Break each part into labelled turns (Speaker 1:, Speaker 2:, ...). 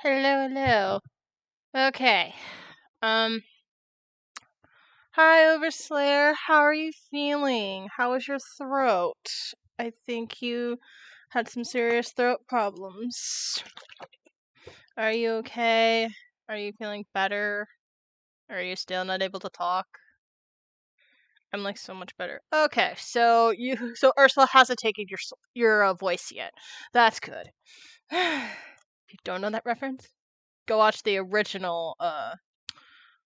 Speaker 1: Hello, hello. Okay. Um, Hi, Overslayer. How are you feeling? How is your throat? I think you had some serious throat problems. Are you okay? Are you feeling better? Are you still not able to talk? I'm like so much better. Okay, so Ursula hasn't taken your voice yet. That's good. If you don't know that reference, go watch the original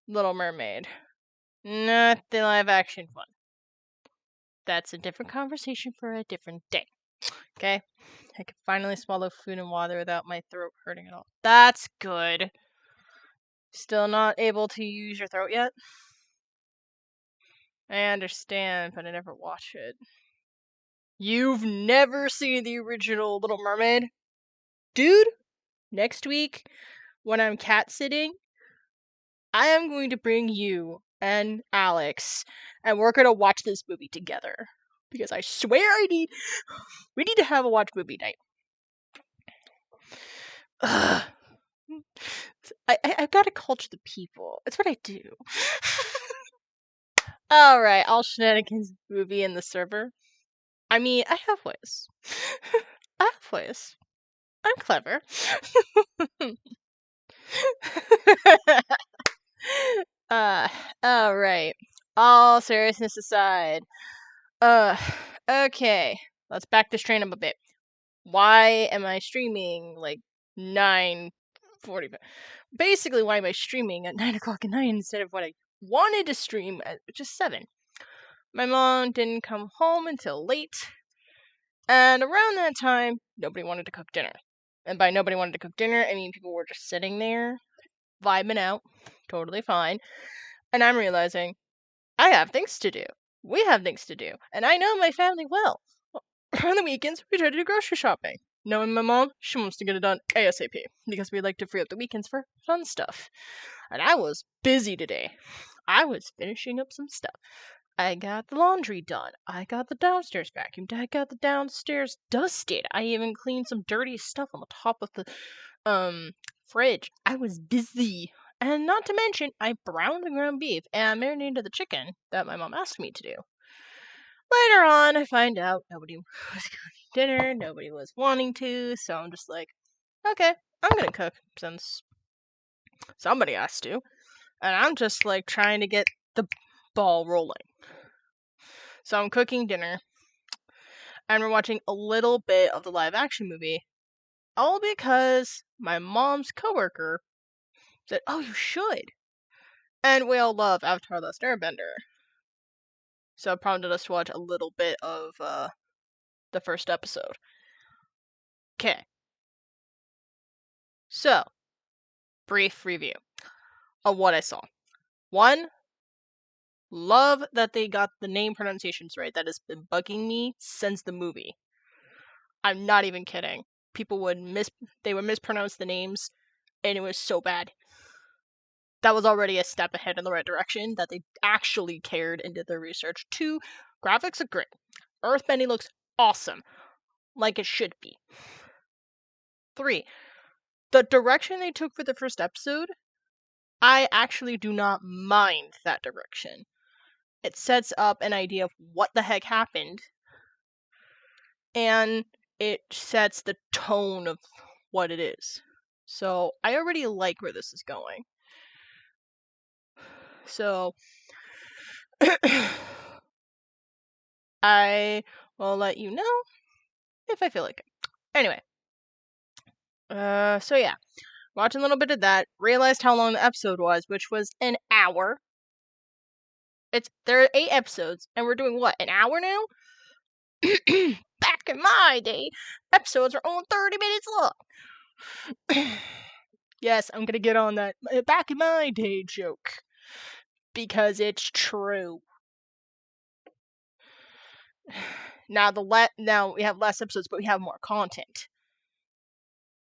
Speaker 1: Little Mermaid. Not the live action one. That's a different conversation for a different day. Okay? I can finally swallow food and water without my throat hurting at all. That's good. Still not able to use your throat yet? I understand, but I never watched it. You've never seen the original Little Mermaid? Dude, next week, when I'm cat sitting, I am going to bring you and Alex, and we're gonna watch this movie together. Because I swear we need to have a watch movie night. Ugh. I've got to culture the people. It's what I do. Alright, all shenanigans movie in the server. I mean, I have ways. I have ways. I'm clever. Alright. All seriousness aside. Okay. Let's back this train up a bit. Why am I streaming like 9:45? Basically, why am I streaming at 9 o'clock at night instead of what I wanted to stream at just 7? My mom didn't come home until late, and around that time, nobody wanted to cook dinner. And by nobody wanted to cook dinner, I mean people were just sitting there, vibing out, totally fine. And I'm realizing I have things to do. We have things to do, and I know my family well. On the weekends, we try to do grocery shopping. Knowing my mom, she wants to get it done ASAP because we like to free up the weekends for fun stuff. And I was busy today. I was finishing up some stuff. I got the laundry done. I got the downstairs vacuumed. I got the downstairs dusted. I even cleaned some dirty stuff on the top of the fridge. I was busy. And not to mention, I browned the ground beef and marinated the chicken that my mom asked me to do. Later on, I find out nobody was cooking dinner, nobody was wanting to, so I'm just like, okay, I'm gonna cook since somebody has to. And I'm just like trying to get the ball rolling. So I'm cooking dinner, and we're watching a little bit of the live action movie, all because my mom's coworker said, "Oh, you should." And we all love Avatar: The Last Airbender, so it prompted us to watch a little bit of the first episode. Okay, so brief review of what I saw. One, love that they got the name pronunciations right. That has been bugging me since the movie. I'm not even kidding. People would mispronounce the names, and it was so bad. That was already a step ahead in the right direction, that they actually cared and did their research. 2, graphics are great. Earthbending looks awesome, like it should be. 3, the direction they took for the first episode, I actually do not mind that direction. It sets up an idea of what the heck happened, and it sets the tone of what it is. So I already like where this is going. So I will let you know if I feel like it. Anyway. So yeah. Watching a little bit of that, realized how long the episode was, which was an hour. There are 8 episodes, and we're doing what, an hour now? Back in my day, episodes are only 30 minutes long. Yes, I'm gonna get on that back in my day joke. Because it's true. Now we have less episodes, but we have more content.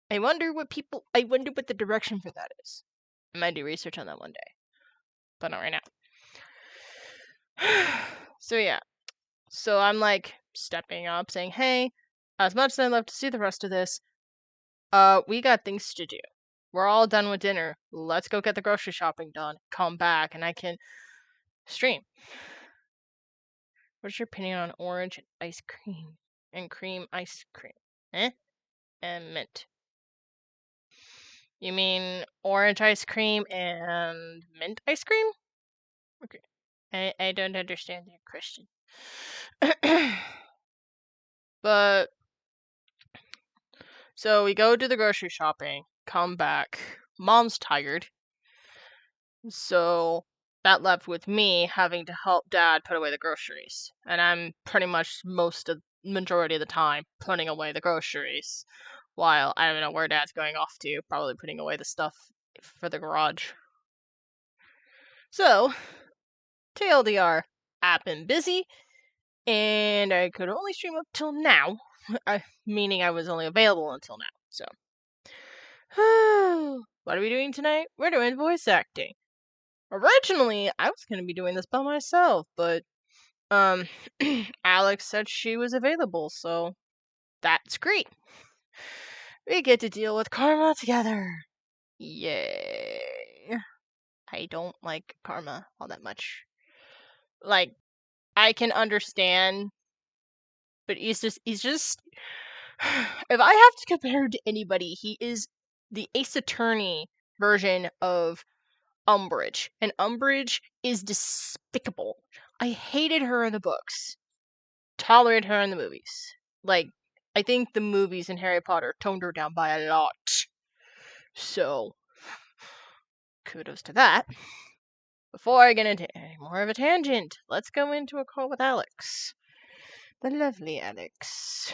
Speaker 1: I wonder what the direction for that is. I might do research on that one day. But not right now. So yeah. So I'm like stepping up, saying, hey, as much as I'd love to see the rest of this, we got things to do. we're all done with dinner. Let's go get the grocery shopping done. Come back and I can stream. What's your opinion on orange and ice cream? And cream ice cream? And mint. You mean orange ice cream and mint ice cream? Okay. I don't understand your question. But so we go do the grocery shopping, come back. Mom's tired. So that left with me having to help Dad put away the groceries. And I'm pretty much majority of the time putting away the groceries. While I don't know where Dad's going off to, probably putting away the stuff for the garage. So, TLDR, I've been busy, and I could only stream up till now, meaning I was only available until now, so. What are we doing tonight? We're doing voice acting. Originally, I was going to be doing this by myself, but, Alex said she was available, so that's great. We get to deal with Karma together. Yay. I don't like Karma all that much. Like, I can understand, but he's just if I have to compare him to anybody, he is the Ace Attorney version of Umbridge, and Umbridge is despicable. I hated her in the books, tolerated her in the movies. Like, I think the movies in Harry Potter toned her down by a lot. So, kudos to that. Before I get into any more of a tangent, let's go into a call with Alex. The lovely Alex.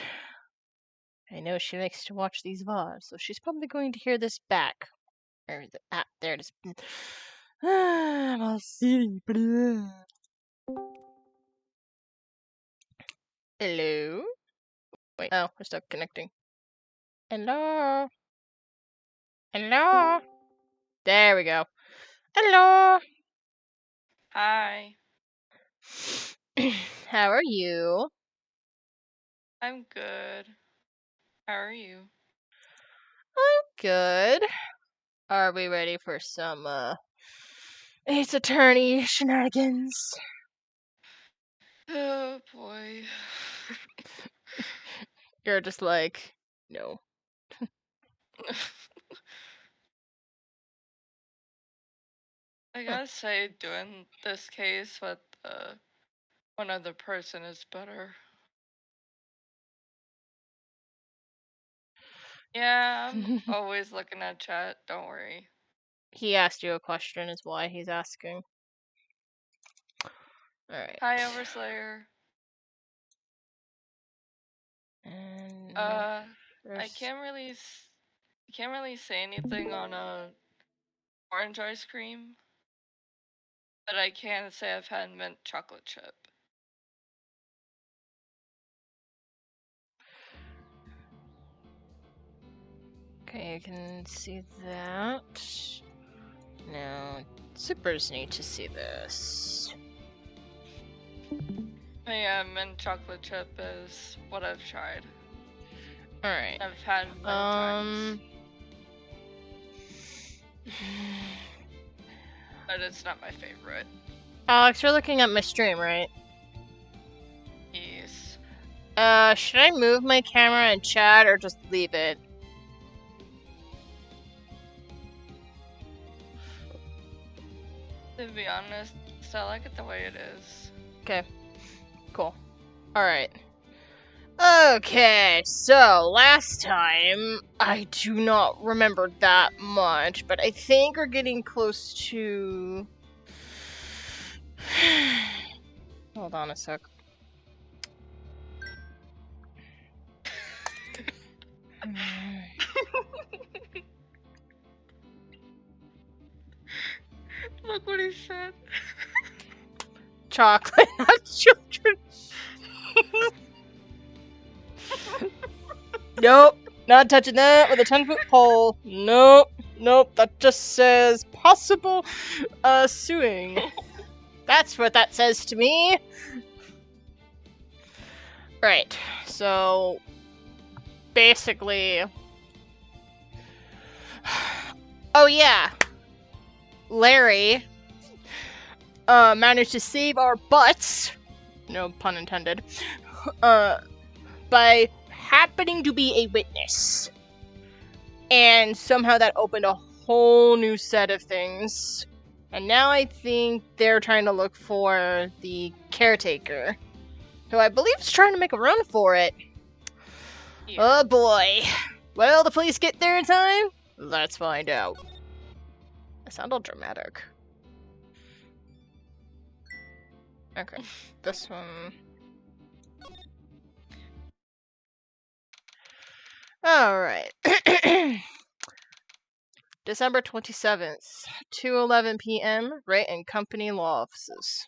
Speaker 1: I know she likes to watch these VODs, so she's probably going to hear this back. There it is. I'm all silly. Hello? Wait, oh, we're still connecting. Hello? Hello? There we go. Hello?
Speaker 2: Hi.
Speaker 1: How are you?
Speaker 2: I'm good. How are you?
Speaker 1: I'm good. Are we ready for some, Ace Attorney shenanigans?
Speaker 2: Oh boy.
Speaker 1: You're just like, no.
Speaker 2: I gotta say, doing this case with one other person is better. Yeah, I'm always looking at chat, don't worry.
Speaker 1: He asked you a question, is why he's asking. Alright.
Speaker 2: Hi, Overslayer.
Speaker 1: And
Speaker 2: I can't really say anything on orange ice cream, but I can say I've had mint chocolate chip.
Speaker 1: okay, you can see that. Now, Supers need to see this.
Speaker 2: But yeah, mint chocolate chip is what I've tried.
Speaker 1: Alright.
Speaker 2: I've had many times. But it's not my favorite.
Speaker 1: Alex, you're looking at my stream, right?
Speaker 2: Yes.
Speaker 1: Should I move my camera and chat or just leave it?
Speaker 2: To be honest, I like it the way it is.
Speaker 1: Okay. Cool. Alright. Okay, so last time, I do not remember that much, but I think we're getting close to... Hold on a sec.
Speaker 2: Look what he said.
Speaker 1: Chocolate, not children. Nope, not touching that with a 10-foot pole. Nope, that just says possible suing. That's what that says to me. Right, so basically Oh yeah, Larry managed to save our butts, no pun intended, by happening to be a witness. And somehow that opened a whole new set of things. And now I think they're trying to look for the caretaker, who I believe is trying to make a run for it.
Speaker 2: Yeah.
Speaker 1: Oh boy. Will the police get there in time? Let's find out. That sounded dramatic. Okay, this one. Alright. December 27th, 2:11 p.m., Wright and Company Law Offices.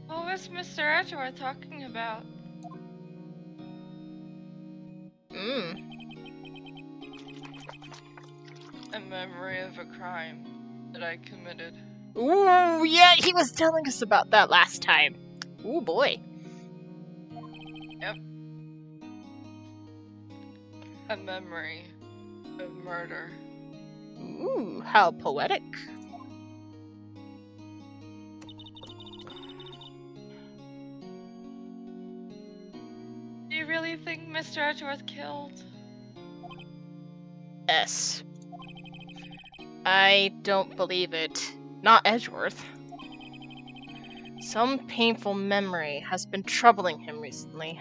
Speaker 2: What was Mr. Edgeworth talking about? A memory of a crime that I committed.
Speaker 1: Ooh, yeah, he was telling us about that last time. Ooh, boy.
Speaker 2: Yep. A memory of murder.
Speaker 1: Ooh, how poetic.
Speaker 2: Do you really think Mr. Edgeworth killed?
Speaker 1: S. I don't believe it. Not Edgeworth. Some painful memory has been troubling him recently.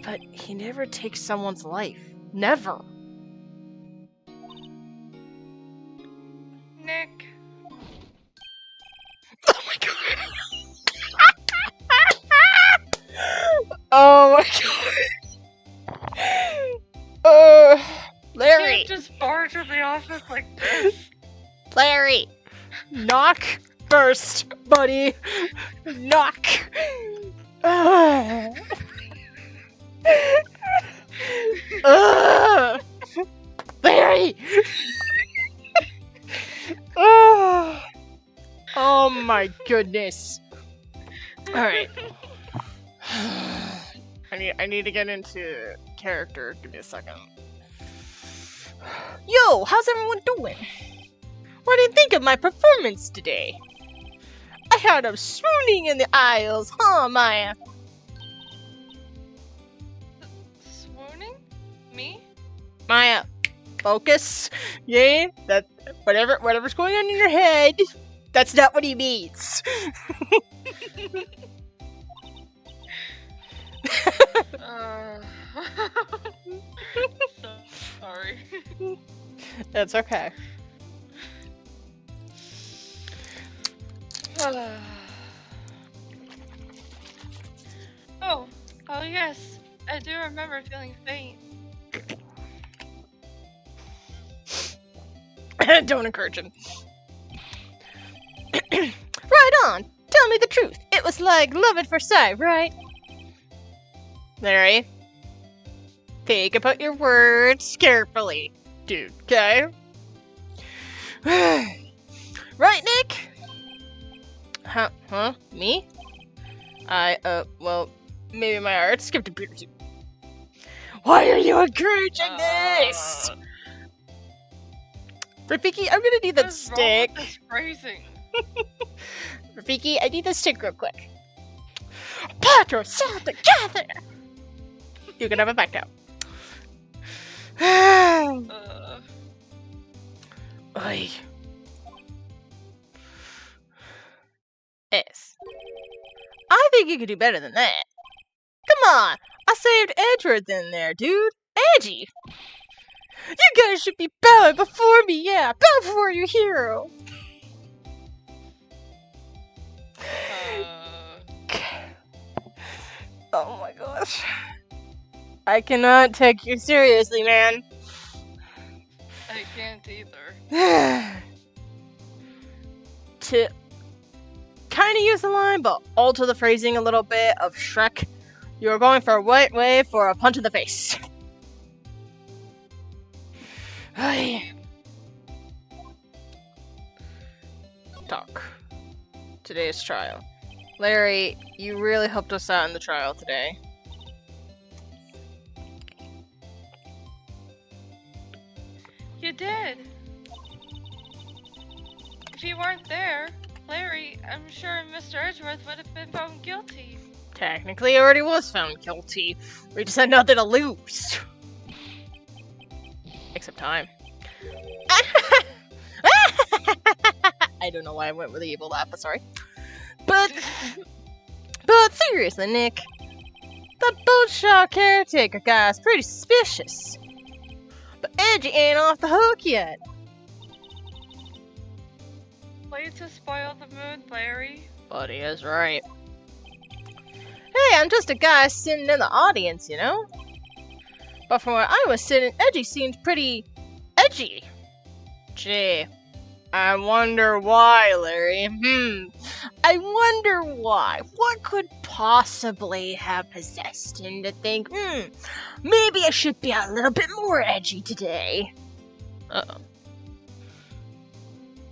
Speaker 1: But he never takes someone's life. Never.
Speaker 2: Nick.
Speaker 1: Oh my god. Oh my god. Larry.
Speaker 2: You can't just barge in the office like this.
Speaker 1: Larry. Knock first, buddy. Knock. Larry. Oh my goodness. All right. I need to get into character. Give me a second. Yo, how's everyone doing? What do you think of my performance today? I had them swooning in the aisles, huh, Maya?
Speaker 2: Swooning? Me?
Speaker 1: Maya, focus. Yeah, that whatever's going on in your head, that's not what he means.
Speaker 2: Sorry.
Speaker 1: That's okay.
Speaker 2: Oh yes. I do remember feeling faint.
Speaker 1: Don't encourage him. Right on. Tell me the truth. It was like love at first sight, right? Larry, think about your words carefully, dude. Okay. Right, Nick? Huh? Me? Well, maybe my art skipped a beat or two. Why are you encouraging this? Rafiki, I'm gonna need that stick.
Speaker 2: What's wrong with this phrasing?
Speaker 1: Rafiki, I need that stick real quick. Put yourself together! You can have it back now. Oy. S. I think you could do better than that. Come on! I saved Edgeworth in there, dude! Edgy! You guys should be bowing before me, yeah! Bow before your hero! Oh my gosh. I cannot take you seriously, man.
Speaker 2: I can't either.
Speaker 1: To kind of use the line, but alter the phrasing a little bit of Shrek, you are going for a white wave for a punch in the face. Talk. Today's trial. Larry, you really helped us out in the trial today.
Speaker 2: You did. If you weren't there, Larry, I'm sure Mr. Edgeworth would have been found guilty.
Speaker 1: Technically, he already was found guilty. We just had nothing to lose. Except time. I don't know why I went with the evil laugh, but sorry. But seriously, Nick, that boatshop caretaker guy is pretty suspicious. But Edgy ain't off the hook yet.
Speaker 2: Way to spoil the mood, Larry.
Speaker 1: But he is right. Hey, I'm just a guy sitting in the audience, you know? But from where I was sitting, Edgy seemed pretty edgy. Gee, I wonder why, Larry. I wonder why. What could possibly have possessed him to think, maybe I should be a little bit more edgy today. Uh-oh.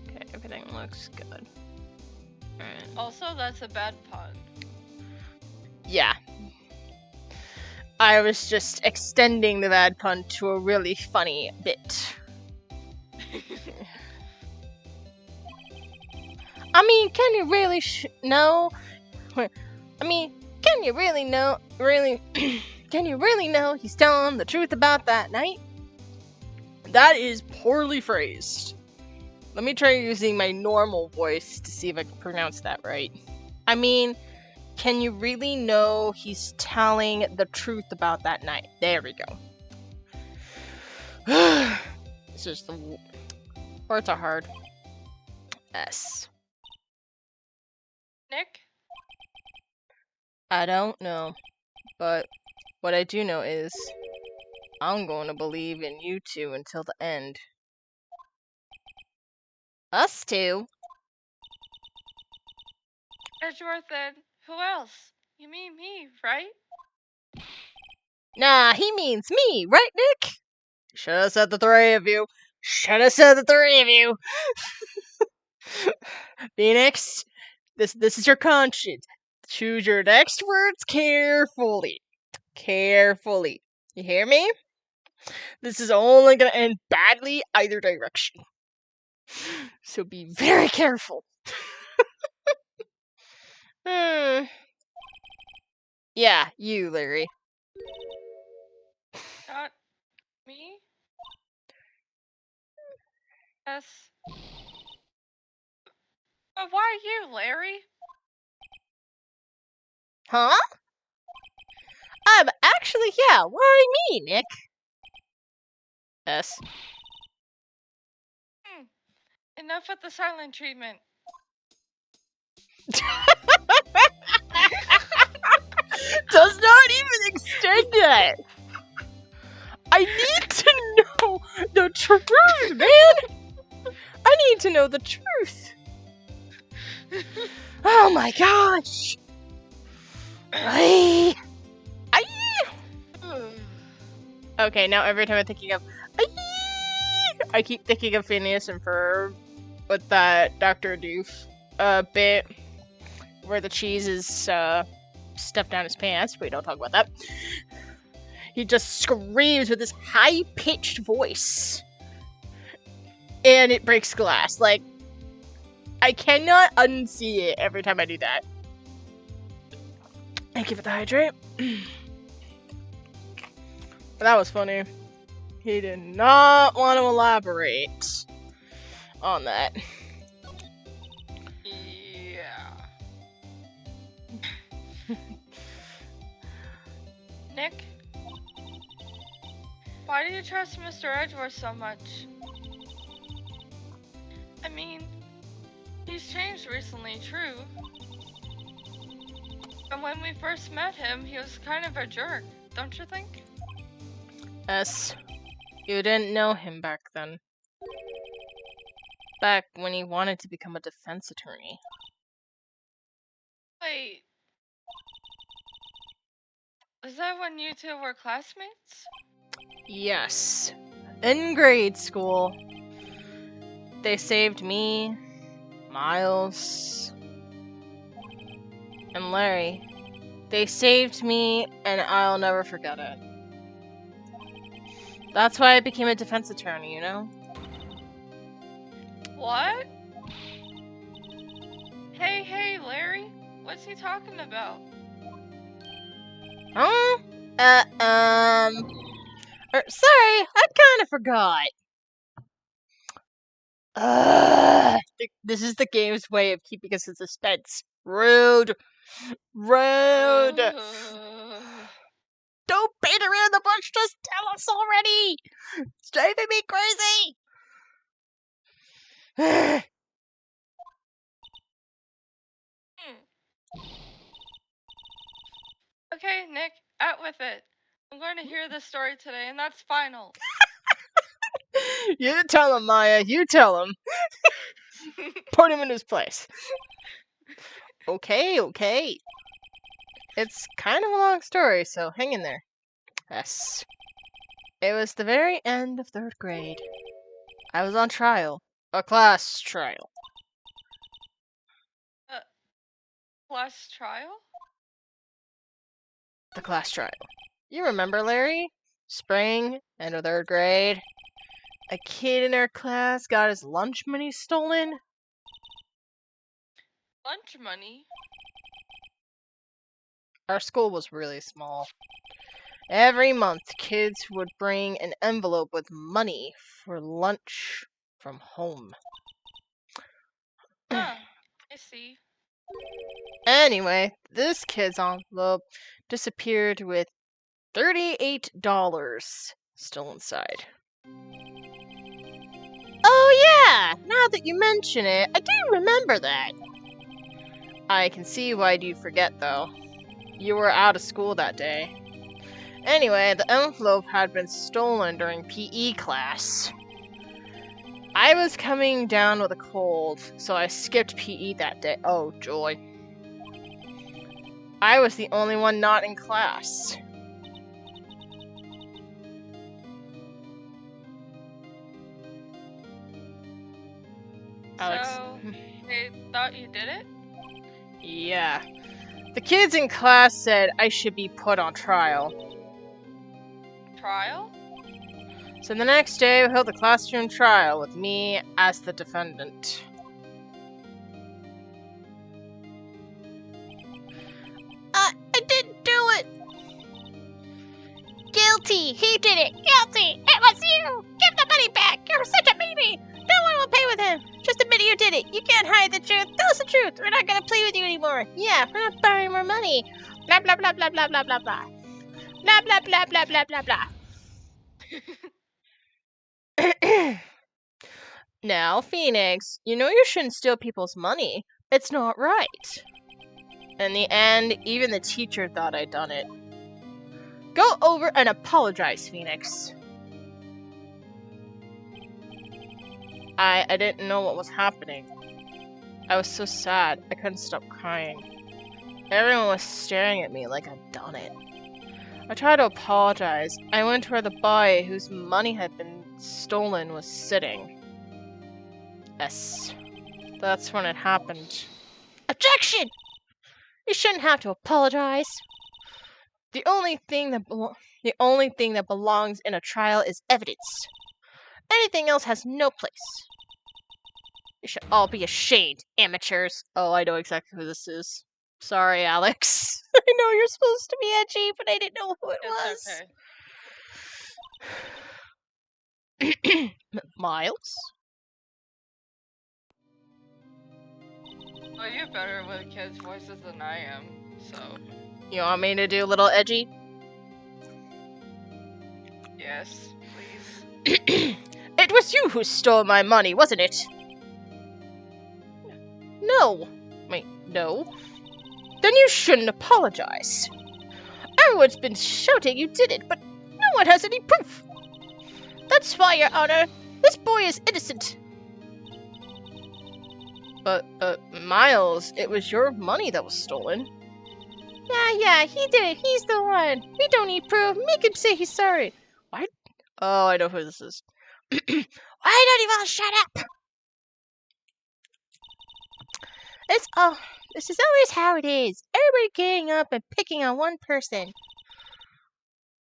Speaker 1: Okay, everything looks good. Alright.
Speaker 2: Also, that's a bad pun.
Speaker 1: Yeah. I was just extending the bad pun to a really funny bit. I mean, can you really know? I mean, can you really know? Can you really know he's telling the truth about that night? That is poorly phrased. Let me try using my normal voice to see if I can pronounce that right. I mean, can you really know he's telling the truth about that night? There we go. It's just the words are hard. S.
Speaker 2: Nick?
Speaker 1: I don't know, but what I do know is I'm going to believe in you two until the end. Us two?
Speaker 2: Edgeworth then? Who else? You mean me, right?
Speaker 1: Nah, he means me, right, Nick? Should have said the three of you. Should have said the three of you. Phoenix, this is your conscience. Choose your next words carefully. Carefully. You hear me? This is only gonna end badly either direction. So be very careful. Yeah, you, Larry.
Speaker 2: Not me? Yes. But why you, Larry?
Speaker 1: Huh? Actually, yeah, why me, Nick? S.
Speaker 2: Enough with the silent treatment.
Speaker 1: Does not even extend that. I need to know the truth, man. I need to know the truth. Oh my gosh. Okay, now every time I'm thinking of I keep thinking of Phineas and Ferb with that Dr. Doof bit where the cheese is stuffed down his pants. We don't talk about that. He just screams with this high-pitched voice. And it breaks glass. Like, I cannot unsee it every time I do that. Thank you for the hydrate. But that was funny. He did not want to elaborate on that.
Speaker 2: Yeah. Nick? Why do you trust Mr. Edgeworth so much? I mean, he's changed recently, true. And when we first met him, he was kind of a jerk, don't you think?
Speaker 1: Yes. You didn't know him back then. Back when he wanted to become a defense attorney.
Speaker 2: Wait. Was that when you two were classmates?
Speaker 1: Yes. In grade school. They saved me, Miles, and Larry. They saved me, and I'll never forget it. That's why I became a defense attorney, you know?
Speaker 2: What? Hey, Larry. What's he talking about?
Speaker 1: Huh? Sorry, I kinda forgot. This is the game's way of keeping us in suspense. Rude! Rude! Don't beat around the bush, just tell us already! It's driving me crazy!
Speaker 2: Okay, Nick, out with it. I'm going to hear this story today, and that's final.
Speaker 1: You tell him, Maya, you tell him. Put him in his place. Okay. It's kind of a long story, so hang in there. Yes. It was the very end of 3rd grade. I was on trial. A class trial.
Speaker 2: Class trial?
Speaker 1: The class trial. You remember, Larry? Spring, end of 3rd grade. A kid in our class got his lunch money stolen.
Speaker 2: Lunch money?
Speaker 1: Our school was really small. Every month, kids would bring an envelope with money for lunch from home.
Speaker 2: Huh, I see.
Speaker 1: Anyway, this kid's envelope disappeared with $38 still inside. Oh yeah, now that you mention it, I do remember that. I can see why you'd forget though. You were out of school that day. Anyway, the envelope had been stolen during PE class. I was coming down with a cold, so I skipped PE that day. Oh, joy. I was the only one not in class. Alex.
Speaker 2: So, they thought you did it?
Speaker 1: Yeah. The kids in class said I should be put on trial.
Speaker 2: Trial?
Speaker 1: So the next day, we held a classroom trial with me as the defendant. I didn't do it! Guilty! He did it! Guilty! It was you! Give the money back! You're such a baby! No one will pay with him! Just admit you did it! You can't hide the truth! Tell us the truth! We're not gonna play with you anymore! Yeah, we're not borrowing more money! Blah blah blah blah blah blah blah blah. Blah blah blah blah blah blah blah. Now, Phoenix, you know you shouldn't steal people's money. It's not right. In the end, even the teacher thought I'd done it. Go over and apologize, Phoenix. I didn't know what was happening. I was so sad, I couldn't stop crying. Everyone was staring at me like I'd done it. I tried to apologize. I went to where the boy whose money had been stolen was sitting. Yes, that's when it happened. Objection! You shouldn't have to apologize. The only thing that belongs in a trial is evidence. Anything else has no place. You should all be ashamed, amateurs. Oh, I know exactly who this is. Sorry, Alex. I know you're supposed to be edgy, but I didn't know who it
Speaker 2: It's
Speaker 1: was. Miles?
Speaker 2: Well, you're better with kids' voices than I am, so.
Speaker 1: You want me to do a little edgy?
Speaker 2: Yes, please.
Speaker 1: It was you who stole my money, wasn't it? No. Wait, no. Then you shouldn't apologize. Everyone's been shouting you did it, but no one has any proof. That's why, Your Honor. This boy is innocent. But, Miles, it was your money that was stolen. Yeah, he did it. He's the one. We don't need proof. Make him say he's sorry. What? Oh, I know who this is. Why don't you all shut up? This is always how it is. Everybody getting up and picking on one person.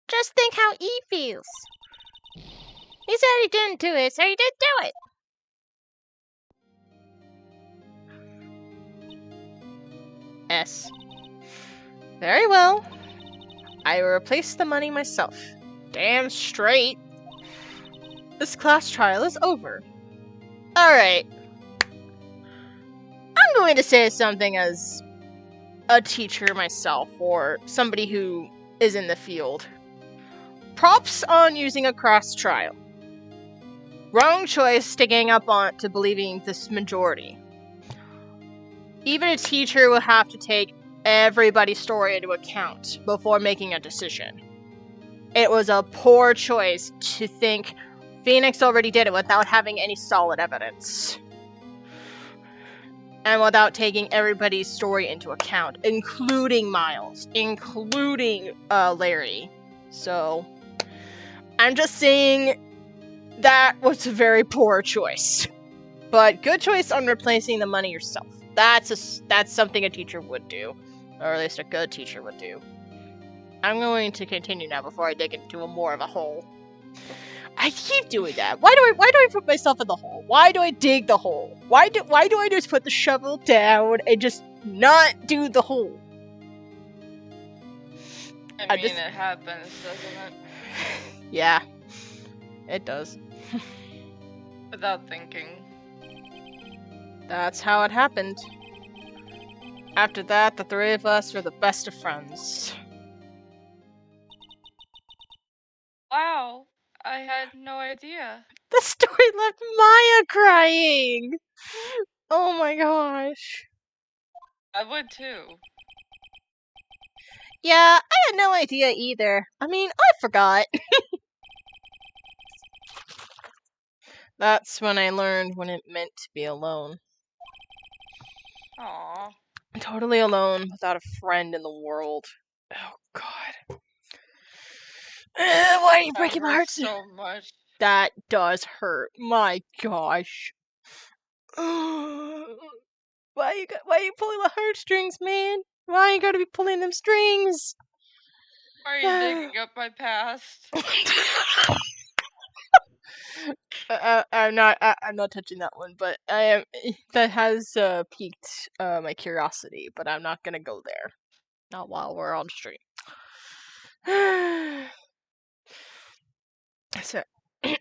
Speaker 1: Just think how E feels. He said he didn't do it, so he didn't do it. S. Very well. I will replace the money myself. Damn straight. This class trial is over. Alright. I'm going to say something as a teacher myself, or somebody who is in the field. Props on using a cross trial. Wrong choice to gang up on to believing this majority. Even a teacher will have to take everybody's story into account before making a decision. It was a poor choice to think Phoenix already did it without having any solid evidence. And without taking everybody's story into account, including Miles, including Larry. So, I'm just saying that was a very poor choice. But good choice on replacing the money yourself. That's something a teacher would do. Or at least a good teacher would do. I'm going to continue now before I dig into a more of a hole. I keep doing that. Why do I put myself in the hole? Why do I dig the hole? Why do I just put the shovel down and just not do the hole?
Speaker 2: I mean, it happens, doesn't it?
Speaker 1: Yeah, it does.
Speaker 2: Without thinking.
Speaker 1: That's how it happened. After that, the three of us were the best of friends.
Speaker 2: Wow, I had no idea.
Speaker 1: The story left Maya crying! Oh my gosh.
Speaker 2: I would too.
Speaker 1: Yeah, I had no idea either. I mean, I forgot. That's when I learned what it meant to be alone.
Speaker 2: Aww.
Speaker 1: Totally alone, without a friend in the world. Oh god. Why are you breaking my heart
Speaker 2: so much?
Speaker 1: That does hurt. My gosh. Why are you pulling the heartstrings, man? Why are you gotta be pulling them strings?
Speaker 2: Why are you digging up my past?
Speaker 1: I'm not touching that one, but I am. That has piqued my curiosity, but I'm not gonna go there. Not while we're on stream. So.
Speaker 2: You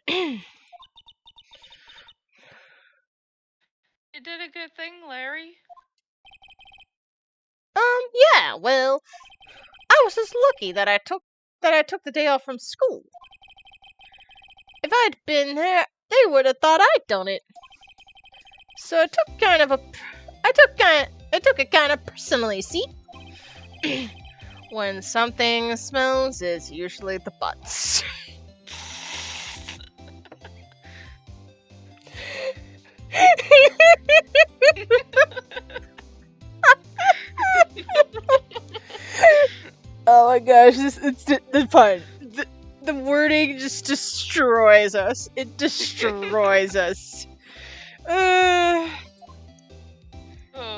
Speaker 2: did a good thing, Larry.
Speaker 1: Yeah. Well, I was just lucky that I took the day off from school. If I'd been there, they would have thought I'd done it. So I took it kind of personally, see? When something smells, it's usually the butts. Oh my gosh, it's the fun. The wording just destroys us. It destroys us.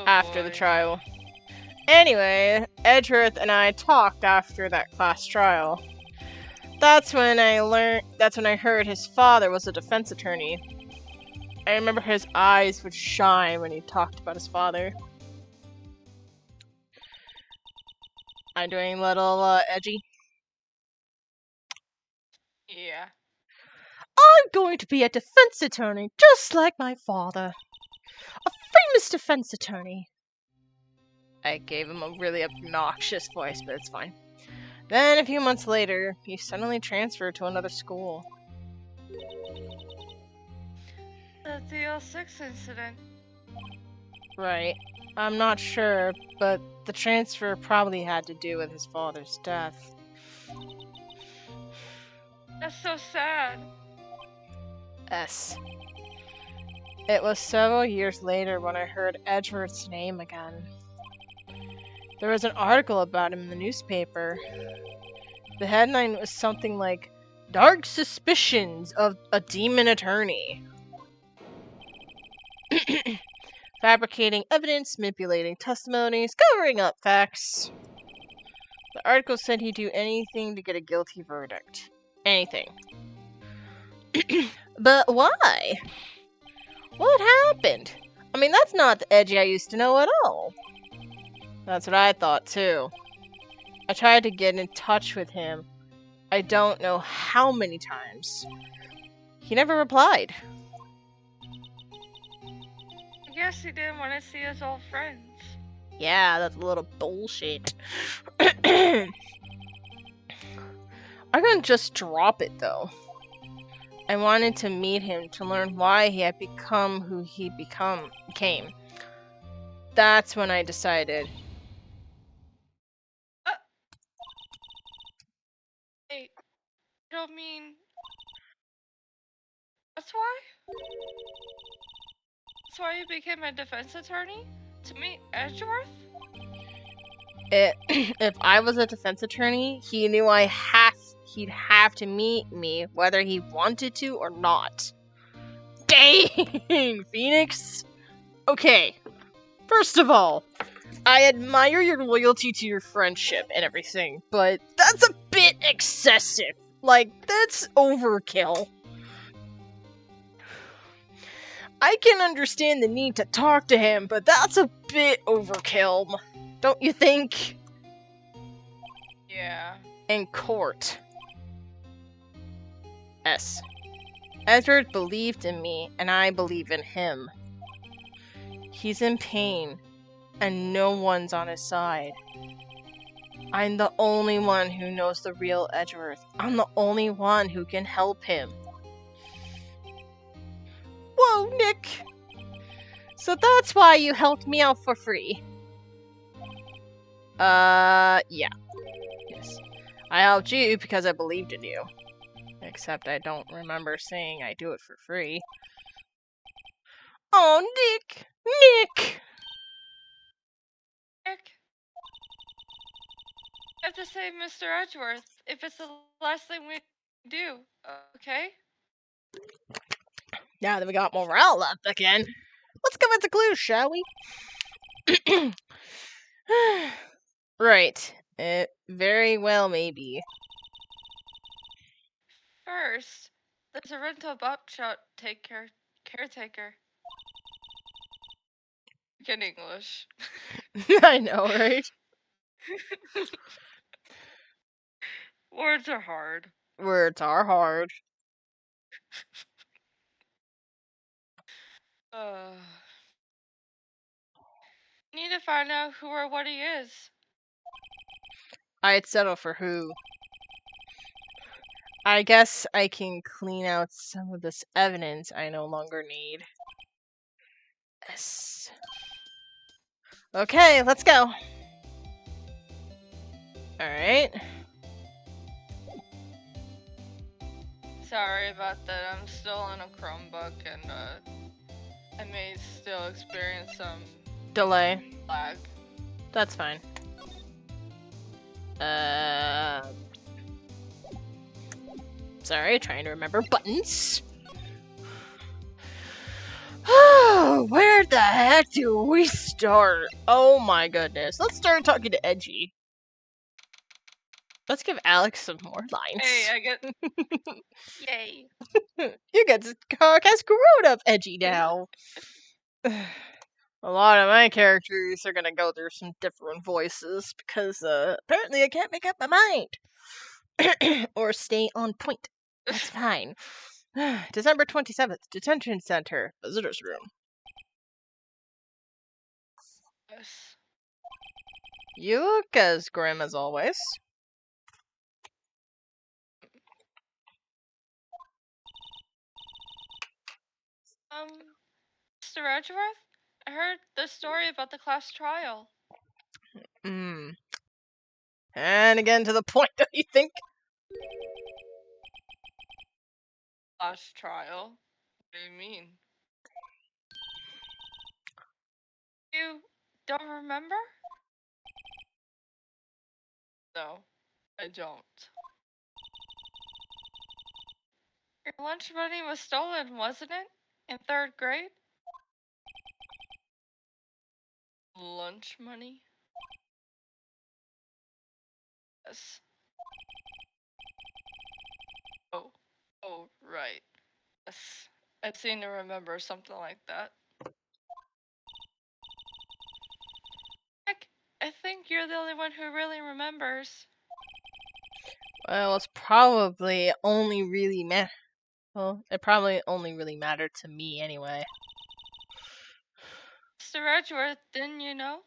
Speaker 1: After the trial. Anyway, Edgeworth and I talked after that class trial. That's when I heard his father was a defense attorney. I remember his eyes would shine when he talked about his father. I'm doing a little, edgy.
Speaker 2: Yeah.
Speaker 1: I'm going to be a defense attorney, just like my father. A famous defense attorney. I gave him a really obnoxious voice, but it's fine. Then, a few months later, he suddenly transferred to another school.
Speaker 2: The DL6 incident.
Speaker 1: Right. I'm not sure, but the transfer probably had to do with his father's death.
Speaker 2: That's so sad.
Speaker 1: S. It was several years later when I heard Edgeworth's name again. There was an article about him in the newspaper. The headline was something like, "Dark Suspicions of a Demon Attorney." fabricating evidence, manipulating testimonies, covering up facts. The article said he'd do anything to get a guilty verdict. Anything. But why? What happened? I mean, that's not the Edgy I used to know at all. That's what I thought, too. I tried to get in touch with him. I don't know how many times. He never replied.
Speaker 2: I guess he didn't want to see his old friends.
Speaker 1: Yeah, that's a little bullshit. I couldn't just drop it, though. I wanted to meet him to learn why he had become who he became. That's when I decided.
Speaker 2: Hey, you don't mean... That's why? That's why you became a defense attorney? To meet Edgeworth?
Speaker 1: If I was a defense attorney, he knew he'd have to meet me whether he wanted to or not. Dang, Phoenix! Okay, first of all, I admire your loyalty to your friendship and everything, but that's a bit excessive. Like, that's overkill. I can understand the need to talk to him, but that's a bit overkill. Don't you think?
Speaker 2: Yeah.
Speaker 1: In court. S. Edward believed in me, and I believe in him. He's in pain, and no one's on his side. I'm the only one who knows the real Edgeworth. I'm the only one who can help him. Whoa, Nick! So that's why you helped me out for free. Yeah. Yes. I helped you because I believed in you. Except I don't remember saying I do it for free. Oh, Nick! Nick!
Speaker 2: Nick? I have to save Mr. Edgeworth if it's the last thing we do, okay?
Speaker 1: Now that we got morale up again, let's give it a clue, shall we? Right. It very well may be.
Speaker 2: First, there's a rental buckshot caretaker. Get English.
Speaker 1: I know, right?
Speaker 2: Words are hard.
Speaker 1: Words are hard.
Speaker 2: Need to find out who or what he is.
Speaker 1: I'd settle for who. I guess I can clean out some of this evidence I no longer need. Yes. Okay, let's go. Alright.
Speaker 2: Sorry about that. I'm still on a Chromebook and I may still experience some
Speaker 1: Delay.
Speaker 2: lag.
Speaker 1: That's fine. Sorry, trying to remember buttons. Where the heck do we start? Oh my goodness. Let's start talking to Edgy. Let's give Alex some more lines.
Speaker 2: Hey, I get... Yay.
Speaker 1: You get to cast grown up Edgy now. A lot of my characters are gonna go through some different voices because apparently I can't make up my mind. Or stay on point. That's fine. December 27th, Detention Center, Visitors Room.
Speaker 2: Yes.
Speaker 1: You look as grim as always.
Speaker 2: Mr. Edgeworth? I heard the story about the class trial.
Speaker 1: And again to the point, don't you think?
Speaker 2: Class trial? What do you mean? You don't remember? No, I don't. Your lunch money was stolen, wasn't it? In 3rd grade? Lunch money? Yes. Oh. Oh, right. Yes. I seem to remember something like that. Heck, I think you're the only one who really remembers.
Speaker 1: Well, it's probably only really well, it probably only really mattered to me anyway.
Speaker 2: Mr. Edgeworth, didn't you know?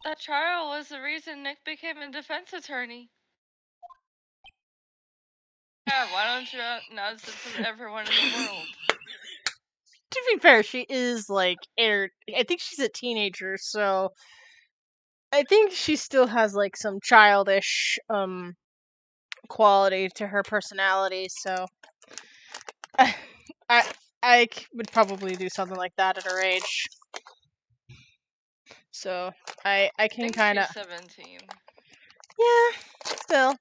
Speaker 2: That trial was the reason Nick became a defense attorney. Yeah, why don't you announce it to everyone in the world?
Speaker 1: To be fair, she is like I think she's a teenager, so I think she still has like some childish quality to her personality, so I would probably do something like that at her age. So I
Speaker 2: I
Speaker 1: can
Speaker 2: think
Speaker 1: kind of
Speaker 2: she's 17.
Speaker 1: yeah, still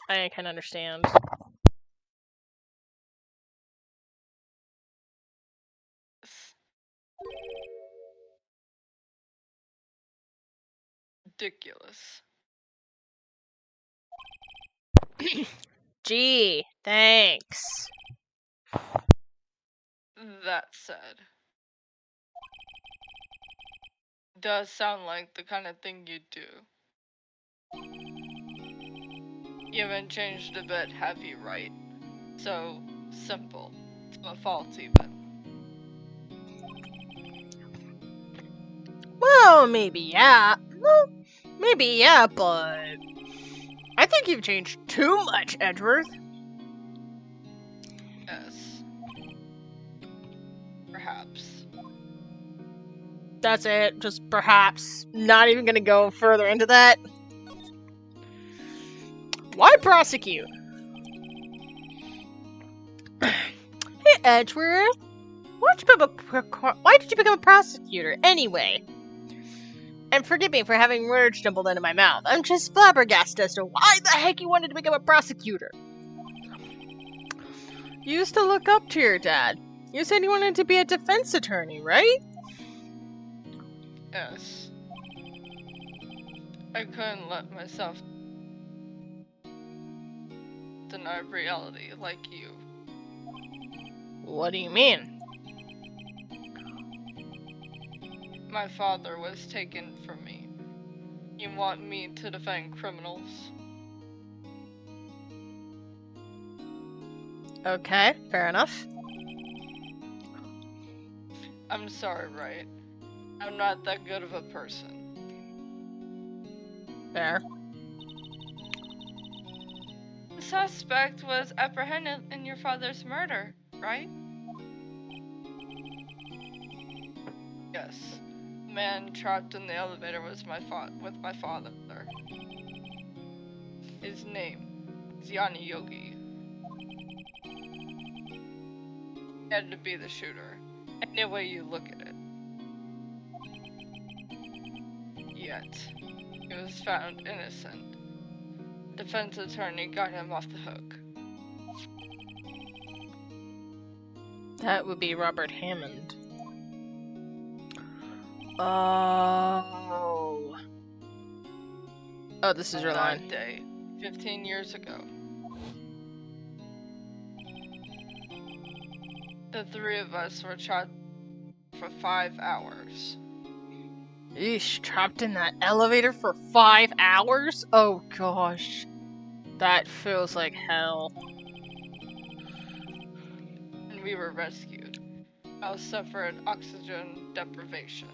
Speaker 1: I can understand.
Speaker 2: Ridiculous.
Speaker 1: Gee, thanks.
Speaker 2: That said, does sound like the kind of thing you'd do. You haven't changed a bit, have you, right? So simple. To a fault, even.
Speaker 1: Well, maybe yeah. Well, maybe yeah, but I think you've changed too much, Edgeworth.
Speaker 2: Yes. Perhaps.
Speaker 1: That's it. Just perhaps. Not even gonna go further into that. Why prosecute? Hey, Edgeworth. Why did you become a prosecutor anyway? And forgive me for having words jumbled into my mouth. I'm just flabbergasted as to why the heck you wanted to become a prosecutor. You used to look up to your dad. You said you wanted to be a defense attorney, right?
Speaker 2: Yes. I couldn't let myself deny reality like you.
Speaker 1: What do you mean?
Speaker 2: My father was taken from me. You want me to defend criminals?
Speaker 1: Okay, fair enough.
Speaker 2: I'm sorry, right? I'm not that good of a person.
Speaker 1: Fair.
Speaker 2: The suspect was apprehended in your father's murder, right? Yes. The man trapped in the elevator was with my father. His name is Yanni Yogi. He had to be the shooter, any way you look at it. Yet, he was found innocent. Defense attorney got him off the hook.
Speaker 1: That would be Robert Hammond. Oh. Oh, this is your line.
Speaker 2: That day, 15 years ago. The three of us were trapped for 5 hours.
Speaker 1: Eesh, trapped in that elevator for 5 hours? Oh gosh. That feels like hell.
Speaker 2: And we were rescued. I suffered oxygen deprivation.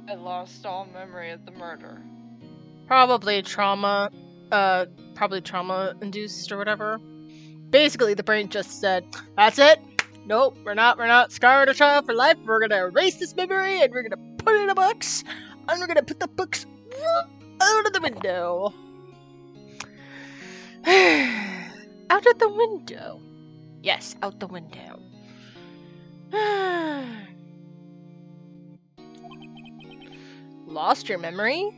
Speaker 2: I lost all memory of the murder.
Speaker 1: Probably trauma induced or whatever. Basically, the brain just said, that's it. Nope, we're not scarring a child for life. We're gonna erase this memory and we're gonna put it in a box. And we're gonna put the books out of the window. Out of the window. Yes, out the window. Lost your memory?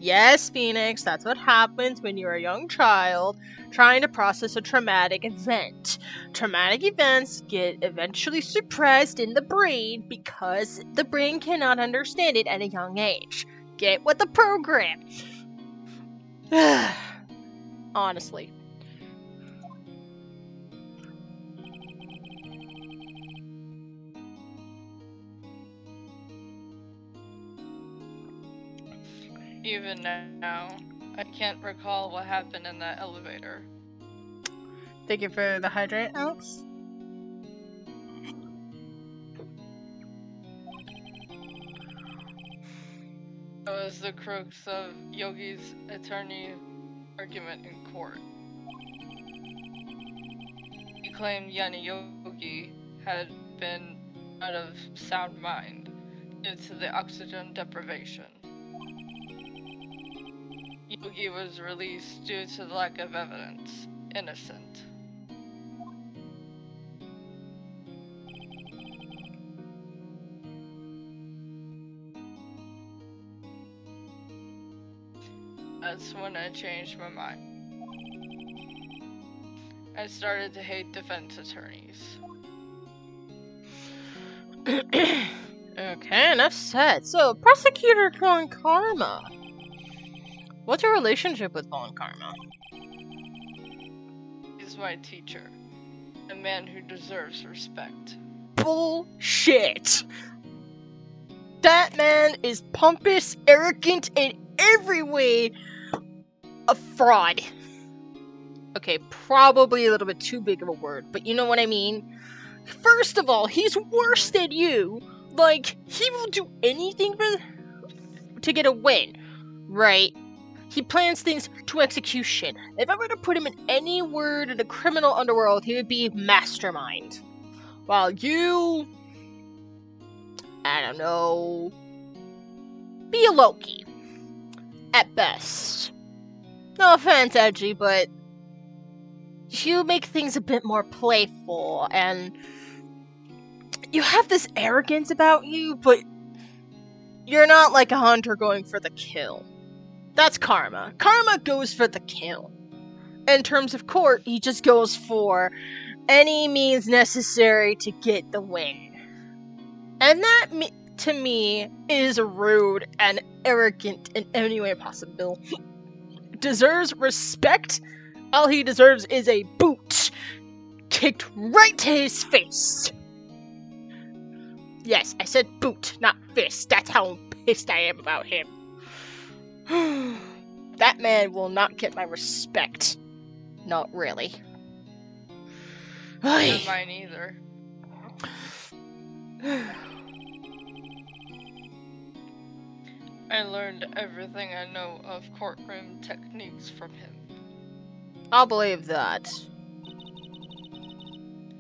Speaker 1: Yes, Phoenix, that's what happens when you're a young child trying to process a traumatic event. Traumatic events get eventually suppressed in the brain because the brain cannot understand it at a young age. Get with the program. Honestly.
Speaker 2: Even now, I can't recall what happened in that elevator.
Speaker 1: Thank you for the hydrate, Alex.
Speaker 2: It was the crux of Yogi's attorney argument in court. He claimed Yanni Yogi had been out of sound mind due to the oxygen deprivation. Yogi was released due to the lack of evidence. Innocent. That's when I changed my mind. I started to hate defense attorneys.
Speaker 1: Okay, enough said. So, Prosecutor Von Karma. What's your relationship with Von Karma?
Speaker 2: He's my teacher. A man who deserves respect.
Speaker 1: Bullshit! That man is pompous, arrogant, in every way a fraud. Okay, probably a little bit too big of a word, but you know what I mean? First of all, he's worse than you. Like, he will do anything to get a win, right? He plans things to execution. If I were to put him in any word in the criminal underworld, he would be mastermind. While you, I don't know, be a Loki. At best. No offense, Edgy, but you make things a bit more playful, and you have this arrogance about you, but you're not like a hunter going for the kill. That's Karma. Karma goes for the kill. In terms of court, he just goes for any means necessary to get the win. And that, to me, is rude and arrogant in any way possible. Deserves respect. All he deserves is a boot kicked right to his face. Yes, I said boot, not fist. That's how pissed I am about him. That man will not get my respect. Not really.
Speaker 2: Not mine either. I learned everything I know of courtroom techniques from him.
Speaker 1: I'll believe that.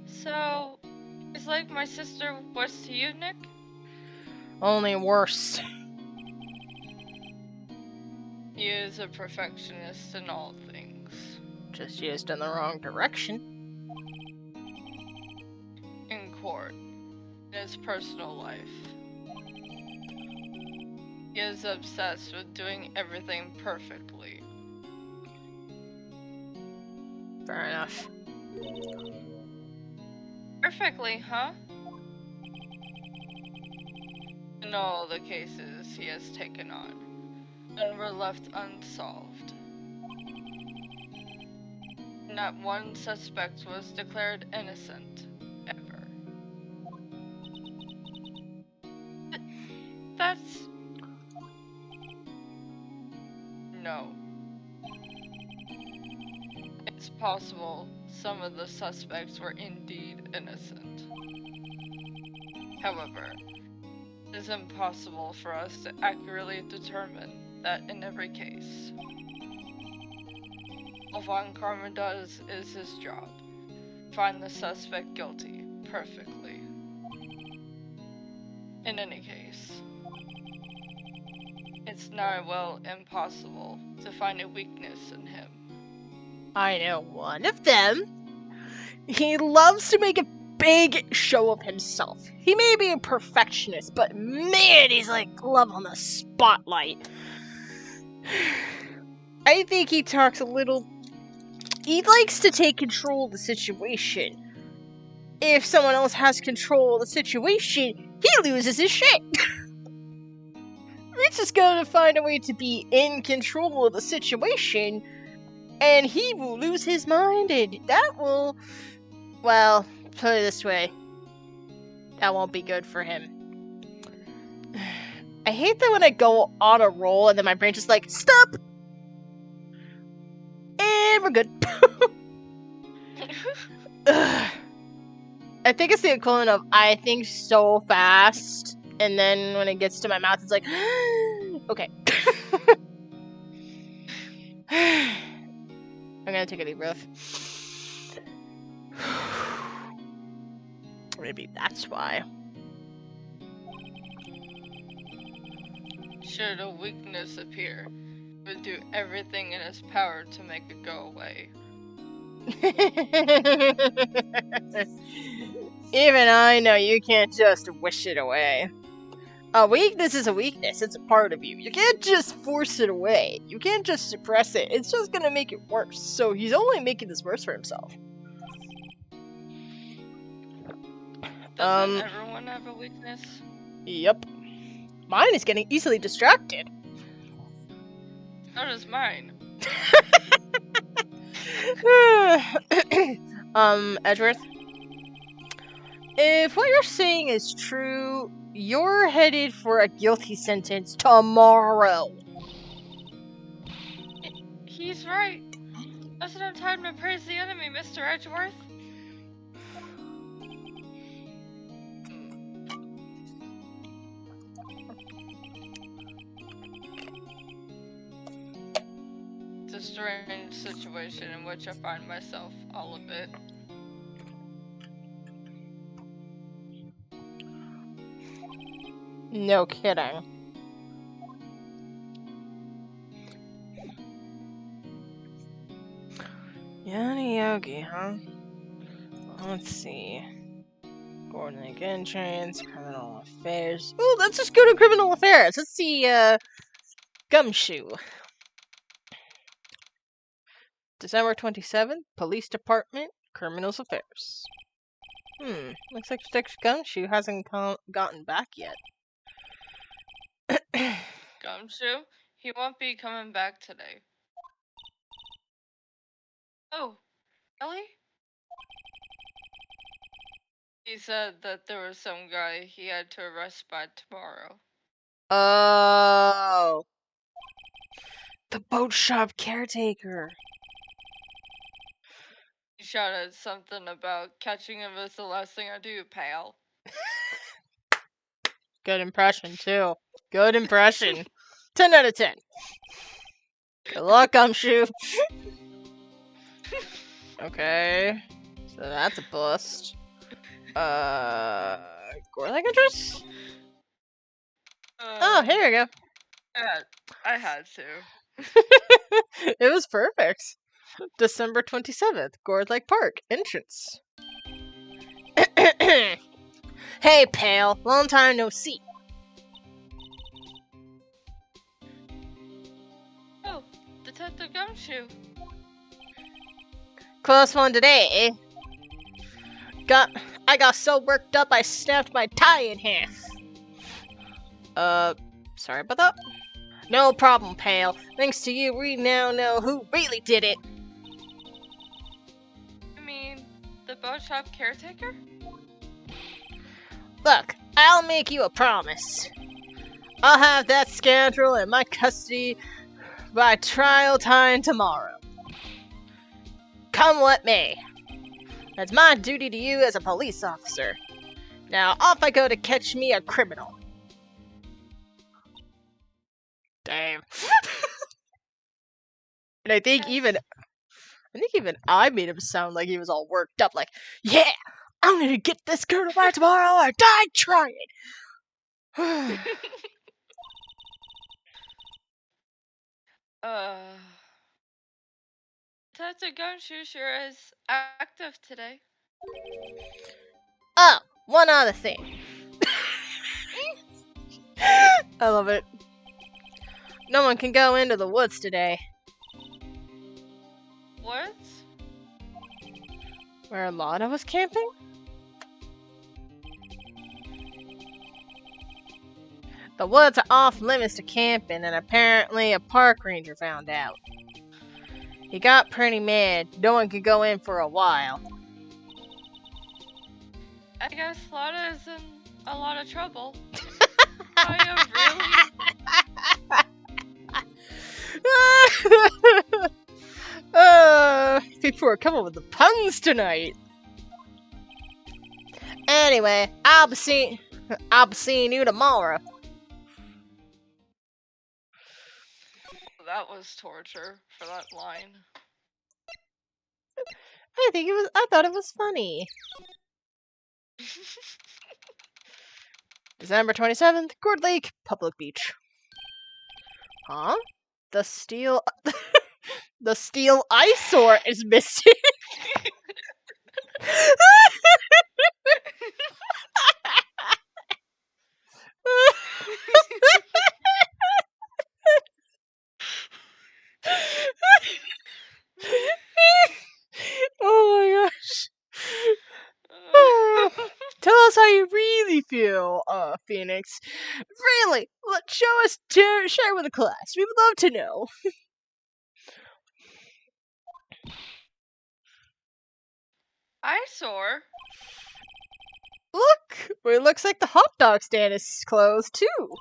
Speaker 2: So, it's like my sister was to you, Nick?
Speaker 1: Only worse.
Speaker 2: He is a perfectionist in all things.
Speaker 1: Just used in the wrong direction.
Speaker 2: In court, in his personal life. He is obsessed with doing everything perfectly.
Speaker 1: Fair enough.
Speaker 2: Perfectly, huh? In all the cases he has taken on, none were left unsolved. Not one suspect was declared innocent, ever. That's... No. It's possible some of the suspects were indeed innocent. However, it is impossible for us to accurately determine that in every case. All Von Karma does is his job. Find the suspect guilty, perfectly. In any case, it's nigh well impossible to find a weakness in him.
Speaker 1: I know one of them. He loves to make a big show of himself. He may be a perfectionist, but man, he's like love on the spotlight. I think he talks a little. He likes to take control of the situation. If someone else has control of the situation, he loses his shit. Rich is gonna find a way to be in control of the situation, and he will lose his mind, and that will, well, put it this way, that won't be good for him. I hate that when I go on a roll and then my brain just like, stop! And we're good. I think it's the equivalent of I think so fast, and then when it gets to my mouth, it's like, okay. I'm gonna take a deep breath. Maybe that's why.
Speaker 2: Should a weakness appear, he would do everything in his power to make it go away.
Speaker 1: Even I know you can't just wish it away. A weakness is a weakness. It's a part of you. You can't just force it away. You can't just suppress it. It's just gonna make it worse. So he's only making this worse for himself.
Speaker 2: Doesn't everyone have a weakness?
Speaker 1: Yep. Mine is getting easily distracted.
Speaker 2: So does mine.
Speaker 1: Edgeworth? If what you're saying is true, you're headed for a guilty sentence tomorrow.
Speaker 2: He's right. Doesn't have time to praise the enemy, Mr. Edgeworth. It's a strange situation in which I find myself, all of it.
Speaker 1: No kidding. Yana Yogi, huh? Let's see. Gordon entrance, criminal affairs. Oh, let's just go to criminal affairs. Let's see, Gumshoe. December 27th, Police Department, Criminals Affairs. Looks like Detective Gumshoe hasn't gotten back yet.
Speaker 2: Gumshoe? He won't be coming back today. Oh, really? He said that there was some guy he had to arrest by tomorrow.
Speaker 1: Oh. The boat shop caretaker.
Speaker 2: He shouted something about catching him is the last thing I do, pal.
Speaker 1: Good impression, too. Good impression. 10 out of 10. Good luck, Gumshoe. Okay. So that's a bust. Gorlek address? Oh, here we go.
Speaker 2: I had to.
Speaker 1: It was perfect. December 27th, Gourd Lake Park, entrance. Hey, pal. Long time no see.
Speaker 2: Oh, Detective Gumshoe.
Speaker 1: Close one today, eh? I got so worked up I snapped my tie in half. Sorry about that. No problem, pal. Thanks to you, we now know who really did it.
Speaker 2: You mean the boat shop caretaker?
Speaker 1: Look, I'll make you a promise. I'll have that scoundrel in my custody by trial time tomorrow. Come what may. That's my duty to you as a police officer. Now off I go to catch me a criminal. Damn. And I think even I made him sound like he was all worked up, like, yeah, I'm gonna get this girl by tomorrow or die trying.
Speaker 2: Detective Gumshoe sure is active today.
Speaker 1: Oh, one other thing. I love it. No one can go into the woods today.
Speaker 2: Woods?
Speaker 1: Where a lot of us camping? The woods are off limits to camping, and apparently a park ranger found out. He got pretty mad. No one could go in for a while.
Speaker 2: I guess Lotta is in a lot of trouble. Are you really?
Speaker 1: People are coming with the puns tonight. Anyway, I'll be seeing you tomorrow.
Speaker 2: That was torture for that line.
Speaker 1: I thought it was funny. December 27th, Court Lake, Public Beach. Huh? The steel eyesore is missing. Oh my gosh. Tell us how you really feel, Phoenix. Really, share with the class. We would love to know.
Speaker 2: Eyesore?
Speaker 1: Look, it looks like the hot dog stand is closed too.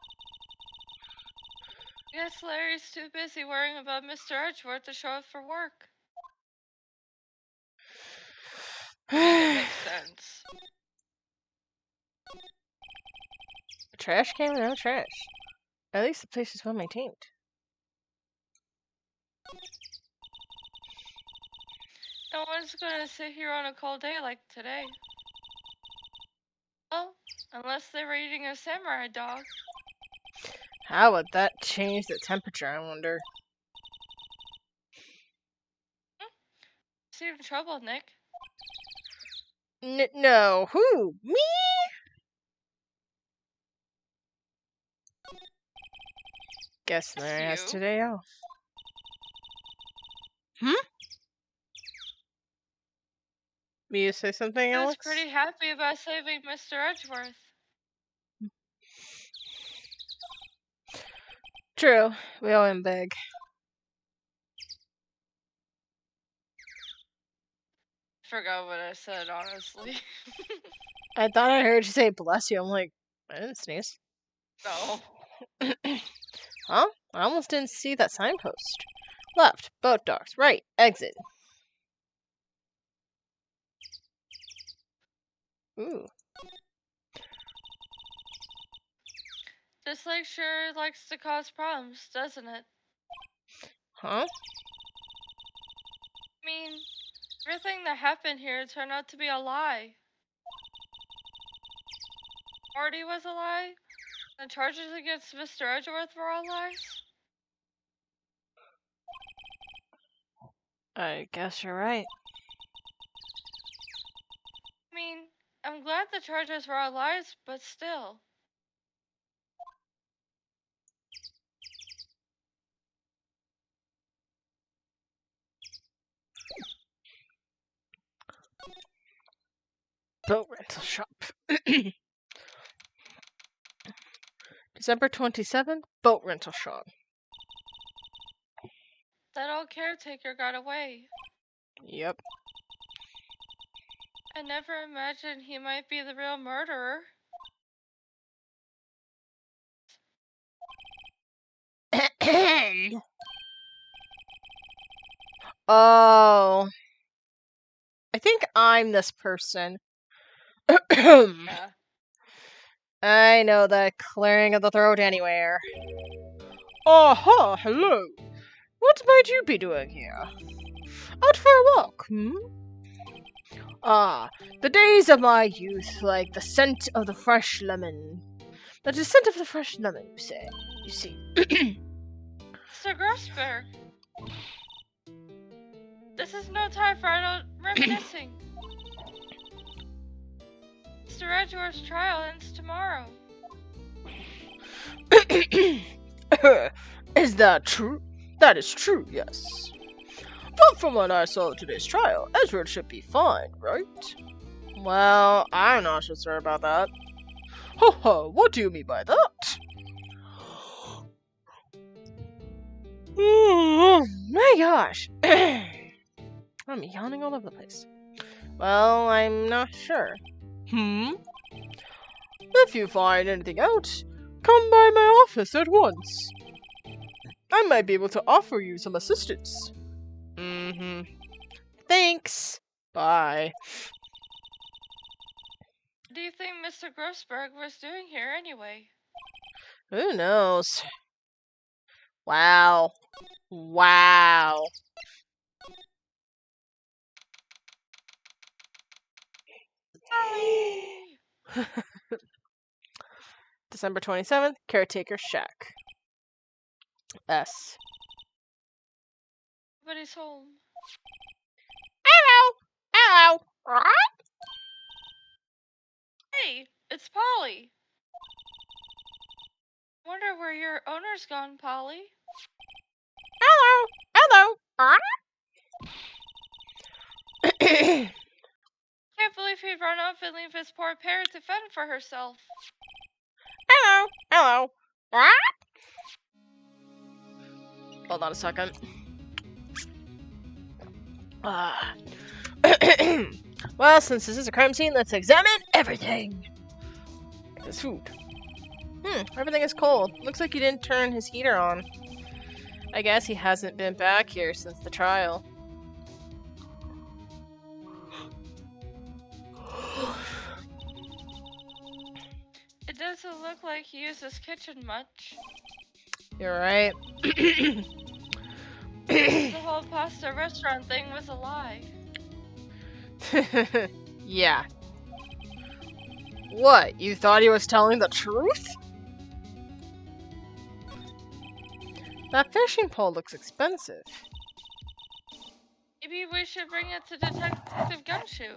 Speaker 2: Guess Larry's too busy worrying about Mr. Edgeworth to show up for work. I mean, it makes sense.
Speaker 1: A trash can? No trash. At least the place is well maintained.
Speaker 2: No one's gonna sit here on a cold day like today. Well, unless they were eating a samurai dog.
Speaker 1: How would that change the temperature, I wonder?
Speaker 2: Is he in trouble, Nick?
Speaker 1: No. Who? Me? Guess Mary has today off. Me to say something, Alex?
Speaker 2: I was pretty happy about saving Mr. Edgeworth.
Speaker 1: True. We owe him big.
Speaker 2: Forgot what I said, honestly.
Speaker 1: I thought I heard you say bless you. I'm like, I didn't sneeze.
Speaker 2: No.
Speaker 1: Huh? I almost didn't see that signpost. Left, boat docks. Right, exit. Ooh.
Speaker 2: This lake sure likes to cause problems, doesn't it?
Speaker 1: Huh?
Speaker 2: I mean, everything that happened here turned out to be a lie. Marty was a lie? The charges against Mr. Edgeworth were all lies?
Speaker 1: I guess you're right.
Speaker 2: I mean, I'm glad the charges were all lies, but still.
Speaker 1: Boat rental shop. December 27th, boat rental shop.
Speaker 2: That old caretaker got away.
Speaker 1: Yep.
Speaker 2: I never imagined he might be the real murderer.
Speaker 1: Oh. I think I'm this person.
Speaker 2: Yeah.
Speaker 1: I know that clearing of the throat anywhere. Aha, hello. What might you be doing here? Out for a walk, Ah, the days of my youth, like the scent of the fresh lemon. The descent of the fresh lemon, you say? You see.
Speaker 2: Mr. Grossberg. This is no time for idle reminiscing. Mr. Edgeworth's trial ends tomorrow.
Speaker 1: Is that true? That is true, yes. But from what I saw at today's trial, Edward should be fine, right? Well, I'm not so sure about that. Ho ho, what do you mean by that? Oh my gosh. I'm yawning all over the place. Well, I'm not sure. If you find anything out, come by my office at once. I might be able to offer you some assistance. Thanks. Bye.
Speaker 2: What do you think Mr. Grossberg was doing here anyway?
Speaker 1: Who knows? Wow. Wow. December 27th, Caretaker Shack. S.
Speaker 2: Nobody's home.
Speaker 1: Hello! Hello!
Speaker 2: Hey, it's Polly. Wonder where your owner's gone, Polly.
Speaker 1: Hello! Hello!
Speaker 2: Can't believe he'd run off and leave his poor parrot to fend for herself.
Speaker 1: Hello! Hello! Hold on a second. Well, since this is a crime scene, let's examine everything. This food. Everything is cold. Looks like he didn't turn his heater on. I guess he hasn't been back here since the trial.
Speaker 2: It doesn't look like he used his kitchen much.
Speaker 1: You're right.
Speaker 2: The whole pasta restaurant thing was a lie.
Speaker 1: Yeah. What? You thought he was telling the truth? That fishing pole looks expensive.
Speaker 2: Maybe we should bring it to Detective Gumshoe.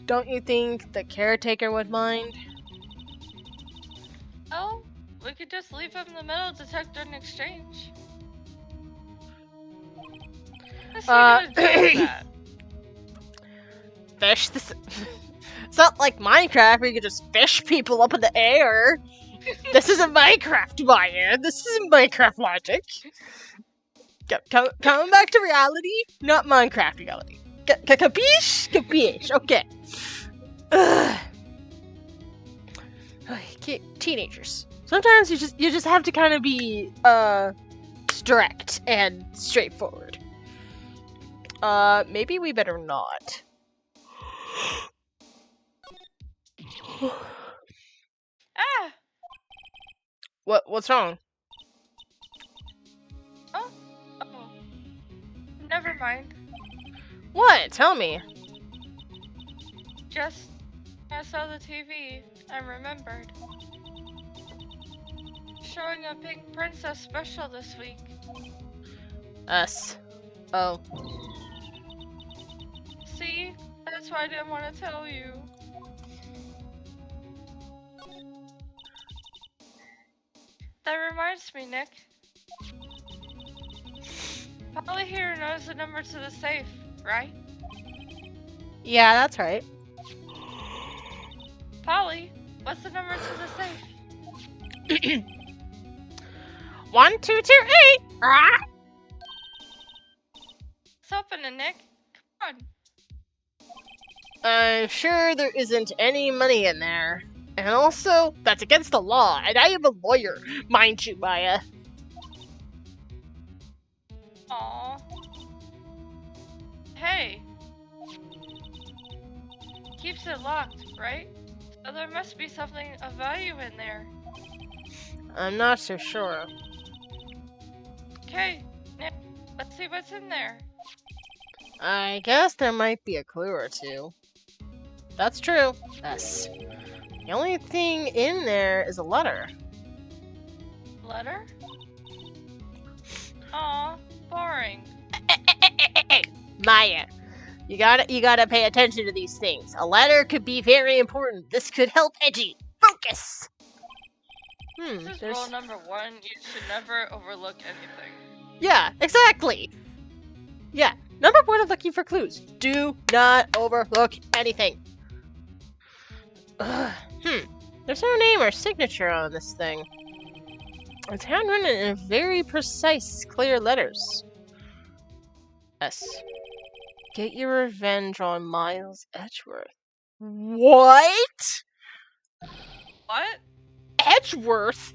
Speaker 1: Don't you think the caretaker would mind?
Speaker 2: Oh, we could just leave him the metal detector in exchange. What's he gonna do with that?
Speaker 1: Fish this. It's not like Minecraft where you can just fish people up in the air. This isn't Minecraft, Maya. This isn't Minecraft logic. Coming back to reality, not Minecraft reality. Capiche? Capiche. Okay. Teenagers. Sometimes you just have to kind of be direct and straightforward. Maybe we better not.
Speaker 2: Ah!
Speaker 1: What's wrong?
Speaker 2: Oh. Never mind.
Speaker 1: What? Tell me.
Speaker 2: Just I saw the TV and remembered. Showing a Pink Princess special this week.
Speaker 1: Us. Oh.
Speaker 2: See? That's why I didn't want to tell you. That reminds me, Nick. Polly here knows the number to the safe, right?
Speaker 1: Yeah, that's right.
Speaker 2: Polly, what's the number to the safe?
Speaker 1: 1228.
Speaker 2: Let's open it, Nick. Come on.
Speaker 1: I'm sure there isn't any money in there. And also, that's against the law, and I am a lawyer, mind you, Maya.
Speaker 2: Aww. Hey. Keeps it locked, right? So there must be something of value in there.
Speaker 1: I'm not so sure.
Speaker 2: Okay, Nick, let's see what's in there.
Speaker 1: I guess there might be a clue or two. That's true. Yes. The only thing in there is a letter.
Speaker 2: Letter? Aw, boring.
Speaker 1: Maya, you gotta pay attention to these things. A letter could be very important. This could help Edgy. Focus!
Speaker 2: This is rule number 1. You should never overlook anything.
Speaker 1: Yeah, exactly. Yeah, number 1 of looking for clues. Do not overlook anything. Ugh. There's no name or signature on this thing. It's handwritten in very precise, clear letters. S. Get your revenge on Miles Edgeworth. What?
Speaker 2: What?
Speaker 1: Edgeworth?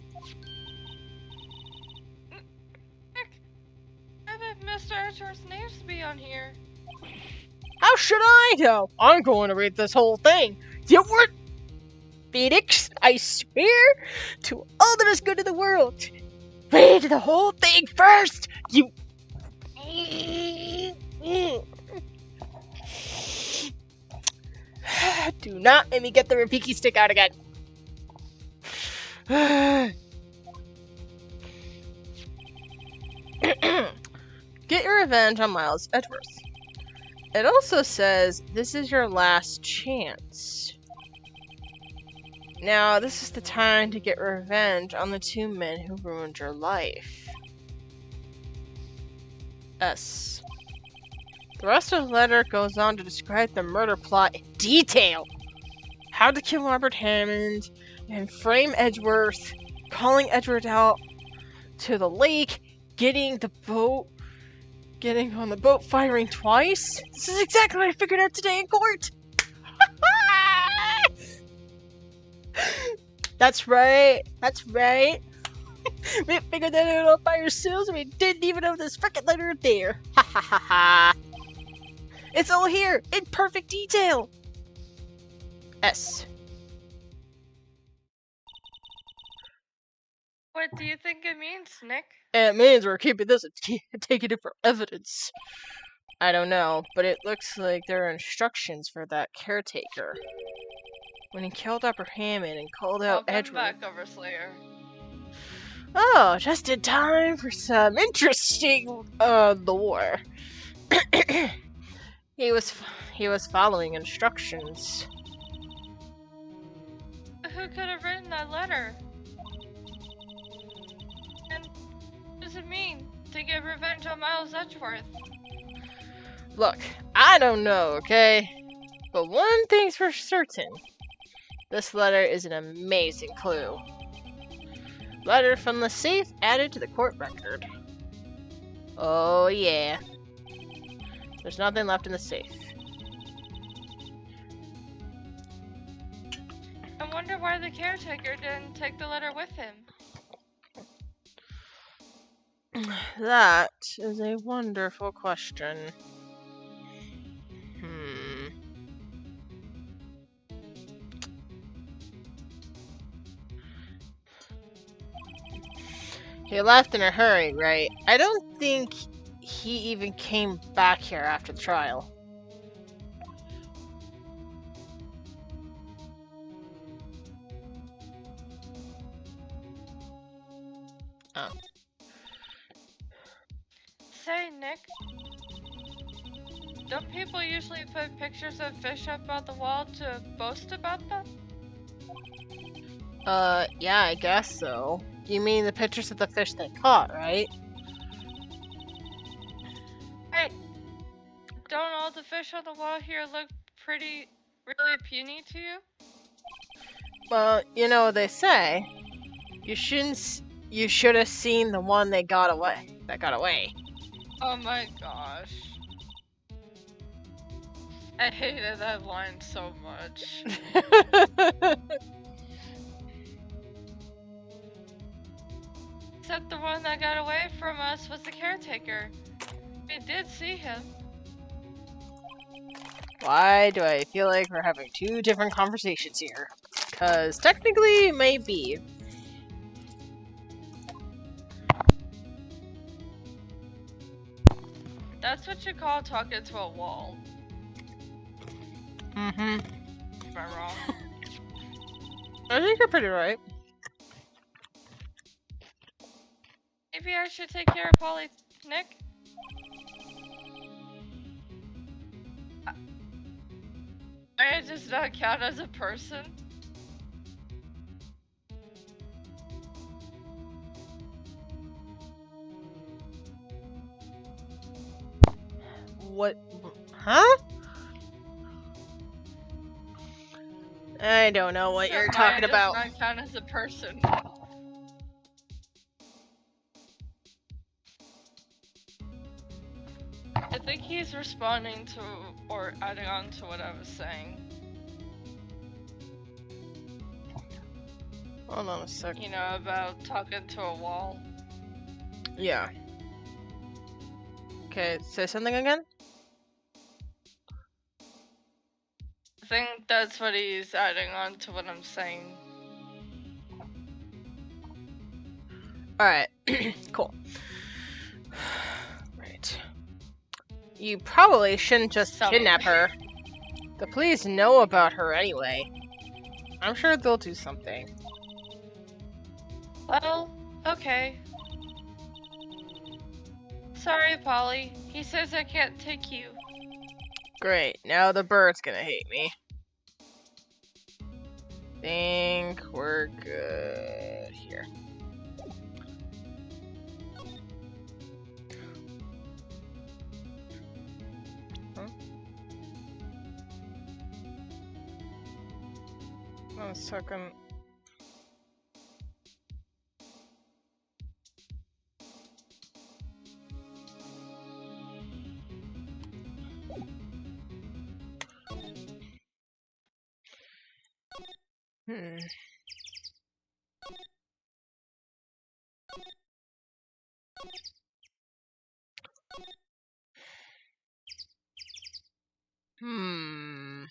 Speaker 2: Nick, I bet Mr. Edgeworth's name's to be on here.
Speaker 1: How should I know? I'm going to read this whole thing. You were Phoenix, I swear to all that is good in the world. Read the whole thing first, you... Do not make me get the Rafiki stick out again. Get your revenge on Miles Edgeworth. It also says, this is your last chance. Now, this is the time to get revenge on the 2 men who ruined your life. S. The rest of the letter goes on to describe the murder plot in detail. How to kill Robert Hammond, and frame Edgeworth, calling Edgeworth out to the lake, getting on the boat, firing twice. This is exactly what I figured out today in court. That's right. We figured that out all by ourselves, and we didn't even know this frickin' letter there. Ha ha ha ha. It's all here, in perfect detail. S.
Speaker 2: What do you think it means, Nick?
Speaker 1: It means we're keeping this and taking it for evidence. I don't know, but it looks like there are instructions for that caretaker. When he killed Upper Hammond and called out Edgeworth.
Speaker 2: Back over Slayer.
Speaker 1: Oh, just in time for some interesting lore. He was following instructions.
Speaker 2: Who could have written that letter? And what does it mean to get revenge on Miles Edgeworth?
Speaker 1: Look, I don't know, okay? But one thing's for certain. This letter is an amazing clue. Letter from the safe added to the court record. Oh yeah. There's nothing left in the safe.
Speaker 2: I wonder why the caretaker didn't take the letter with him.
Speaker 1: That is a wonderful question. He left in a hurry, right? I don't think he even came back here after the trial. Oh.
Speaker 2: Say, Nick, don't people usually put pictures of fish up on the wall to boast about them?
Speaker 1: Yeah, I guess so. You mean the pictures of the fish they caught, right?
Speaker 2: Hey, don't all the fish on the wall here look really puny to you?
Speaker 1: Well, you know what they say. You should have seen the one that got away.
Speaker 2: Oh my gosh. I hated that line so much. Except the one that got away from us was the caretaker. We did see him.
Speaker 1: Why do I feel like we're having 2 different conversations here? Because technically, it may be.
Speaker 2: That's what you call talking to a wall.
Speaker 1: Mm-hmm.
Speaker 2: Am I wrong?
Speaker 1: I think you're pretty right.
Speaker 2: Maybe I should take care of Polly, Nick? I just not count as a person?
Speaker 1: What? Huh? I don't know what
Speaker 2: So
Speaker 1: you're
Speaker 2: Maya
Speaker 1: talking
Speaker 2: does
Speaker 1: about.
Speaker 2: not count as a person. I think he's responding to or adding on to what I was saying.
Speaker 1: Hold on a sec.
Speaker 2: You know, about talking to a wall.
Speaker 1: Yeah. Okay, say something again?
Speaker 2: I think that's what he's adding on to what I'm saying.
Speaker 1: Alright, cool. Right. You probably shouldn't just kidnap her. The police know about her anyway. I'm sure they'll do something.
Speaker 2: Well, okay. Sorry, Polly. He says I can't take you.
Speaker 1: Great, now the bird's gonna hate me. Think we're good here. Huh? 1 second. Hmm. Hmm.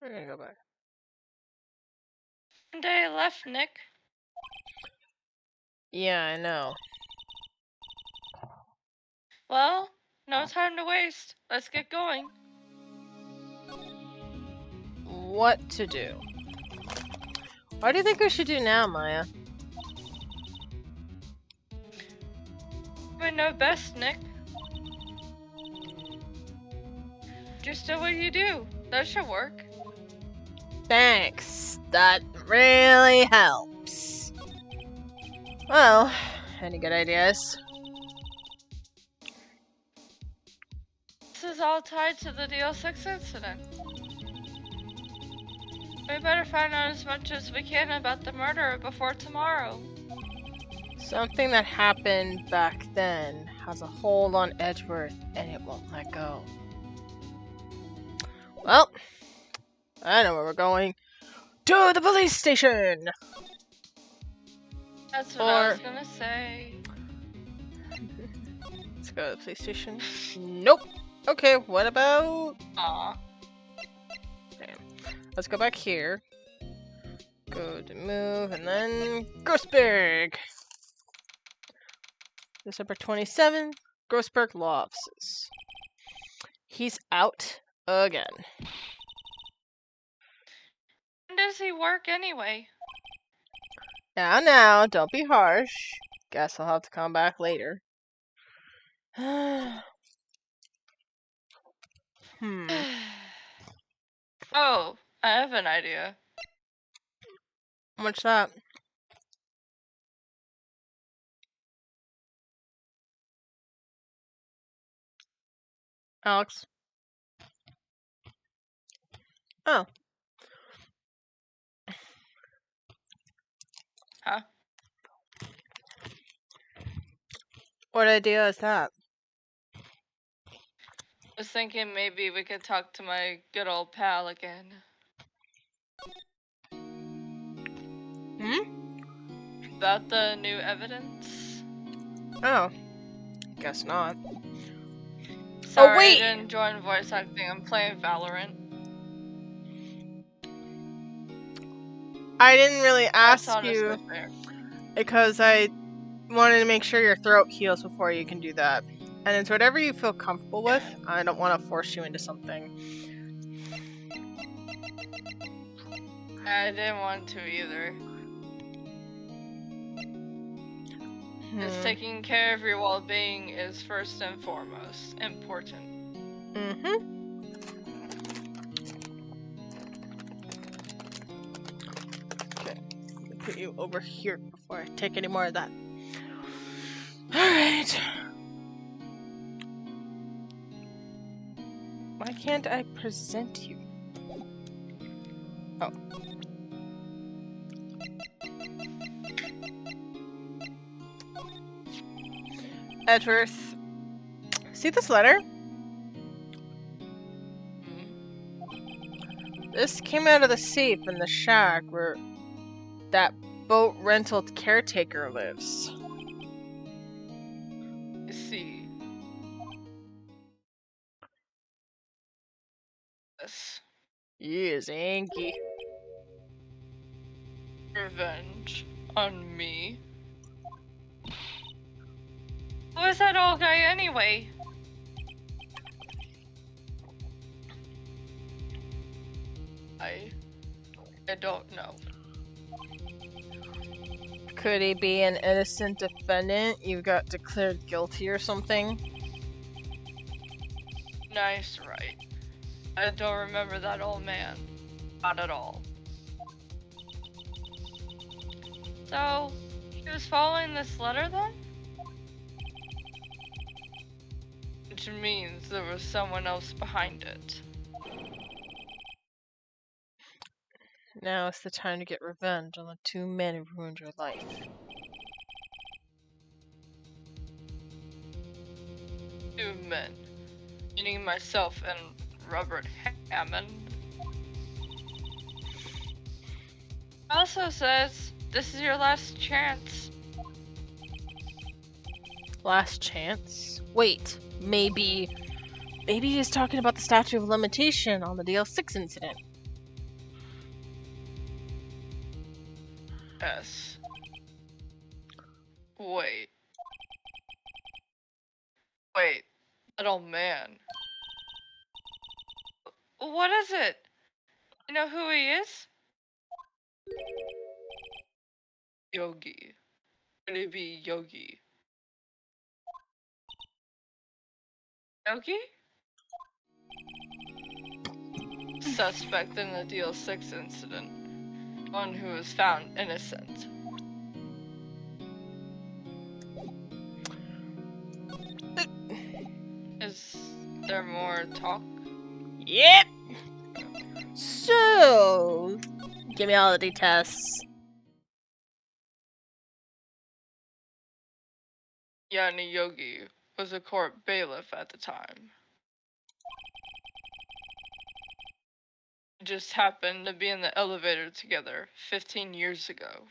Speaker 1: We're gonna go back.
Speaker 2: One day I left, Nick.
Speaker 1: Yeah, I know.
Speaker 2: Well, no time to waste. Let's get going.
Speaker 1: What to do? What do you think we should do now, Maya?
Speaker 2: I know best, Nick. Just do what you do. That should work.
Speaker 1: Thanks. That really helps. Well, any good ideas?
Speaker 2: This is all tied to the DL6 incident. We better find out as much as we can about the murder before tomorrow.
Speaker 1: Something that happened back then has a hold on Edgeworth and it won't let go. Well, I know where we're going. To the police station!
Speaker 2: That's what I was gonna say.
Speaker 1: Let's go to the police station. Nope. Okay, what about...
Speaker 2: Aw.
Speaker 1: Damn. Let's go back here. Go to move, and then... Grossberg! December 27th, Grossberg Law Offices. He's out again.
Speaker 2: When does he work anyway?
Speaker 1: Now, don't be harsh. Guess I'll have to come back later. Hmm.
Speaker 2: Oh, I have an idea.
Speaker 1: What's that? Alex? Oh.
Speaker 2: Huh?
Speaker 1: What idea is that?
Speaker 2: I was thinking maybe we could talk to my good old pal again.
Speaker 1: Hmm?
Speaker 2: About the new evidence?
Speaker 1: Oh. Guess not.
Speaker 2: Sorry,
Speaker 1: Oh, wait!
Speaker 2: I didn't join voice acting. I'm playing Valorant.
Speaker 1: I didn't really
Speaker 2: That's
Speaker 1: ask
Speaker 2: honestly
Speaker 1: you
Speaker 2: fair.
Speaker 1: because I wanted to make sure your throat heals before you can do that. And it's whatever you feel comfortable with. I don't want to force you into something.
Speaker 2: I didn't want to either. Just taking care of your well-being is first and foremost important.
Speaker 1: Mm-hmm. Okay. put you over here before I take any more of that. Alright. Why can't I present you? Oh. Edgeworth. See this letter? This came out of the safe in the shack where that boat rental caretaker lives.
Speaker 2: I see. Yes.
Speaker 1: He is angry.
Speaker 2: Revenge on me. Who is that old guy anyway? I don't know.
Speaker 1: Could he be an innocent defendant you got declared guilty or something?
Speaker 2: Nice, right. I don't remember that old man. Not at all. So, he was following this letter then? Which means there was someone else behind it.
Speaker 1: Now is the time to get revenge on the two men who ruined your life.
Speaker 2: Two men. Meaning myself and Robert Hammond. Also says, this is your last chance.
Speaker 1: Last chance? Wait, maybe he's talking about the statute of limitation on the DL6 incident.
Speaker 2: Yes. Wait, that old man. What is it? You know who he is? Yogi. Could it be Yogi? Yogi? Suspect in the DL6 incident. One who was found innocent. Is there more talk?
Speaker 1: Yep! So, give me all the details.
Speaker 2: Yanni Yogi was a court bailiff at the time. Just happened to be in the elevator together 15 years ago.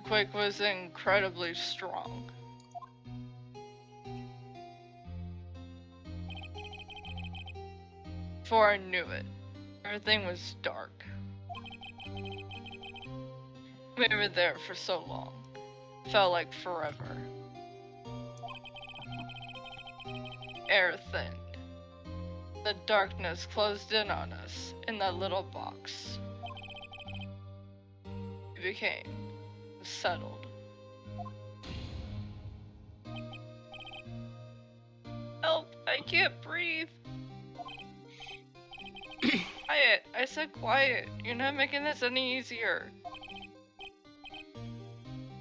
Speaker 2: The quake was incredibly strong. Before I knew it, everything was dark. We were there for so long. It felt like forever. Air thinned. The darkness closed in on us in that little box. We became settled. Help! I can't breathe! Quiet! I said quiet! You're not making this any easier.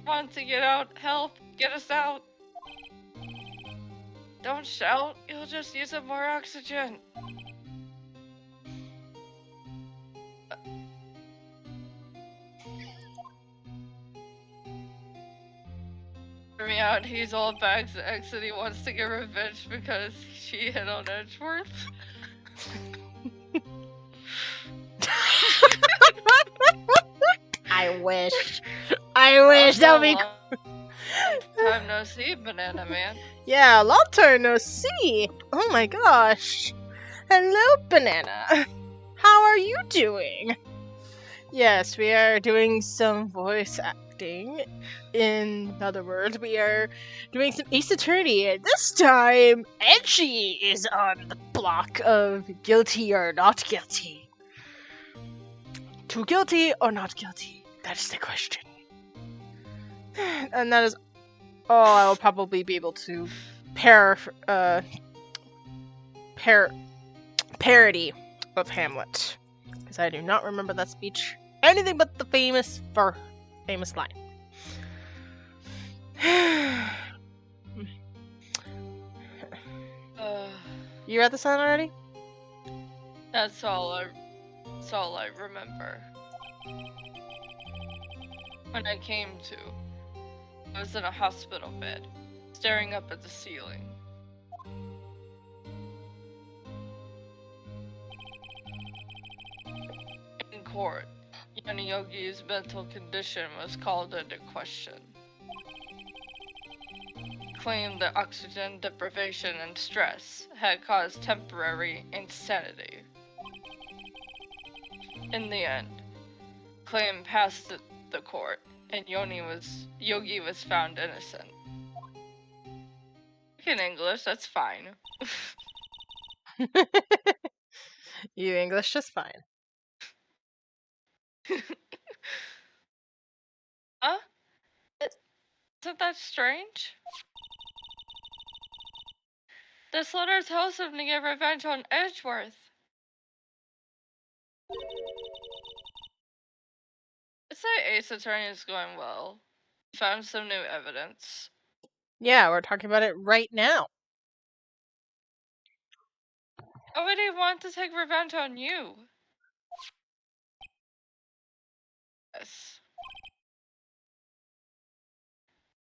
Speaker 2: Want to get out? Help! Get us out! Don't shout! You'll just use up more oxygen! Hear me out, he's all bags of X and he wants to get revenge because she hit on Edgeworth.
Speaker 1: I wish. That would be
Speaker 2: Time no see, Banana Man.
Speaker 1: Yeah, long time no see. Oh my gosh. Hello, Banana. How are you doing? Yes, we are doing some voice acting. In other words, we are doing some Ace Attorney, and this time, Edgy is on the block of guilty or not guilty. Too guilty or not guilty? That is the question. And that is Oh, I will probably be able to parody of Hamlet, because I do not remember that speech anything but the famous line. You read this one already?
Speaker 2: That's all I remember. When I came to, I was in a hospital bed, staring up at the ceiling. In court, Yana Yogi's mental condition was called into question. He claimed that oxygen deprivation and stress had caused temporary insanity. In the end, claim passed the court, and Yogi was found innocent. In English, that's fine.
Speaker 1: You English just fine.
Speaker 2: Huh? Isn't that strange? This letter tells him to get revenge on Edgeworth. I'd say Ace Attorney is going well. Found some new evidence.
Speaker 1: Yeah, we're talking about it right now.
Speaker 2: Why would he want to take revenge on you? Yes.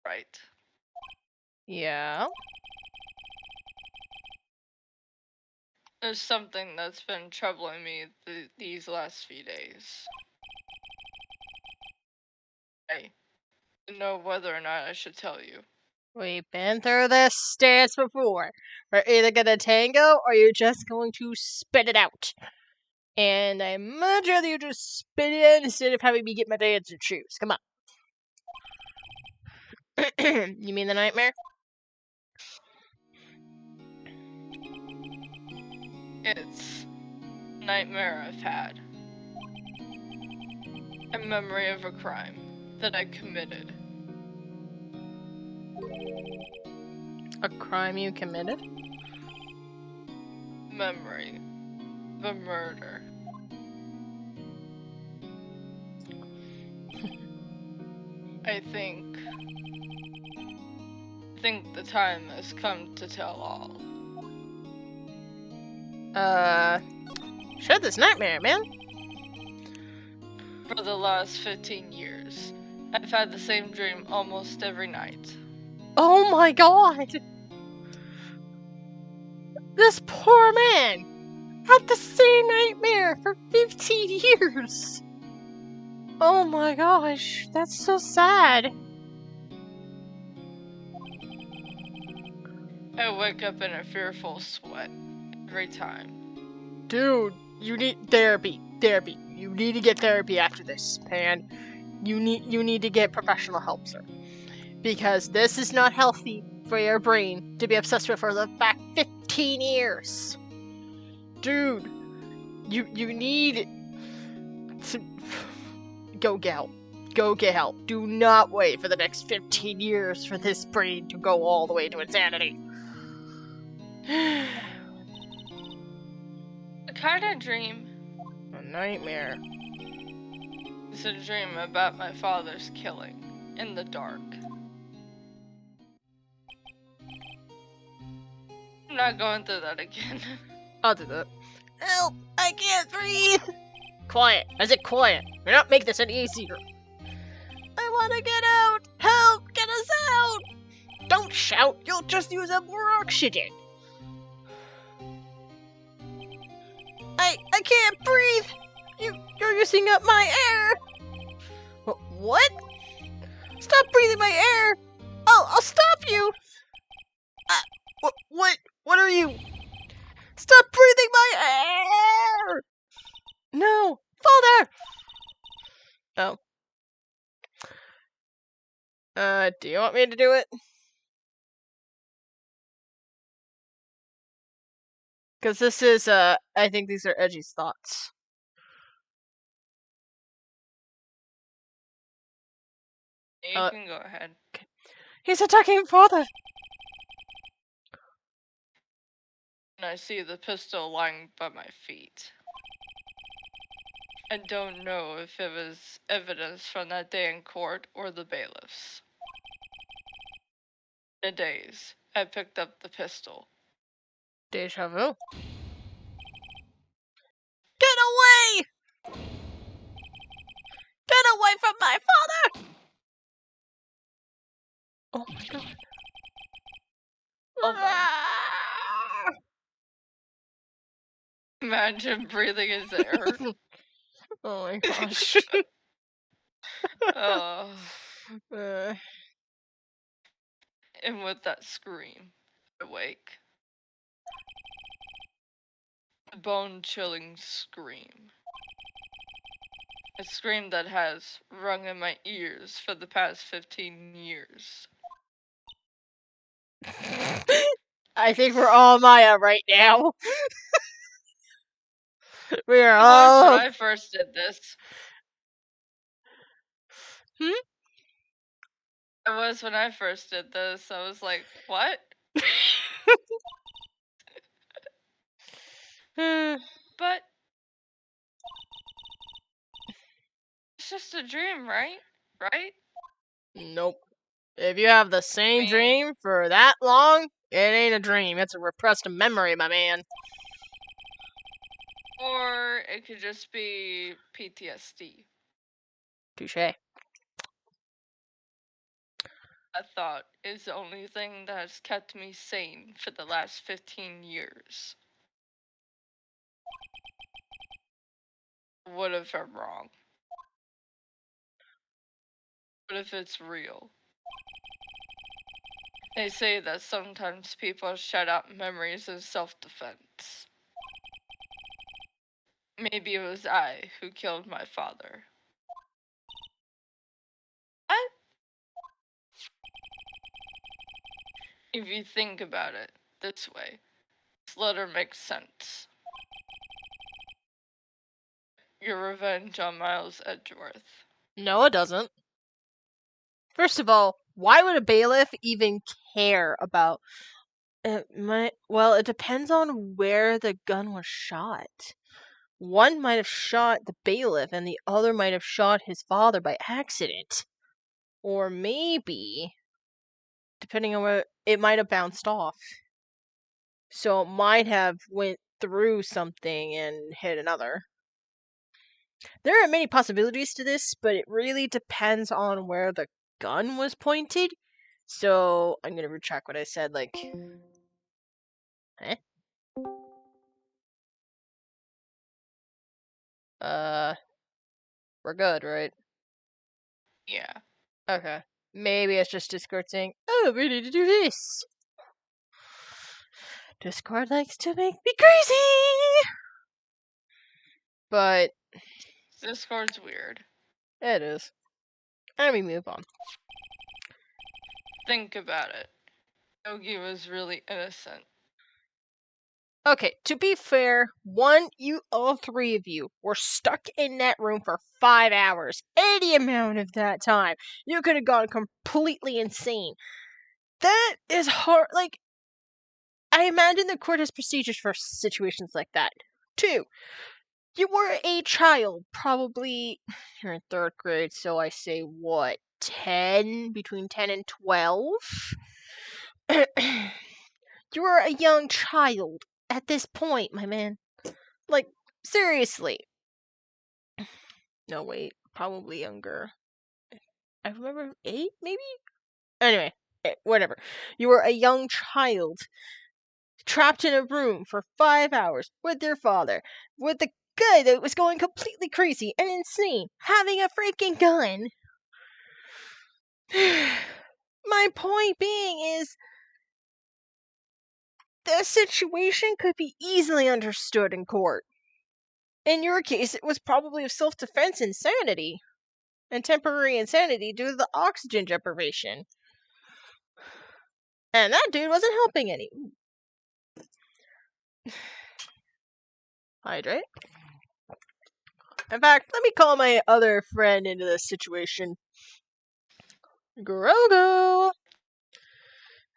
Speaker 2: Right.
Speaker 1: Yeah.
Speaker 2: There's something that's been troubling me these last few days. I don't know whether or not I should tell you.
Speaker 1: We've been through this stance before. We're either gonna tango or you're just going to spit it out. And I'd much rather you just spit it out instead of having me get my dad to choose. Come on. You mean the nightmare?
Speaker 2: It's a nightmare I've had. A memory of a crime that I committed.
Speaker 1: A crime you committed?
Speaker 2: Memory of a murder. I think the time has come to tell all.
Speaker 1: Shut this nightmare, man.
Speaker 2: For the last 15 years, I've had the same dream almost every night.
Speaker 1: Oh my god! This poor man had the same nightmare for 15 years! Oh my gosh, that's so sad.
Speaker 2: I wake up in a fearful sweat every time.
Speaker 1: Dude, you need therapy. Therapy. You need to get therapy after this, man. You need to get professional help, sir. Because this is not healthy for your brain to be obsessed with for the back 15 years. Dude, you need to go get help. Go get help. Do not wait for the next 15 years for this brain to go all the way to insanity.
Speaker 2: A kind of dream.
Speaker 1: A nightmare.
Speaker 2: It's a dream about my father's killing in the dark. I'm not going through that again.
Speaker 1: I'll do that. Help! I can't breathe! Quiet. I said quiet. You're not making this any easier. I want to get out! Help! Get us out! Don't shout! You'll just use up more oxygen! I can't breathe! You're using up my air! What? Stop breathing my air! I'll stop you! What are you? Stop breathing my air! No! Father! Oh. Do you want me to do it? Because this is, I think these are Edgy's thoughts.
Speaker 2: You can go ahead.
Speaker 1: He's attacking father!
Speaker 2: And I see the pistol lying by my feet. I don't know if it was evidence from that day in court or the bailiffs. In a daze, I picked up the pistol.
Speaker 1: Deja vu. Get away! Get away from my father! Oh my god.
Speaker 2: Hold on.
Speaker 1: Ah!
Speaker 2: Imagine breathing his air.
Speaker 1: Oh my gosh.
Speaker 2: uh,
Speaker 1: Uh,
Speaker 2: and with that scream, awake. A bone-chilling scream. A scream that has rung in my ears for the past 15 years.
Speaker 1: I think we're all Maya right now. We are
Speaker 2: It was when
Speaker 1: all.
Speaker 2: I first did this.
Speaker 1: Hmm?
Speaker 2: It was when I first did this. I was like, what? But it's just a dream, right? Right?
Speaker 1: Nope. If you have the
Speaker 2: I
Speaker 1: same
Speaker 2: mean,
Speaker 1: dream for that long, it ain't a dream. It's a repressed memory, my man.
Speaker 2: or it could just be PTSD.
Speaker 1: Touche.
Speaker 2: That thought is the only thing that has kept me sane for the last 15 years. What if I'm wrong? What if it's real? They say that sometimes people shut out memories in self-defense. Maybe it was I who killed my father. I, if you think about it this way, this letter makes sense. Your revenge on Miles Edgeworth.
Speaker 1: No, it doesn't. First of all, why would a bailiff even care about it? Well, it depends on where the gun was shot. One might have shot the bailiff, and the other might have shot his father by accident. Or maybe, depending on where, it might have bounced off. So it might have went through something and hit another. There are many possibilities to this, but it really depends on where the gun was pointed. So I'm gonna retract what I said. Like, eh? Uh, we're good, right?
Speaker 2: Yeah.
Speaker 1: Okay. Maybe it's just Discord saying, "Oh, we need to do this." Discord likes to make me crazy, but
Speaker 2: Discord's weird.
Speaker 1: it is. And we move on.
Speaker 2: Think about it. Yogi was really innocent.
Speaker 1: Okay, to be fair, all three of you were stuck in that room for 5 hours. Any amount of that time, you could have gone completely insane. That is hard. Like, I imagine the court has procedures for situations like that. Two, you were a child, probably you're in third grade, so I say what, 10? Between 10 and 12? You were a young child at this point, my man. Like, seriously. No, wait, probably younger. I remember 8, maybe? Anyway, whatever. You were a young child trapped in a room for 5 hours with your father, with the guy that was going completely crazy and insane, having a freaking gun. My point being is, the situation could be easily understood in court. In your case, it was probably of self-defense insanity, and temporary insanity due to the oxygen deprivation. And that dude wasn't helping any. Hydrate. In fact, let me call my other friend into this situation. Grogu!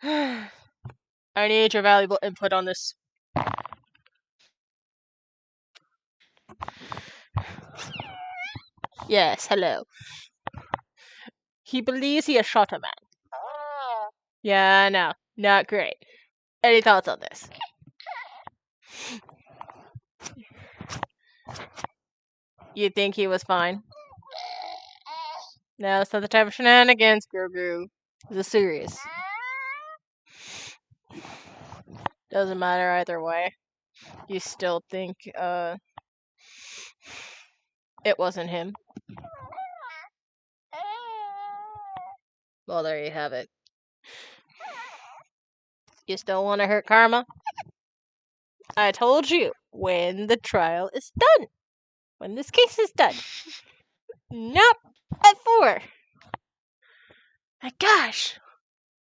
Speaker 1: I need your valuable input on this. Yes, hello. He believes he has shot a man. Yeah, no, not great. Any thoughts on this? You think he was fine? No, it's not the type of shenanigans, Grogu. This is serious. Doesn't matter either way. You still think, it wasn't him. Well, there you have it. You still want to hurt Karma? I told you, when the trial is done. When this case is done. Not at 4. My gosh.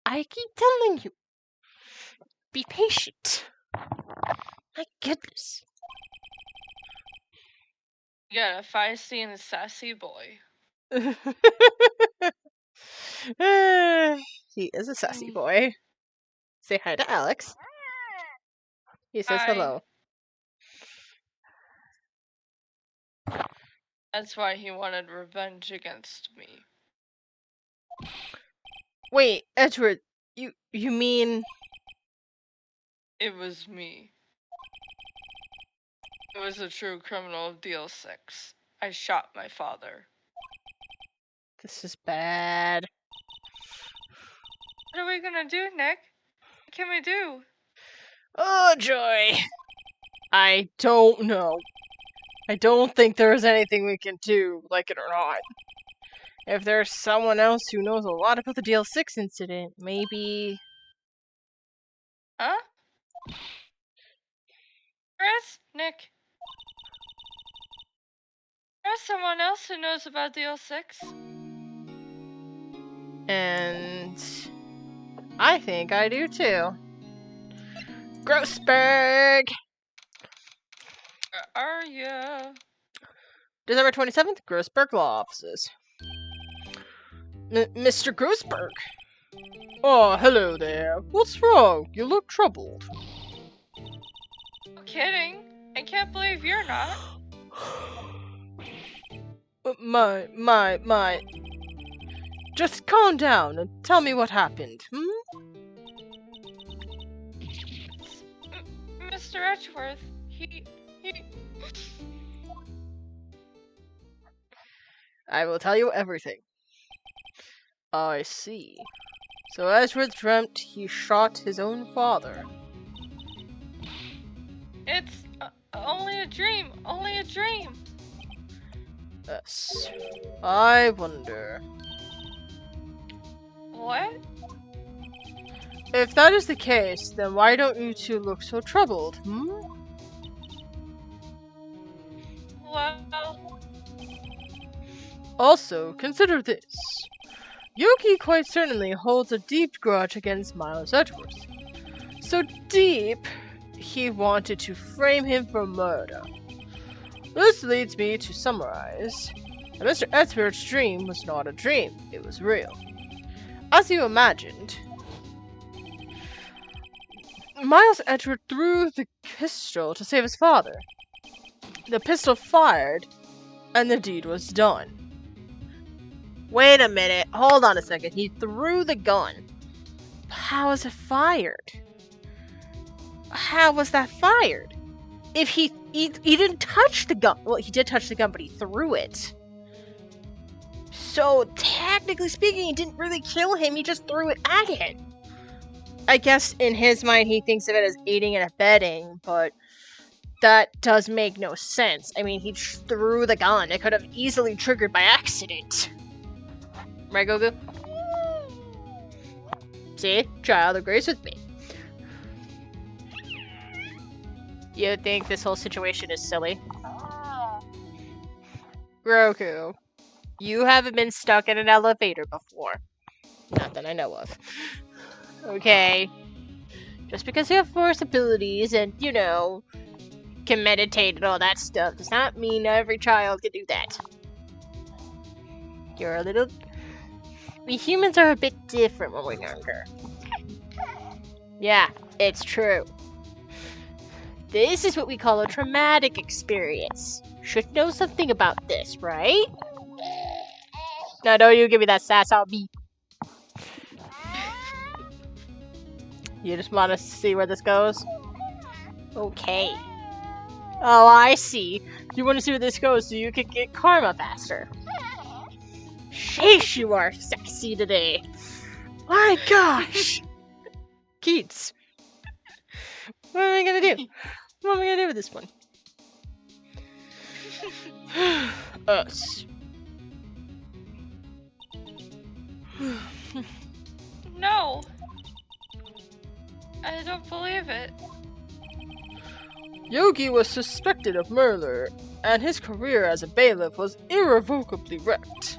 Speaker 1: I keep telling you. Be patient. My goodness.
Speaker 2: You got a feisty and a sassy boy.
Speaker 1: He is a sassy boy. Say hi to Alex. He says
Speaker 2: Hi.
Speaker 1: hello.
Speaker 2: That's why he wanted revenge against me.
Speaker 1: Wait, Edward, you mean...
Speaker 2: It was me. It was a true criminal of DL6. I shot my father.
Speaker 1: This is bad.
Speaker 2: What are we gonna do, Nick? What can we do?
Speaker 1: Oh, joy. I don't know. I don't think there's anything we can do, like it or not. If there's someone else who knows a lot about the DL6 incident, maybe...
Speaker 2: Huh? Chris? Nick? There's someone else who knows about DL6.
Speaker 1: And... I think I do too. Grossberg!
Speaker 2: Where are you?
Speaker 1: December 27th, Grossberg Law Offices. Mr. Grossberg? Oh, hello there. What's wrong? You look troubled.
Speaker 2: No kidding. I can't believe you're not.
Speaker 1: My. Just calm down and tell me what happened,
Speaker 2: Mr. Edgeworth, he...
Speaker 1: I will tell you everything. I see. So Edgeworth dreamt he shot his own father.
Speaker 2: It's only a dream. Only a dream.
Speaker 1: Yes. I wonder.
Speaker 2: What?
Speaker 1: If that is the case, then why don't you two look so troubled,
Speaker 2: Well...
Speaker 1: Also, consider this. Yuki quite certainly holds a deep grudge against Miles Edgeworth. So deep, he wanted to frame him for murder. This leads me to summarize that Mr. Edgeworth's dream was not a dream, it was real. As you imagined, Miles Edgeworth threw the pistol to save his father. The pistol fired, and the deed was done. Wait a minute, hold on a second. He threw the gun. How was it fired? How was that fired? If he didn't touch the gun. Well, he did touch the gun, but he threw it. So, technically speaking, he didn't really kill him, he just threw it at him. I guess in his mind he thinks of it as aiding and abetting, but that does make no sense. I mean, he threw the gun. It could have easily triggered by accident. Right, Goku? See? Child agrees with me. You think this whole situation is silly? Goku, you haven't been stuck in an elevator before. Not that I know of. Okay. Just because you have force abilities and, you know, can meditate and all that stuff does not mean every child can do that. You're a little... We humans are a bit different when we're younger. Yeah, it's true. This is what we call a traumatic experience. Should know something about this, right? No, don't you give me that sass on me. You just want to see where this goes? Okay. Oh, I see. You want to see where this goes so you can get karma faster. Sheesh, you are sexy today. My gosh. Keats. What am I gonna do? What am I gonna do with this one? Us.
Speaker 2: No. I don't believe it.
Speaker 1: Yogi was suspected of murder, and his career as a bailiff was irrevocably wrecked.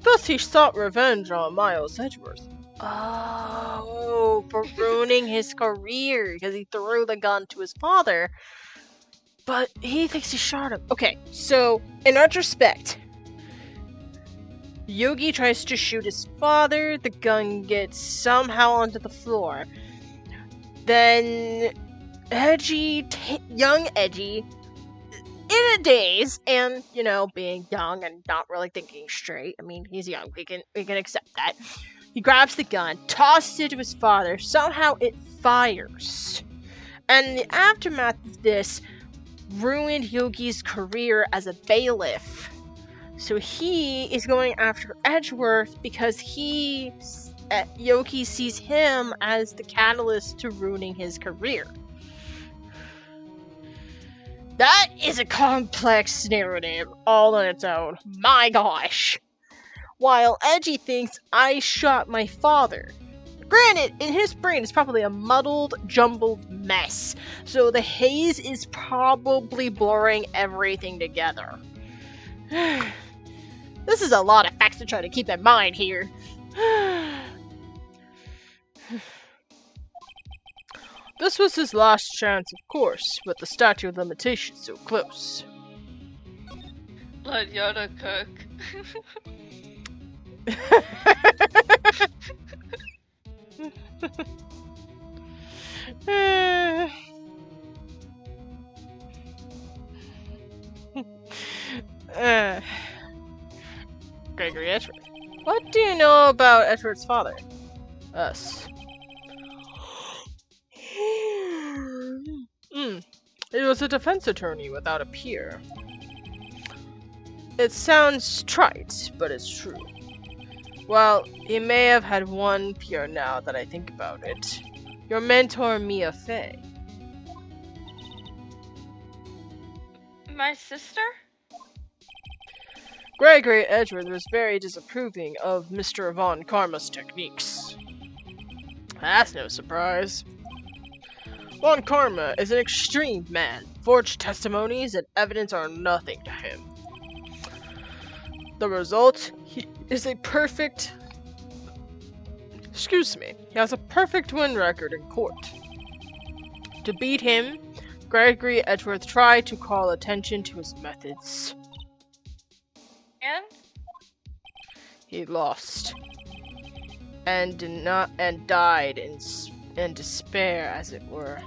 Speaker 1: Thus he sought revenge on Miles Edgeworth. Oh, for ruining his career, because he threw the gun to his father. But he thinks he shot him. Okay, so, in retrospect, Yogi tries to shoot his father, the gun gets somehow onto the floor. Then young Edgy, in a daze, and, being young and not really thinking straight. I mean, he's young, we can accept that. He grabs the gun, tosses it to his father, somehow it fires. And the aftermath of this ruined Yogi's career as a bailiff. So he is going after Edgeworth because Yogi sees him as the catalyst to ruining his career. That is a complex narrative all on its own. My gosh. While Edgy thinks I shot my father. Granted, in his brain it's probably a muddled, jumbled mess, so the haze is probably blurring everything together. This is a lot of facts to try to keep in mind here. This was his last chance, of course, with the statute of limitations so close.
Speaker 2: Let Yoda cook.
Speaker 1: Gregory Edgeworth. What do you know about Edgeworth's father? Us. He was a defense attorney without a peer. It sounds trite, but it's true. Well, he may have had one peer now that I think about it. Your mentor, Mia Fey.
Speaker 2: My sister?
Speaker 1: Gregory Edgeworth was very disapproving of Mr. Von Karma's techniques. That's no surprise. Von Karma is an extreme man. Forged testimonies and evidence are nothing to him. The result, he has a perfect win record in court. To beat him, Gregory Edgeworth tried to call attention to his methods.
Speaker 2: And?
Speaker 1: He lost. And died in despair, as it were.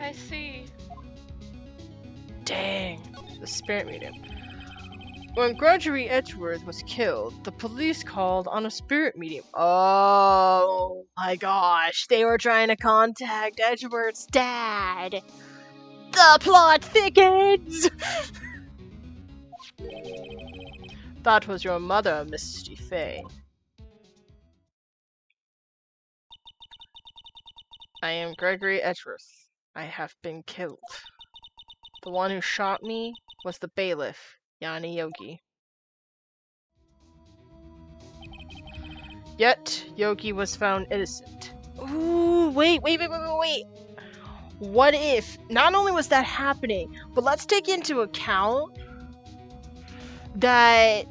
Speaker 2: I see.
Speaker 1: Dang, the spirit medium. When Gregory Edgeworth was killed, the police called on a spirit medium. Oh my gosh, they were trying to contact Edgeworth's dad. The plot thickens! That was your mother, Misty Fey. I am Gregory Edgeworth. I have been killed. The one who shot me was the bailiff, Yanni Yogi. Yet, Yogi was found innocent. Ooh, wait. What if, not only was that happening, but let's take into account that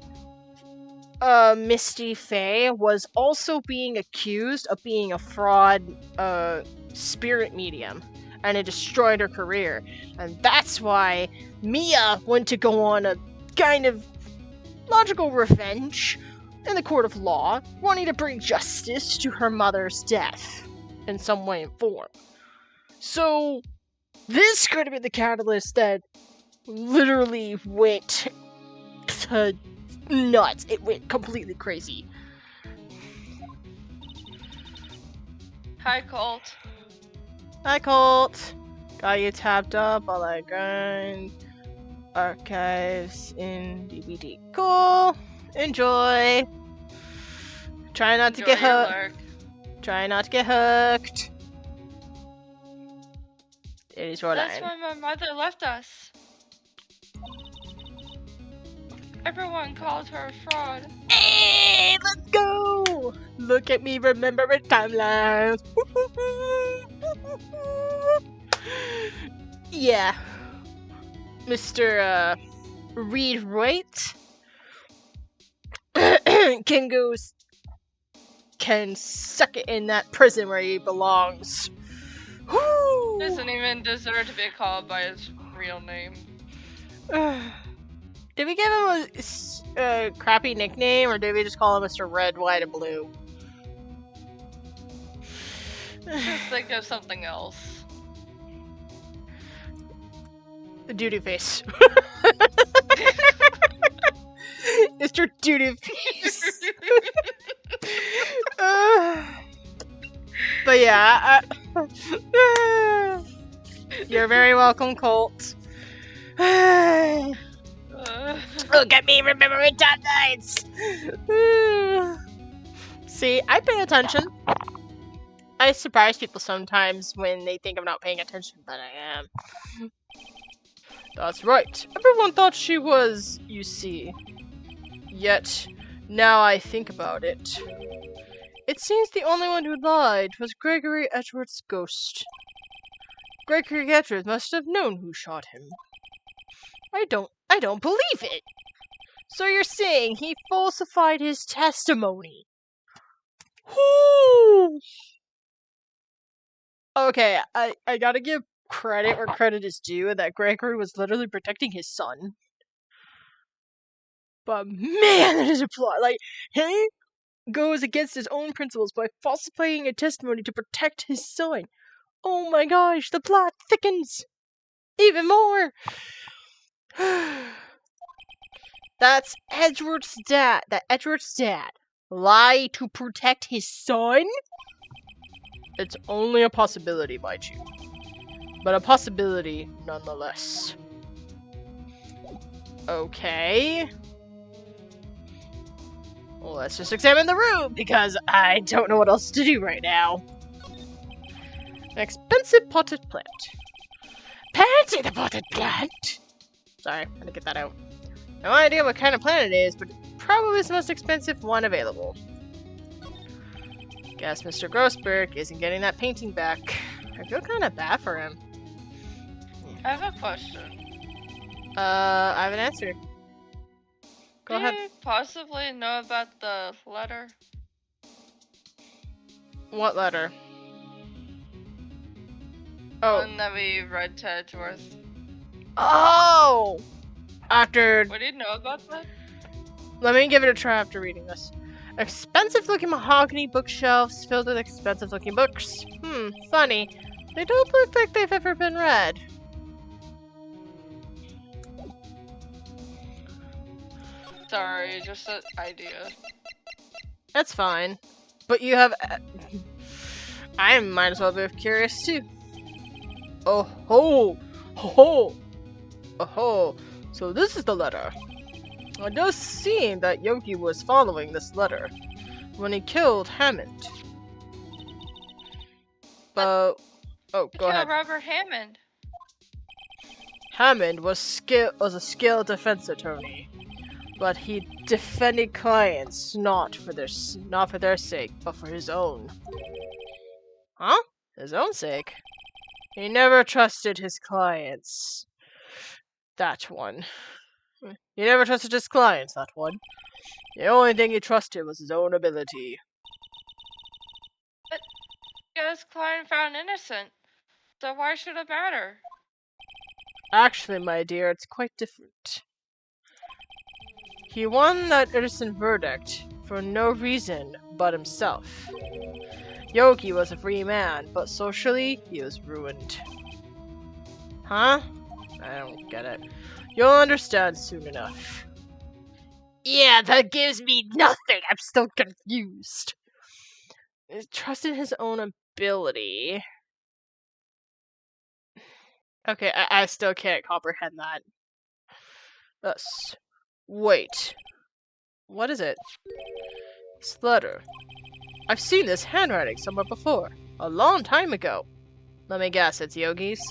Speaker 1: Misty Fey was also being accused of being a fraud spirit medium, and it destroyed her career. And that's why Mia went to go on a kind of logical revenge in the court of law, wanting to bring justice to her mother's death in some way and form. So, this could have been the catalyst that literally went to nuts. It went completely crazy.
Speaker 2: Hi, Colt.
Speaker 1: Hi, Colt. Got you tapped up while I grind archives in DVD. Cool. Enjoy. Try not to get hooked. Try not to get hooked. It is Rhode
Speaker 2: That's
Speaker 1: Island.
Speaker 2: why my mother left us. Everyone called her a fraud.
Speaker 1: Hey, let's go! Look at me remembering timelines. Yeah. Mr. Reed Wright can suck it in that prison where he belongs. Woo!
Speaker 2: Doesn't even deserve to be called by his real name.
Speaker 1: Did we give him a crappy nickname, or did we just call him Mr. Red, White, and Blue?
Speaker 2: Just think of something else.
Speaker 1: Doo-doo face. Mr. Doo-doo face. But yeah, you're very welcome, Colt. Look at me remembering timelines. See, I pay attention. I surprise people sometimes when they think I'm not paying attention, but I am. That's right. Everyone thought she was, you see. Yet, now I think about it. It seems the only one who lied was Gregory Edgeworth's ghost. Gregory Edgeworth must have known who shot him. I don't believe it! So you're saying he falsified his testimony? Whoo! Okay, I gotta give credit where credit is due, that Gregory was literally protecting his son. But man, that is a plot. Like, he goes against his own principles by falsifying a testimony to protect his son. Oh my gosh, the plot thickens even more. That's Edgeworth's dad. That Edgeworth's dad lied to protect his son? It's only a possibility, mind you. But a possibility nonetheless. Okay. Well, let's just examine the room, because I don't know what else to do right now. An expensive potted plant. Fancy the potted plant! Sorry, I had to get that out. No idea what kind of plant it is, but probably the most expensive one available. Guess Mr. Grossberg isn't getting that painting back. I feel kind of bad for him.
Speaker 2: I have a question.
Speaker 1: I have an answer. Go ahead.
Speaker 2: Do you possibly know about the letter?
Speaker 1: What letter? Oh.
Speaker 2: One that we read to Edgeworth.
Speaker 1: Oh! After...
Speaker 2: What do you know about that?
Speaker 1: Let me give it a try after reading this. Expensive-looking mahogany bookshelves filled with expensive-looking books. Funny. They don't look like they've ever been read.
Speaker 2: Sorry, just an idea.
Speaker 1: That's fine. But you have... I might as well be curious too. Oh ho! Ho ho! Oh ho! So this is the letter. It does seem that Yogi was following this letter when he killed Hammond. But... Oh, go ahead.
Speaker 2: Robert Hammond.
Speaker 1: Hammond was a skilled defense attorney, but he defended clients not for their sake, but for his own. Huh? His own sake? He never trusted his clients. That one. He never trusted his clients, that one. The only thing he trusted was his own ability.
Speaker 2: But he got his client found innocent, so why should it matter?
Speaker 1: Actually, my dear, it's quite different. He won that innocent verdict for no reason but himself. Yogi was a free man, but socially, he was ruined. Huh? I don't get it. You'll understand soon enough. Yeah, that gives me nothing! I'm still confused. Trust in his own ability. Okay, I still can't comprehend that. Wait. What is it? This letter. I've seen this handwriting somewhere before. A long time ago. Let me guess, it's Yogi's?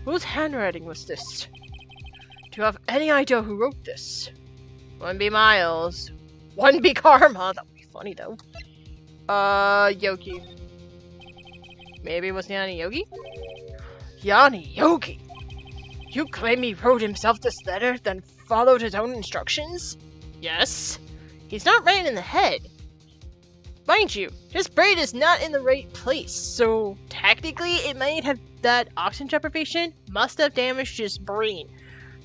Speaker 1: Whose handwriting was this? Do you have any idea who wrote this? One be Miles. One be Karma. That would be funny, though. Yogi. Maybe it was Yanni Yogi? Yanni Yogi? You claim he wrote himself this letter, then followed his own instructions? Yes. He's not right in the head. Mind you, his brain is not in the right place, so technically it might have that oxygen deprivation must have damaged his brain.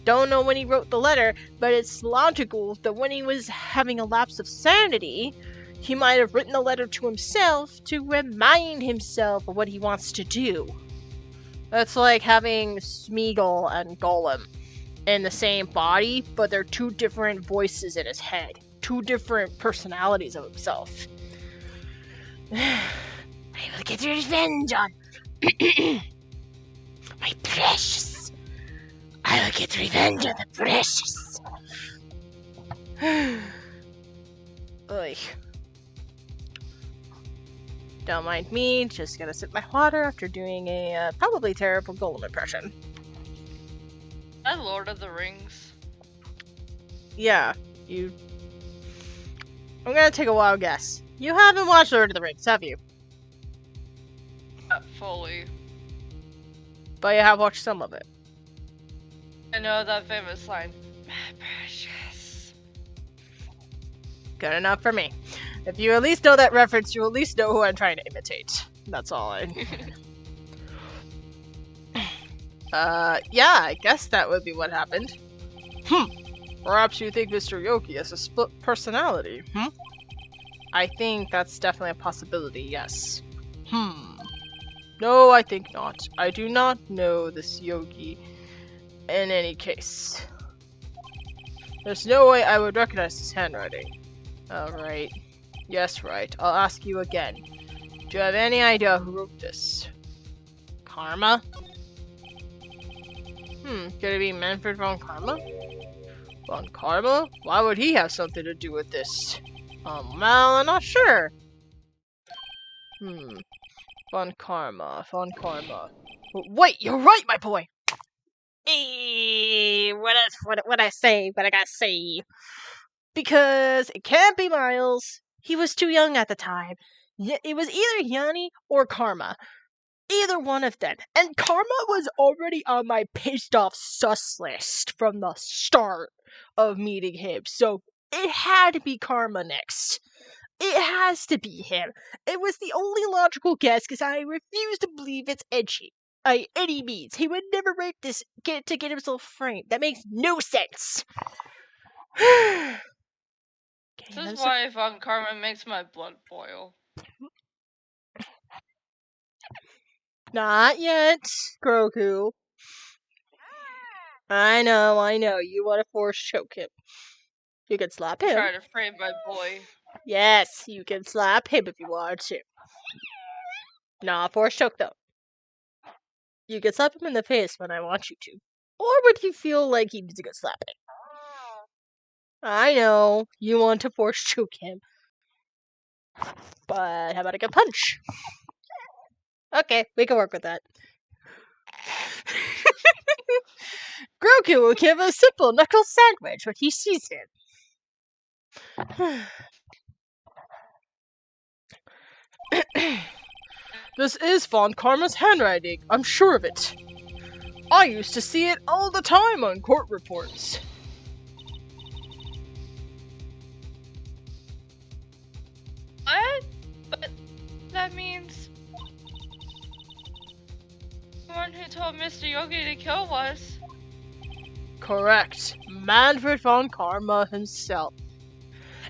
Speaker 1: Don't know when he wrote the letter, but it's logical that when he was having a lapse of sanity, he might have written a letter to himself to remind himself of what he wants to do. That's like having Smeagol and Golem in the same body, but they're two different voices in his head. Two different personalities of himself. I will get revenge on my precious. I will get revenge on the precious. Oy. Don't mind me, just gonna sip my water after doing a probably terrible Golem impression.
Speaker 2: That Lord of the Rings.
Speaker 1: Yeah, I'm gonna take a wild guess. You haven't watched Lord of the Rings, have you?
Speaker 2: Not fully.
Speaker 1: But you have watched some of it.
Speaker 2: I know that famous line. My precious.
Speaker 1: Good enough for me. If you at least know that reference, you at least know who I'm trying to imitate. That's all I... yeah, I guess that would be what happened. Perhaps you think Mr. Yogi has a split personality, I think that's definitely a possibility, yes. No, I think not. I do not know this Yogi in any case. There's no way I would recognize his handwriting. Alright. Yes, right. I'll ask you again. Do you have any idea who wrote this? Karma? Could it be Manfred von Karma? Von Karma? Why would he have something to do with this? Well, I'm not sure. Von Karma. Wait, you're right, my boy! Hey, what I say? What I gotta say? Because it can't be Miles. He was too young at the time. It was either Yanni or Karma. Either one of them. And Karma was already on my pissed off sus list from the start of meeting him. So it had to be Karma next. It has to be him. It was the only logical guess because I refuse to believe it's Edgy. By any means. He would never write this to get himself framed. That makes no sense.
Speaker 2: This is why Von Karma makes my blood boil.
Speaker 1: Not yet, Grogu. I know. You want to force choke him. You can slap him.
Speaker 2: Try to frame my boy.
Speaker 1: Yes, you can slap him if you want to. Not force choke, though. You can slap him in the face when I want you to. Or would you feel like he needs a good slapping? I know. You want to force choke him. But how about a good punch? Okay, we can work with that. Grogu will give a simple knuckle sandwich when he sees him. This is Von Karma's handwriting, I'm sure of it. I used to see it all the time on court reports.
Speaker 2: What? But that means the one who told Mr. Yogi to kill was...
Speaker 1: Correct. Manfred von Karma himself.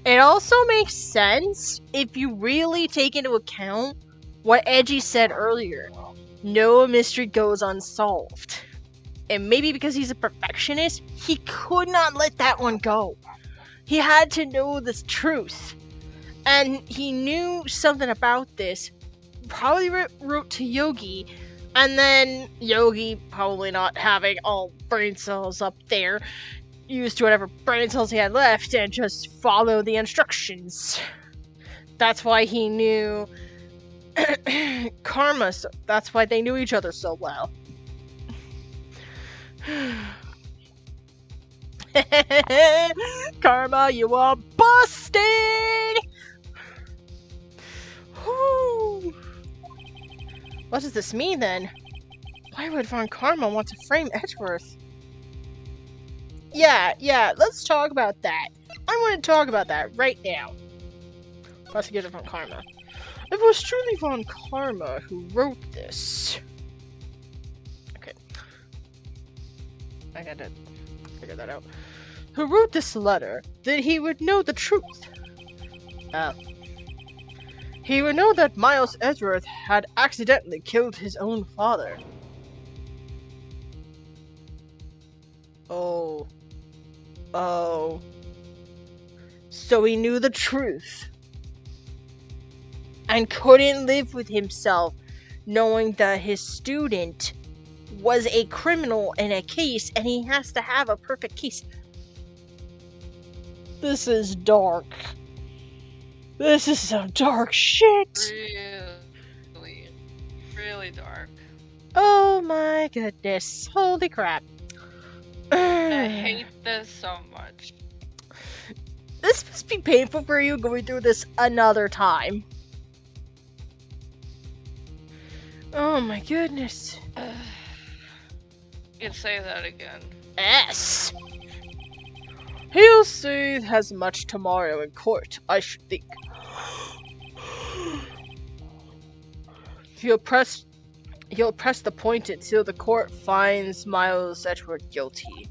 Speaker 1: It also makes sense if you really take into account what Edgy said earlier. No mystery goes unsolved. And maybe because he's a perfectionist, he could not let that one go. He had to know the truth. And he knew something about this. Probably wrote to Yogi. And then Yogi, probably not having all brain cells up there, used whatever brain cells he had left and just follow the instructions. That's why he knew Karma. So that's why they knew each other so well. Karma, you are busted! Whew. What does this mean then? Why would Von Karma want to frame Edgeworth? Yeah, let's talk about that. I want to talk about that right now. Prosecutor Von Karma. If it was truly Von Karma who wrote this... Okay. I gotta figure that out. Who wrote this letter, then he would know the truth. He would know that Miles Edgeworth had accidentally killed his own father. Oh. So he knew the truth. And couldn't live with himself knowing that his student was a criminal in a case and he has to have a perfect case. This is dark. This is some dark shit.
Speaker 2: Really dark.
Speaker 1: Oh my goodness. Holy crap.
Speaker 2: I hate this so much.
Speaker 1: This must be painful for you going through this another time. Oh my goodness.
Speaker 2: You can say that again.
Speaker 1: S. He'll say has much tomorrow in court, I should think. He'll press the point until the court finds Miles Edgeworth guilty.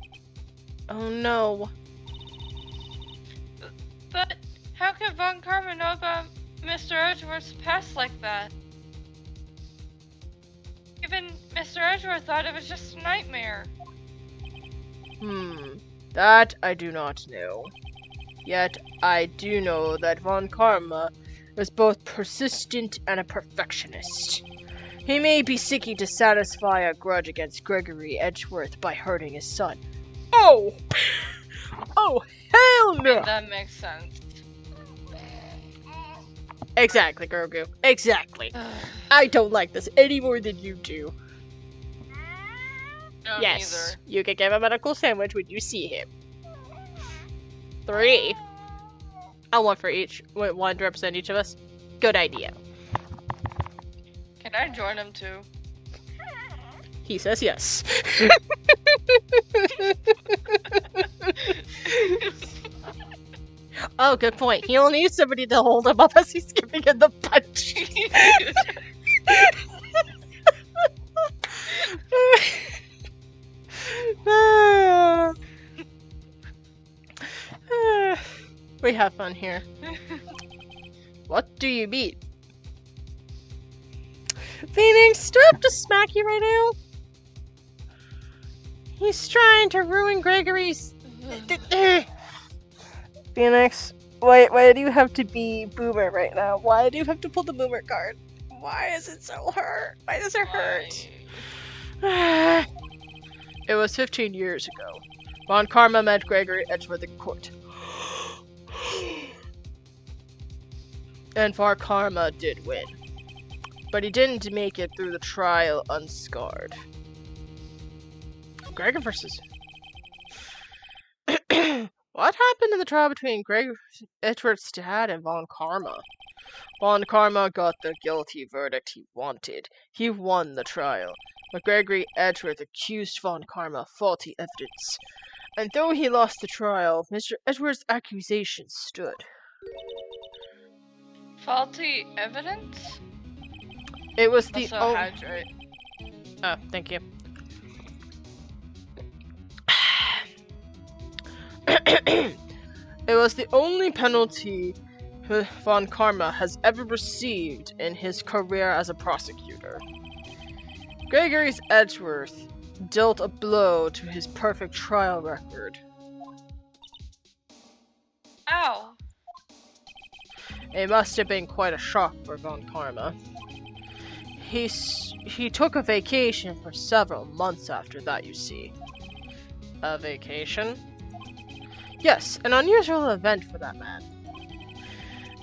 Speaker 1: Oh no.
Speaker 2: But how could Von Karma know about Mr. Edgeworth's past like that? Even Mr. Edgeworth thought it was just a nightmare.
Speaker 1: That I do not know. Yet I do know that Von Karma is both persistent and a perfectionist. He may be seeking to satisfy a grudge against Gregory Edgeworth by hurting his son. Oh! Oh, hell no!
Speaker 2: That makes sense.
Speaker 1: Exactly, Grogu. Exactly. I don't like this any more than you do.
Speaker 2: No,
Speaker 1: Yes,
Speaker 2: neither.
Speaker 1: you can give him a medical sandwich when you see him. 3. One for each. One to represent each of us. Good idea.
Speaker 2: Can I join him too?
Speaker 1: He says yes. Oh, good point. He'll need somebody to hold him up as he's giving him the punch. We have fun here. What do you mean? Phoenix, do I have to smack you right now? He's trying to ruin Gregory's... Phoenix, why do you have to be Boomer right now? Why do you have to pull the Boomer card? Why is it so hurt? Why does it hurt? It was 15 years ago. Von Karma met Gregory Edgeworth in court. And Von Karma did win. But he didn't make it through the trial unscarred. Gregor versus... What happened in the trial between Greg Edgeworth's dad and Von Karma? Von Karma got the guilty verdict he wanted. He won the trial. But Gregory Edgeworth accused Von Karma of faulty evidence. And though he lost the trial, Mr. Edgeworth's accusations stood.
Speaker 2: Faulty evidence?
Speaker 1: It was the
Speaker 2: Also hydrate.
Speaker 1: Oh, thank you. It was the only penalty Von Karma has ever received in his career as a prosecutor. Gregory's Edgeworth dealt a blow to his perfect trial record.
Speaker 2: Ow.
Speaker 1: It must have been quite a shock for Von Karma. He took a vacation for several months after that, you see. A vacation? Yes, an unusual event for that man.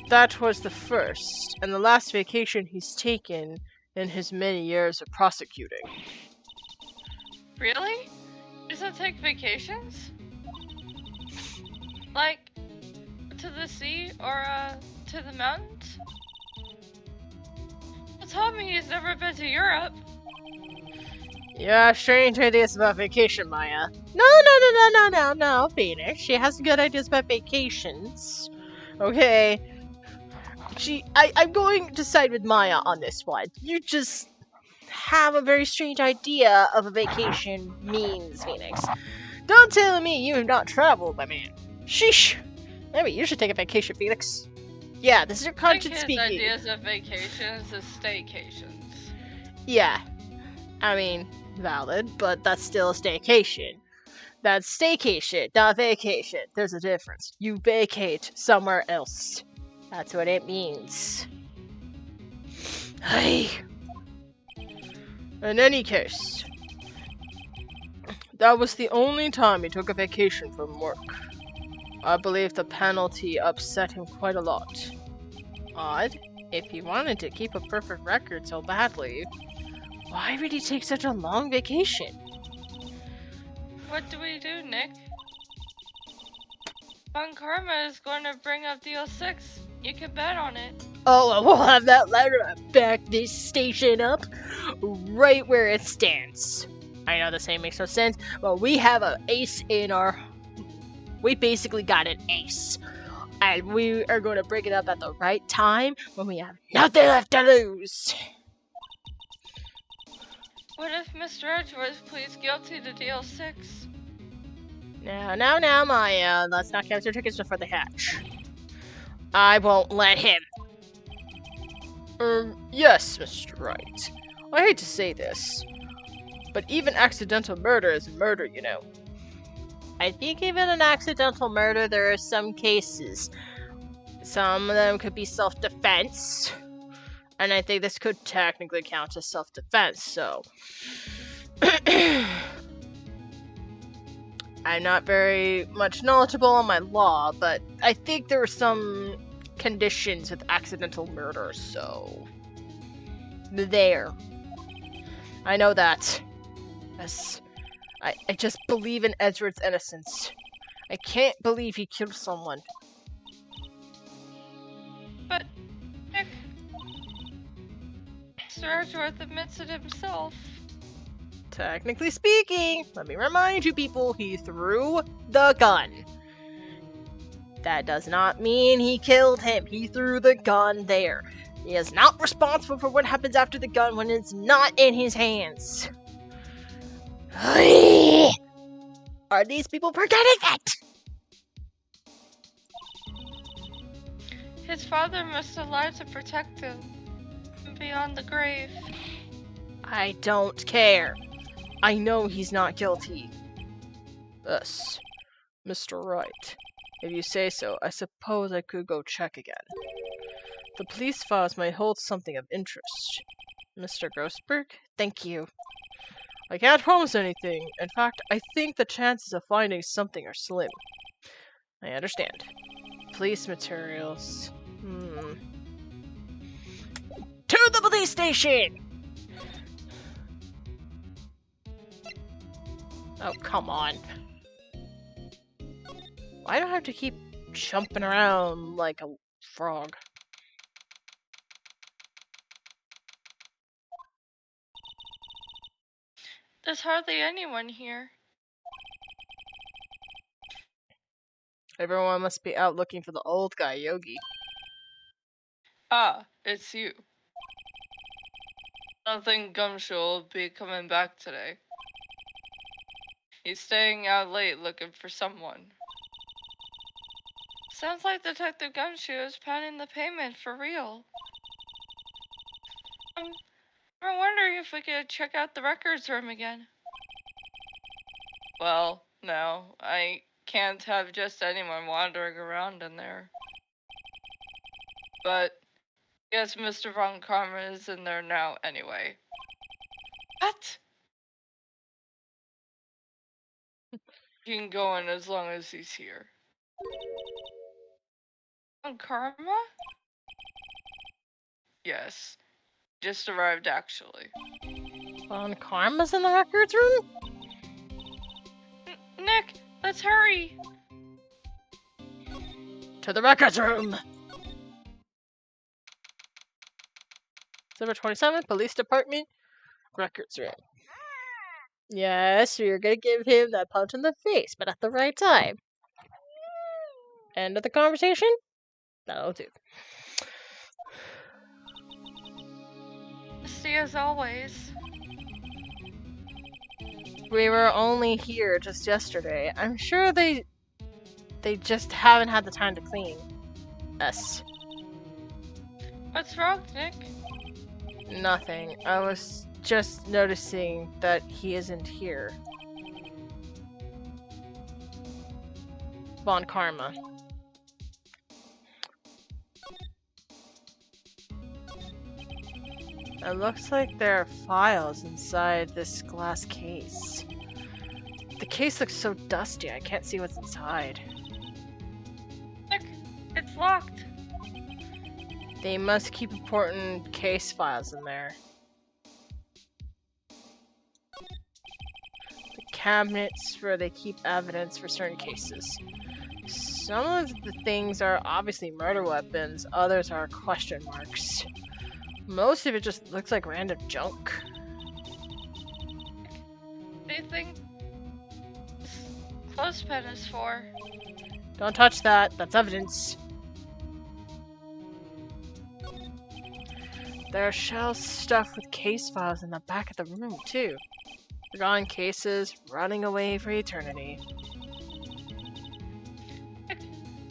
Speaker 1: That was the first and the last vacation he's taken in his many years of prosecuting.
Speaker 2: Really? He doesn't take vacations? Like, to the sea or, to the mountains? Well, tell me he's never been to Europe.
Speaker 1: You have strange ideas about vacation, Maya. No, Phoenix. She has good ideas about vacations. Okay. I'm going to side with Maya on this one. You just have a very strange idea of a vacation means, Phoenix. Don't tell me you have not traveled, my man. Sheesh. Maybe you should take a vacation, Phoenix. Yeah, this is your
Speaker 2: I think
Speaker 1: conscience
Speaker 2: his
Speaker 1: speaking.
Speaker 2: ideas of vacations is staycations.
Speaker 1: Yeah. I mean, valid, but that's still a staycation. That's staycation, not vacation. There's a difference. You vacate somewhere else. That's what it means. Hey. In any case, that was the only time he took a vacation from work. I believe the penalty upset him quite a lot. Odd. If he wanted to keep a perfect record so badly, why would he take such a long vacation?
Speaker 2: What do we do, Nick? Von Karma is going to bring up DL6. You can bet on it.
Speaker 1: Oh, we'll have that ladder back this station up right where it stands. I know this ain't makes no sense, but we have an ace in our... We basically got an ace. And we are going to break it up at the right time when we have nothing left to lose.
Speaker 2: What if Mr. Edgeworth pleads guilty to DL6?
Speaker 1: Now, Maya. Let's not count your tickets before the hatch. I won't let him. Yes, Mr. Wright. I hate to say this, but even accidental murder is murder, you know. I think even an accidental murder, there are some cases. Some of them could be self-defense, and I think this could technically count as self-defense, so... I'm not very much knowledgeable on my law, but I think there are some conditions with accidental murder, so... There. I know that. Yes. I just believe in Edward's innocence. I can't believe he killed someone.
Speaker 2: But, Nick, Mr. Edgeworth admits it himself.
Speaker 1: Technically speaking, let me remind you people, he threw the gun. That does not mean he killed him. He threw the gun there. He is not responsible for what happens after the gun when it's not in his hands. Are these people forgetting that?
Speaker 2: His father must have lied to protect him beyond the grave.
Speaker 1: I don't care. I know he's not guilty. Thus, Mr. Wright, if you say so, I suppose I could go check again. The police files might hold something of interest. Mr. Grossberg, thank you. I can't promise anything. In fact, I think the chances of finding something are slim. I understand. Police materials. To the police station! Oh, come on. Why do I have to keep jumping around like a frog?
Speaker 2: There's hardly anyone here.
Speaker 1: Everyone must be out looking for the old guy, Yogi.
Speaker 2: Ah, it's you. I don't think Gumshoe will be coming back today. He's staying out late looking for someone. Sounds like Detective Gumshoe is planning the payment for real. I'm wondering if we could check out the records room again. Well, no, I can't have just anyone wandering around in there. But yes, Mr. Von Karma is in there now anyway. What? He can go in as long as he's here. Von Karma? Yes. Just arrived, actually.
Speaker 1: Von Karma's in the records room?
Speaker 2: Nick, let's hurry!
Speaker 1: To the records room! Number 27, Police Department, records room. Yes, you're gonna give him that punch in the face, but at the right time. End of the conversation? That'll do.
Speaker 2: See as always.
Speaker 1: We were only here just yesterday. I'm sure they just haven't had the time to clean us.
Speaker 2: What's wrong, Nick?
Speaker 1: Nothing. I was just noticing that he isn't here. Von Karma. It looks like there are files inside this glass case. The case looks so dusty, I can't see what's inside.
Speaker 2: Nick, it's locked.
Speaker 1: They must keep important case files in there. The cabinets where they keep evidence for certain cases. Some of the things are obviously murder weapons, others are question marks. Most of it just looks like random junk.
Speaker 2: What do you think this clothespin is for?
Speaker 1: Don't touch that, that's evidence. There are shelves stuffed with case files in the back of the room, too. Forgotten cases, running away for eternity.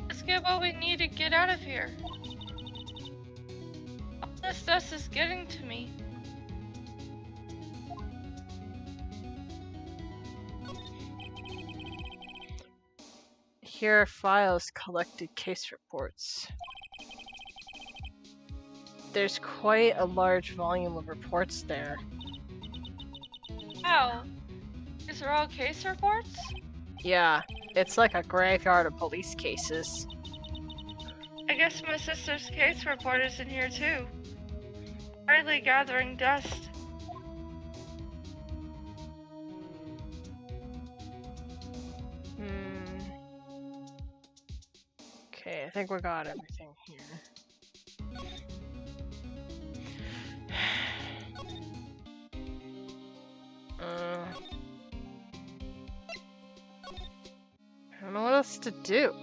Speaker 2: Let's get what we need to get out of here. All this dust is getting to me.
Speaker 1: Here are files collected case reports. There's quite a large volume of reports there.
Speaker 2: Wow. These are all case reports?
Speaker 1: Yeah, it's like a graveyard of police cases.
Speaker 2: I guess my sister's case report is in here too. Quietly gathering dust.
Speaker 1: Okay, I think we got everything here. I don't know what else to do.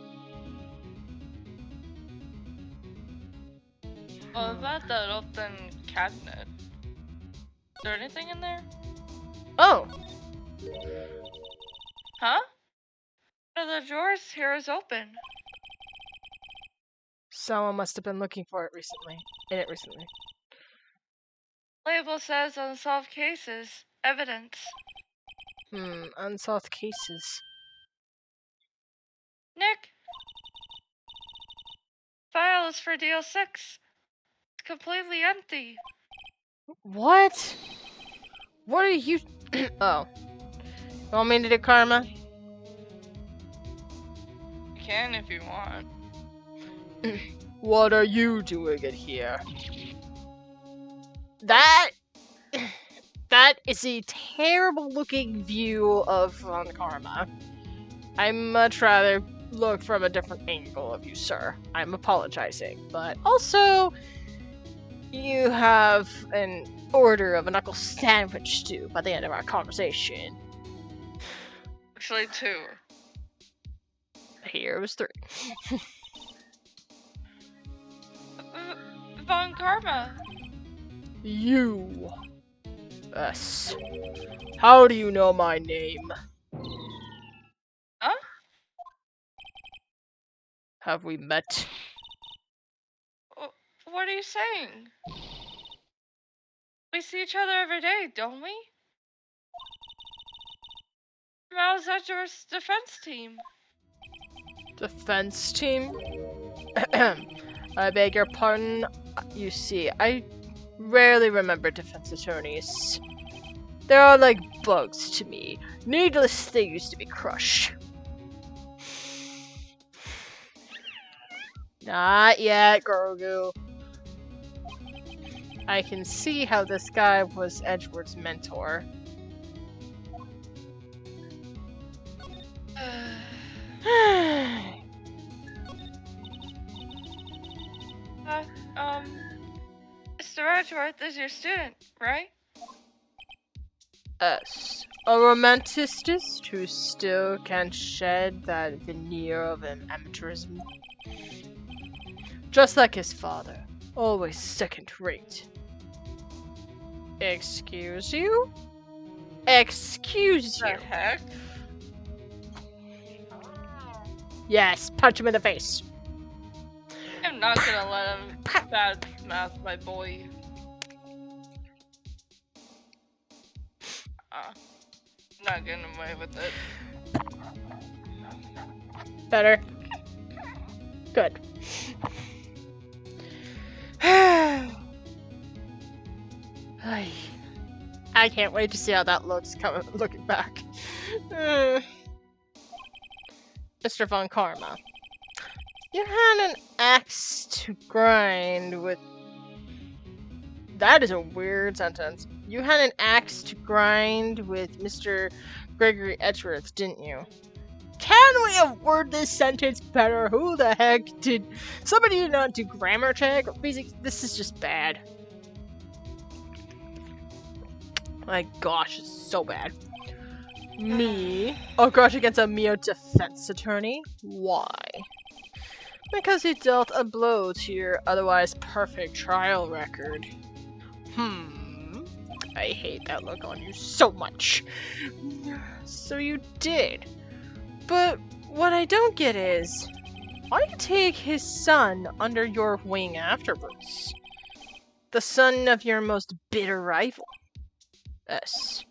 Speaker 2: What about that open cabinet? Is there anything in there?
Speaker 1: Oh!
Speaker 2: Huh? One of the drawers here is open.
Speaker 1: Someone must have been looking for it recently.
Speaker 2: Label says unsolved cases. Evidence.
Speaker 1: Unsolved cases.
Speaker 2: Nick! File is for deal 6. It's completely empty.
Speaker 1: What? What are you... Oh. You want me to do karma?
Speaker 2: You can if you want.
Speaker 1: What are you doing in here? That is a terrible looking view of Von Karma. I'd much rather look from a different angle of you, sir. I'm apologizing. But also, you have an order of a knuckle sandwich stew by the end of our conversation.
Speaker 2: Actually, 2.
Speaker 1: Here was 3.
Speaker 2: Von Karma.
Speaker 1: You. Us. How do you know my name?
Speaker 2: Huh?
Speaker 1: Have we met?
Speaker 2: What are you saying? We see each other every day, don't we? How's that your defense team?
Speaker 1: Defense team? I beg your pardon. You see, I rarely remember defense attorneys. They're all like bugs to me. Needless things to be crushed. Not yet, Grogu. I can see how this guy was Edward's mentor.
Speaker 2: Mr. Edgeworth is your student, right?
Speaker 1: Yes. A romanticist who still can't shed that veneer of amateurism. Just like his father. Always second rate. Excuse you? Excuse you.
Speaker 2: The heck?
Speaker 1: Yes, punch him in the face.
Speaker 2: I'm not gonna let him bad mouth my boy. Not getting away with it.
Speaker 1: Better. Good. I can't wait to see how that looks looking back. Mr. Von Karma. You had an axe to grind with... That is a weird sentence. You had an axe to grind with Mr. Gregory Edgeworth, didn't you? Can we have worded this sentence better? Who the heck did... Somebody not do grammar check? Basically, this is just bad. My gosh, it's so bad. Me? Oh gosh, against a mere defense attorney? Why? Because he dealt a blow to your otherwise perfect trial record. I hate that look on you so much. So you did. But what I don't get is, why you take his son under your wing afterwards? The son of your most bitter rival. Yes.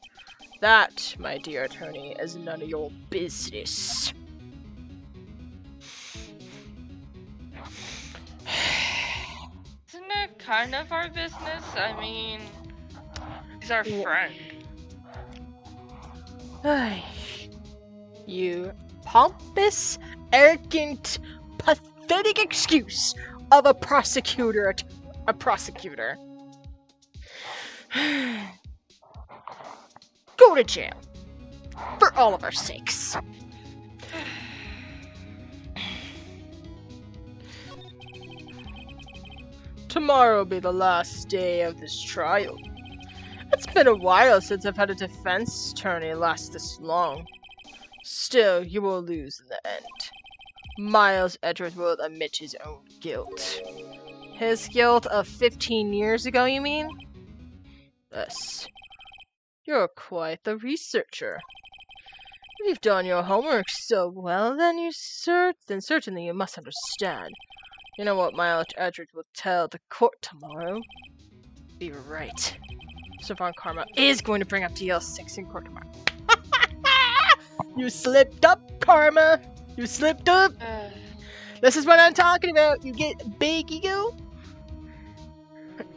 Speaker 1: That, my dear attorney, is none of your business.
Speaker 2: Isn't it kind of our business? I mean, he's our friend.
Speaker 1: You pompous, arrogant, pathetic excuse of a prosecutor. A prosecutor. Go to jail. For all of our sakes. Tomorrow will be the last day of this trial. It's been a while since I've had a defense attorney last this long. Still, you will lose in the end. Miles Edgeworth will admit his own guilt. His guilt of 15 years ago, you mean? Yes. You're quite the researcher. If you've done your homework so well, then certainly you must understand. You know what Miles Edgeworth will tell the court tomorrow? Be right. Sir Von Karma is going to bring up DL6 in court tomorrow. You slipped up, Karma! You slipped up! This is what I'm talking about! You get big ego?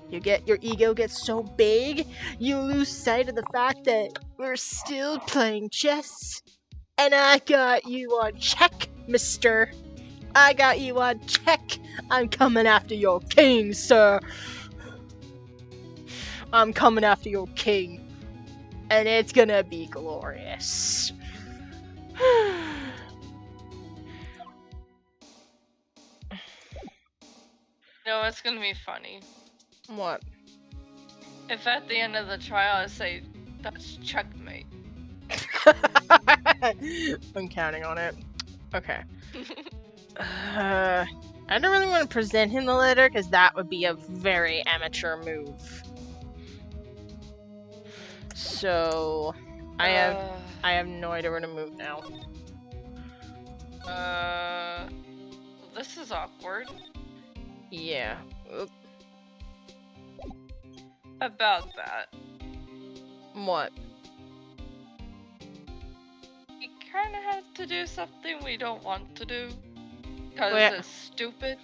Speaker 1: Your ego gets so big, you lose sight of the fact that we're still playing chess. And I got you on check, mister. I got you on check. I'm coming after your king, sir. I'm coming after your king. And it's gonna be glorious.
Speaker 2: No, it's gonna be funny.
Speaker 1: What?
Speaker 2: If at the end of the trial I say, that's checkmate.
Speaker 1: I'm counting on it. Okay. I don't really want to present him the letter because that would be a very amateur move. So I have no idea where to move now.
Speaker 2: This is awkward.
Speaker 1: Yeah. Oop.
Speaker 2: About that.
Speaker 1: What?
Speaker 2: We kind of have to do something we don't want to do. Because it's stupid.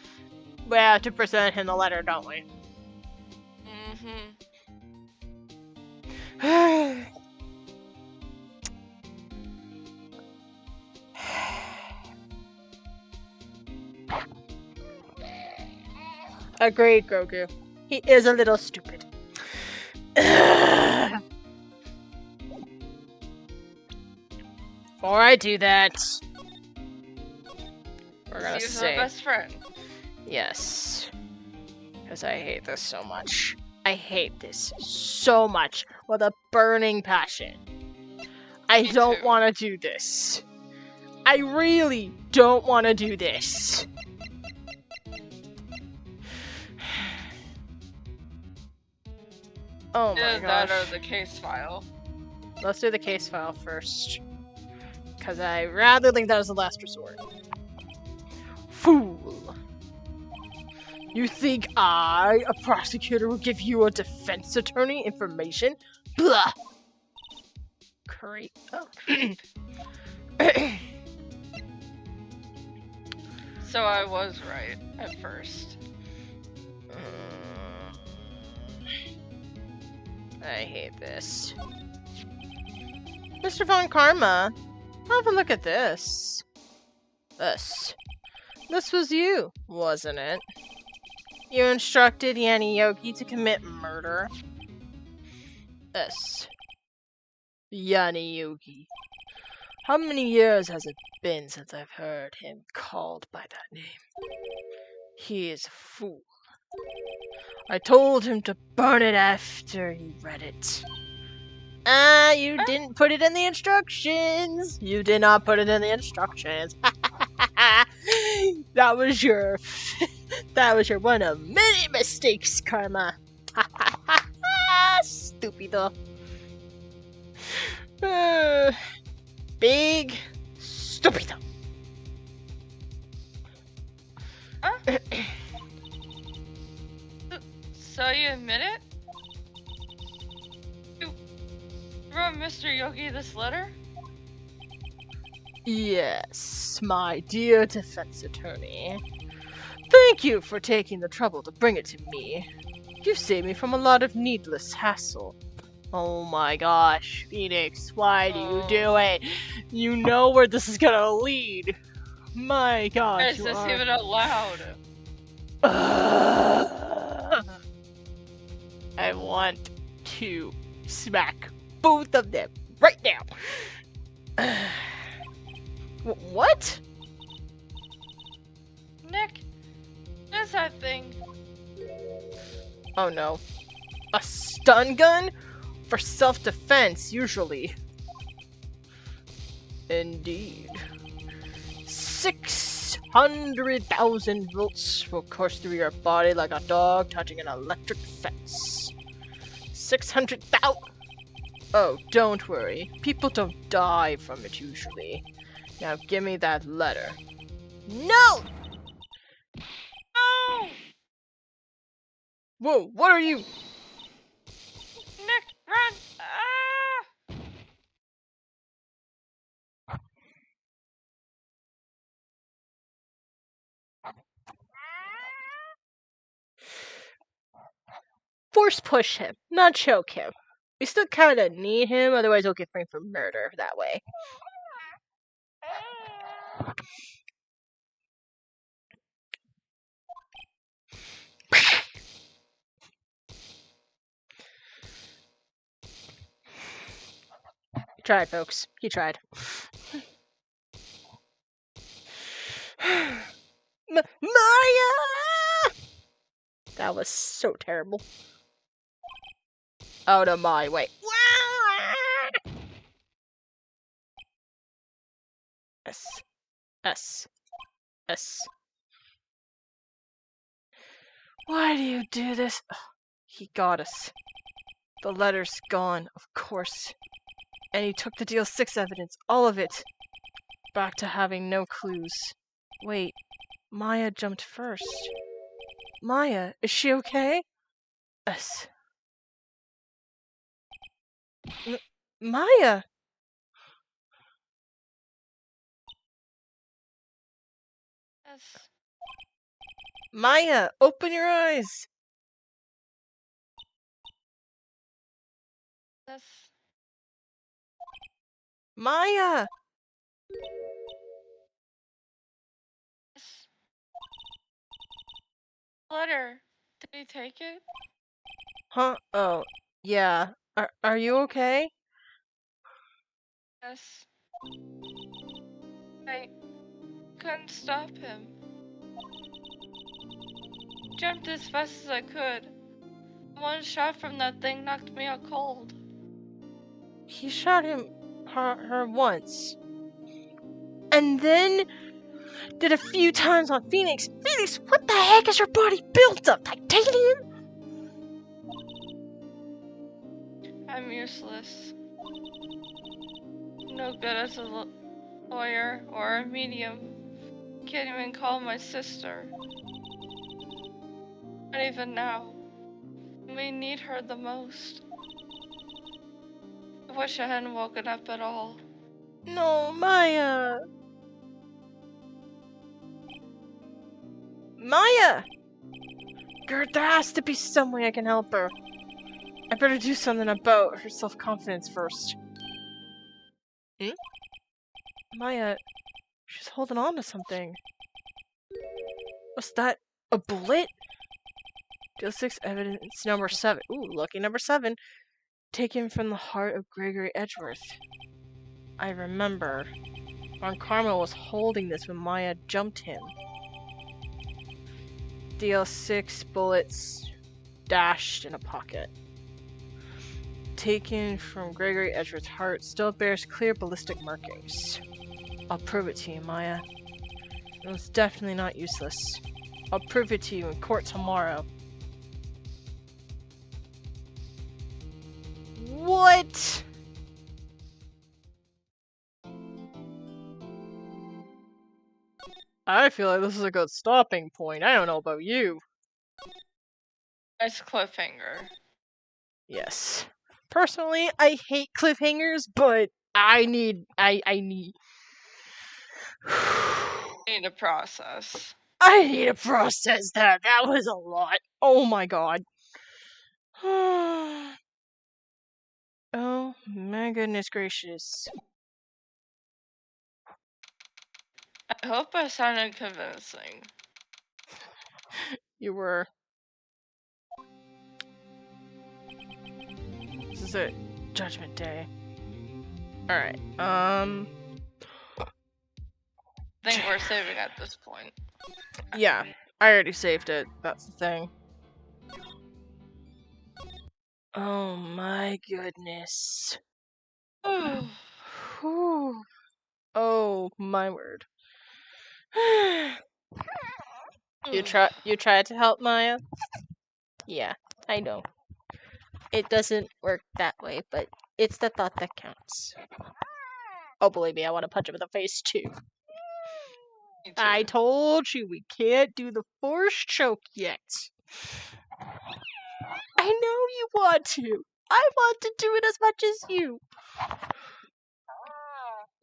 Speaker 1: We have to present him the letter, don't we? Agreed, Grogu. He is a little stupid. Before I do that, we're gonna say
Speaker 2: my best friend.
Speaker 1: Yes. Because I hate this so much. I hate this so much with a burning passion. I don't want to do this. I really don't want to do this. Oh my gosh.
Speaker 2: That or the case file.
Speaker 1: Let's do the case file first. Because I rather think that was the last resort. Fool. You think I, a prosecutor, will give you a defense attorney information? Blah! Creep. Oh.
Speaker 2: So I was right at first.
Speaker 1: I hate this. Mr. Von Karma, have a look at this. This was you, wasn't it? You instructed Yanni Yogi to commit murder. Yanni Yogi. How many years has it been since I've heard him called by that name? He is a fool. I told him to burn it after he read it. You didn't put it in the instructions. You did not put it in the instructions. That was your one of many mistakes, Karma. Stupido. Big stupido.
Speaker 2: So you admit it? You wrote Mr. Yogi this letter?
Speaker 1: Yes, my dear defense attorney. Thank you for taking the trouble to bring it to me. You saved me from a lot of needless hassle. Oh my gosh, Phoenix, why do you do it? You know where this is gonna lead. My gosh,
Speaker 2: Is this even allowed?
Speaker 1: I want to smack both of them right now. What?
Speaker 2: Nick, what's that thing?
Speaker 1: Oh no. A stun gun? For self-defense, usually. Indeed. 600,000 volts will course through your body like a dog touching an electric fence. 600,000. Oh, don't worry. People don't die from it usually. Now give me that letter. No!
Speaker 2: Oh!
Speaker 1: Whoa, what are you?
Speaker 2: Nick, run!
Speaker 1: Force push him, not choke him. We still kind of need him, otherwise he'll get framed for murder that way. He tried, folks. He tried. Maria! That was so terrible. Out of my way. S. Why do you do this? He got us. The letter's gone, of course. And he took the Deal 6 evidence, all of it. Back to having no clues. Wait, Maya jumped first. Maya, is she okay? Yes. Maya!
Speaker 2: Yes.
Speaker 1: Maya, open your eyes!
Speaker 2: Yes.
Speaker 1: Maya!
Speaker 2: Yes. Letter. Did he take it?
Speaker 1: Huh? Oh, yeah. Are you okay?
Speaker 2: Yes. I couldn't stop him. Jumped as fast as I could. One shot from that thing knocked me out cold.
Speaker 1: He shot her once. And then did a few times on Phoenix. Phoenix, what the heck is your body built of? Titanium?
Speaker 2: I'm useless. No good as a lawyer or a medium. Can't even call my sister. Not even now. We need her the most. I wish I hadn't woken up at all.
Speaker 1: No, Maya. Maya! Gert, there has to be some way I can help her. I better do something about her self-confidence first. Maya, she's holding on to something. What's that? A bullet? Deal 6 evidence number 7. Ooh, lucky number 7. Taken from the heart of Gregory Edgeworth. I remember. Ron Carmel was holding this when Maya jumped him. Deal 6 bullets dashed in a pocket. Taken from Gregory Edgeworth's heart, still bears clear ballistic markings. I'll prove it to you, Maya. It was definitely not useless. I'll prove it to you in court tomorrow. What? I feel like this is a good stopping point. I don't know about you.
Speaker 2: Nice cliffhanger.
Speaker 1: Yes. Personally, I hate cliffhangers, but I need.
Speaker 2: Need a process.
Speaker 1: I need to process that. That was a lot. Oh my god. Oh my goodness gracious.
Speaker 2: I hope I sounded convincing.
Speaker 1: You were. This is it. Judgment Day. Alright,
Speaker 2: I think we're saving at this point.
Speaker 1: yeah. I already saved it. That's the thing. Oh my goodness. Whew. Oh my word. You tried to help Maya? Yeah, I know. It doesn't work that way, but it's the thought that counts. Oh, believe me, I want to punch him in the face too.
Speaker 2: Me too.
Speaker 1: I told you we can't do the force choke yet. I know you want to. I want to do it as much as you.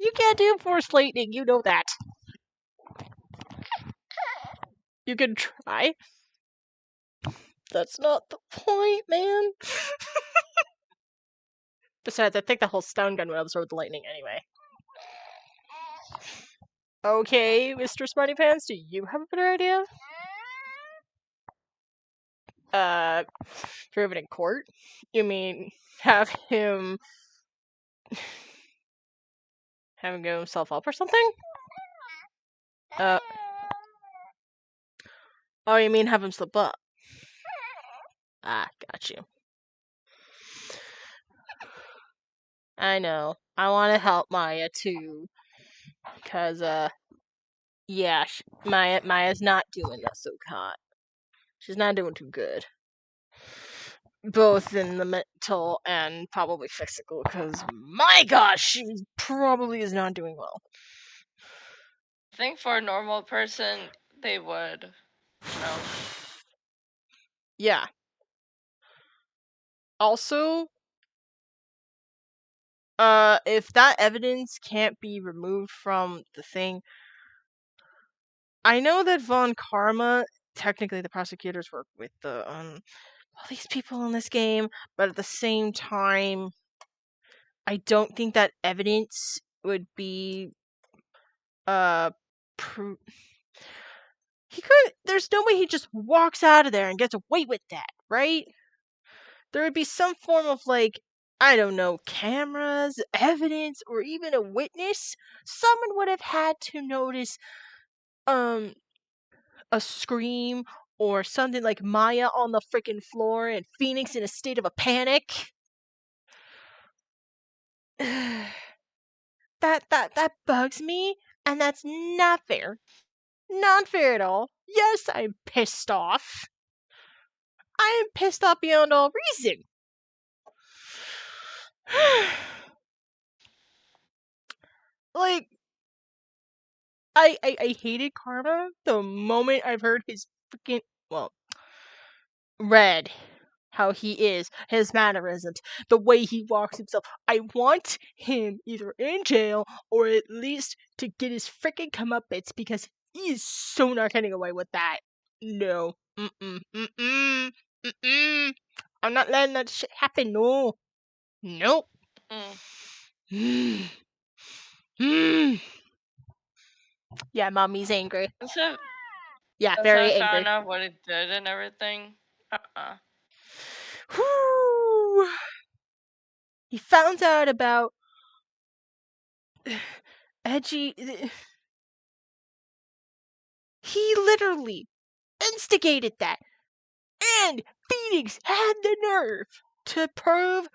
Speaker 1: You can't do force lightning, you know that. You can try. That's not the point, man. Besides, I think the whole stun gun would absorb the lightning anyway. Okay, Mr. Smarty Pants, do you have a better idea? Prove it in court? You mean have him go himself up or something? Oh, you mean have him slip up? Ah, got you. I know. I want to help Maya too, cause yeah, Maya's not doing so hot. She's not doing too good, both in the mental and probably physical. Cause my gosh, she probably is not doing well.
Speaker 2: I think for a normal person, they would, you know.
Speaker 1: Yeah. Also, if that evidence can't be removed from the thing, I know that Von Karma, technically the prosecutors work with the all these people in this game, but at the same time, I don't think that evidence would be pro- he could. There's no way he just walks out of there and gets away with that, right? There would be some form of like, I don't know, cameras, evidence, or even a witness. Someone would have had to notice um a scream or something like Maya on the freaking floor and Phoenix in a state of a panic. that bugs me, and that's not fair. Not fair at all. Yes, I'm pissed off. I am pissed off beyond all reason. Like, I hated Karma the moment I've heard his freaking, well, read how he is, his mannerisms, the way he walks himself. I want him either in jail or at least to get his freaking comeuppance because he is so not getting away with that. No. I'm not letting that shit happen. No. Nope.
Speaker 2: Mm.
Speaker 1: Yeah, mommy's angry.
Speaker 2: So,
Speaker 1: Yeah,
Speaker 2: since I
Speaker 1: very
Speaker 2: found
Speaker 1: angry.
Speaker 2: out what it did and everything,
Speaker 1: Whew. He found out about Edgy. He literally instigated that. And Phoenix had the nerve to prove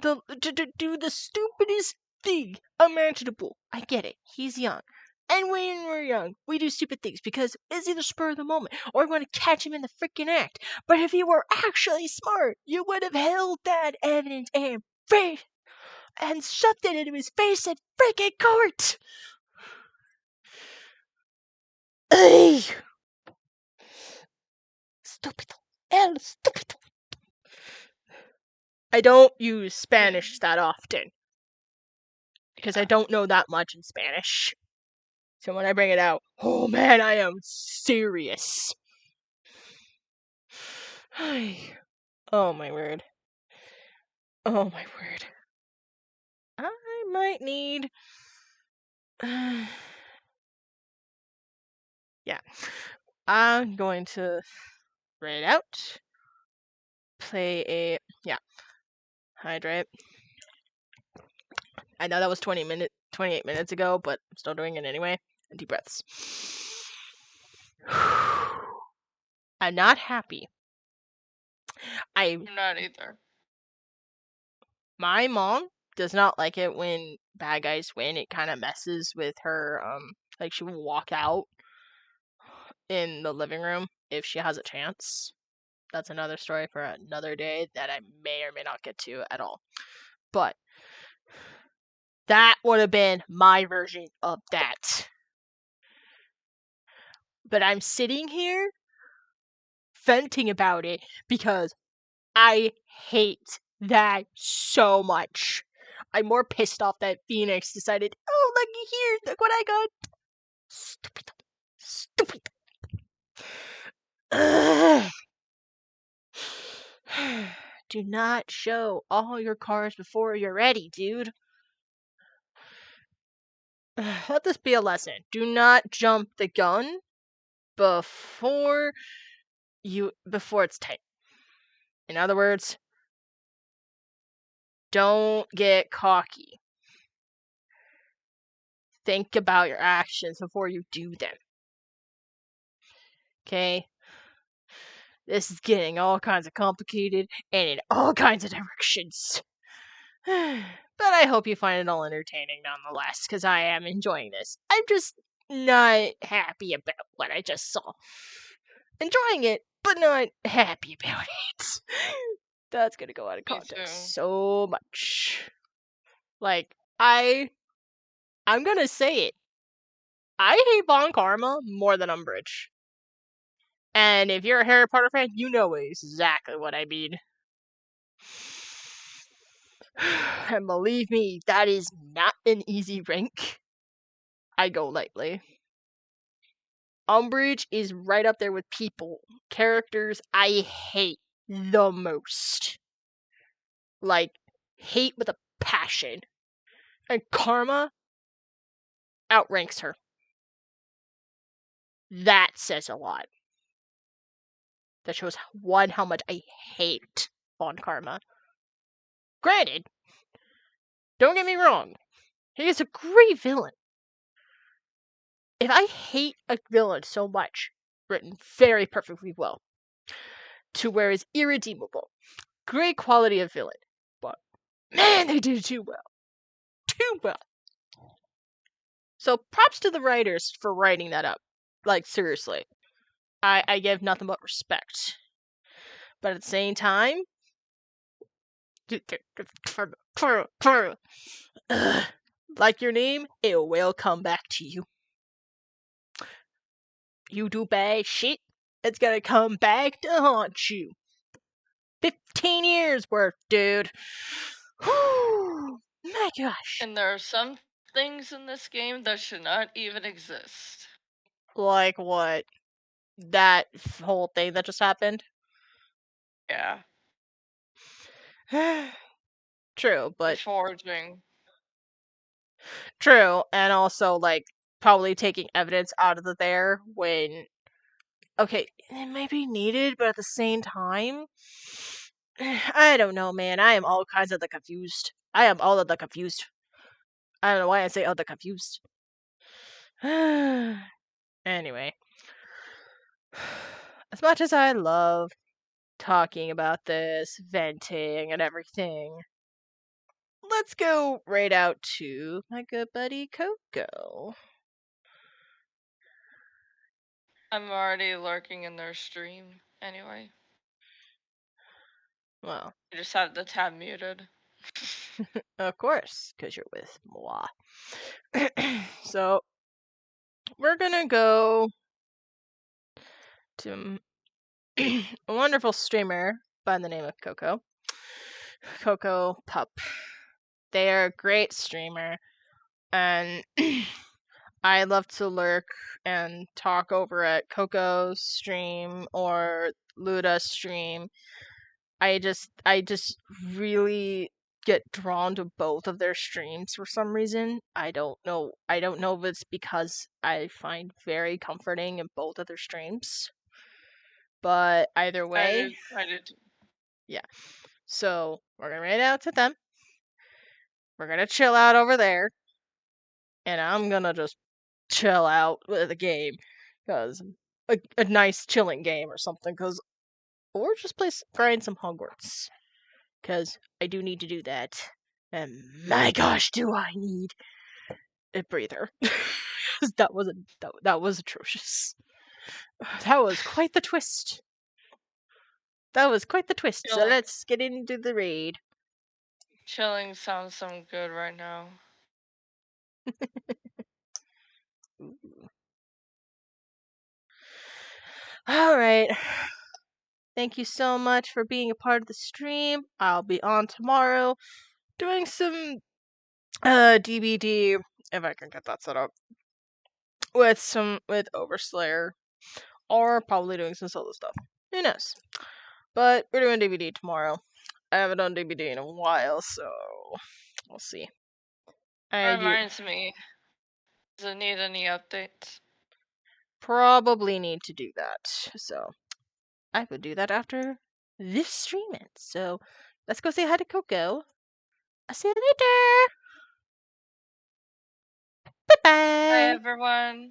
Speaker 1: to do the stupidest thing imaginable. I get it. He's young. And when we're young, we do stupid things because it's either spur of the moment or we want to catch him in the freaking act. But if you were actually smart, you would have held that evidence and face and shoved it into his face in freaking court. Ugh. Stupido. El stupido. I don't use Spanish that often because I
Speaker 2: yeah.
Speaker 1: don't know that much in Spanish. So when I bring it out, oh man, I am serious. Oh my word. Oh my word. I might need. Yeah. I'm going to write it out. Play a. Yeah. Hydrate. I know that was 28 minutes ago, but I'm still doing it anyway. And deep breaths. I'm not happy.
Speaker 2: I'm not either.
Speaker 1: My mom does not like it when bad guys win. It kind of messes with her. Like she will walk out in the living room if she has a chance. That's another story for another day that I may or may not get to at all. But that would have been my version of that. But I'm sitting here venting about it because I hate that so much. I'm more pissed off that Phoenix decided, oh, looky here, look what I got. Stupid. Stupid. Ugh. Do not show all your cards before you're ready, dude. Let this be a lesson. Do not jump the gun before before it's time. In other words, don't get cocky. Think about your actions before you do them. Okay? This is getting all kinds of complicated and in all kinds of directions. But I hope you find it all entertaining nonetheless, because I am enjoying this. I'm just not happy about what I just saw. Enjoying it, but not happy about it. That's gonna go out of
Speaker 2: Me too.
Speaker 1: context so much. Like, I'm gonna say it. I hate Von Karma more than Umbridge. And if you're a Harry Potter fan, you know exactly what I mean. And believe me, that is not an easy rank. I go lightly. Umbridge is right up there with characters I hate the most. Like, hate with a passion. And Karma outranks her. That says a lot. That shows one, how much I hate Von Karma. Granted, don't get me wrong, he is a great villain. If I hate a villain so much, written very perfectly well, to where it's irredeemable, great quality of villain, but man, they did it too well. Too well. So props to the writers for writing that up. Like, seriously. I give nothing but respect. But at the same time, like your name, it will come back to you. You do bad shit, it's gonna come back to haunt you. 15 years worth, dude. Whew, my gosh.
Speaker 2: And there are some things in this game that should not even exist.
Speaker 1: Like what? That whole thing that just happened?
Speaker 2: Yeah.
Speaker 1: True,
Speaker 2: The
Speaker 1: but
Speaker 2: forging.
Speaker 1: true, and also like probably taking evidence out of there when okay, it might be needed, but at the same time, I don't know, man. I am all kinds of the confused. I am all of the confused. I don't know why I say all the confused. Anyway, as much as I love talking about this, venting, and everything, let's go right out to my good buddy Coco.
Speaker 2: I'm already lurking in their stream anyway.
Speaker 1: Well,
Speaker 2: I just have the tab muted.
Speaker 1: of course, because you're with moi. So, we're gonna go to a wonderful streamer by the name of Coco. Coco Pup. They are a great streamer, and I love to lurk and talk over at Coco's stream or Luda's stream. I just really get drawn to both of their streams for some reason. I don't know. I don't know if it's because I find very comforting in both of their streams. But either way,
Speaker 2: I did.
Speaker 1: yeah. So we're gonna write out to them. We're gonna chill out over there, and I'm gonna just chill out with the game, cause a nice chilling game or something, or just grind some Hogwarts, cause I do need to do that, and my gosh, do I need a breather. That was atrocious. That was quite the twist. That was quite the twist. So
Speaker 2: Chill-
Speaker 1: let's get into the raid.
Speaker 2: Chilling sounds so good right now.
Speaker 1: All right. Thank you so much for being a part of the stream. I'll be on tomorrow doing some DBD if I can get that set up with Overslayer, or probably doing some solo stuff. Who knows? But we're doing DVD tomorrow. I haven't done DVD in a while, so we'll see. I do
Speaker 2: Reminds me. Does it need any updates?
Speaker 1: probably need to do that, so I would do that after this stream ends. So let's go say hi to Coco. I'll see you later. Bye
Speaker 2: Bye,
Speaker 1: bye.
Speaker 2: everyone.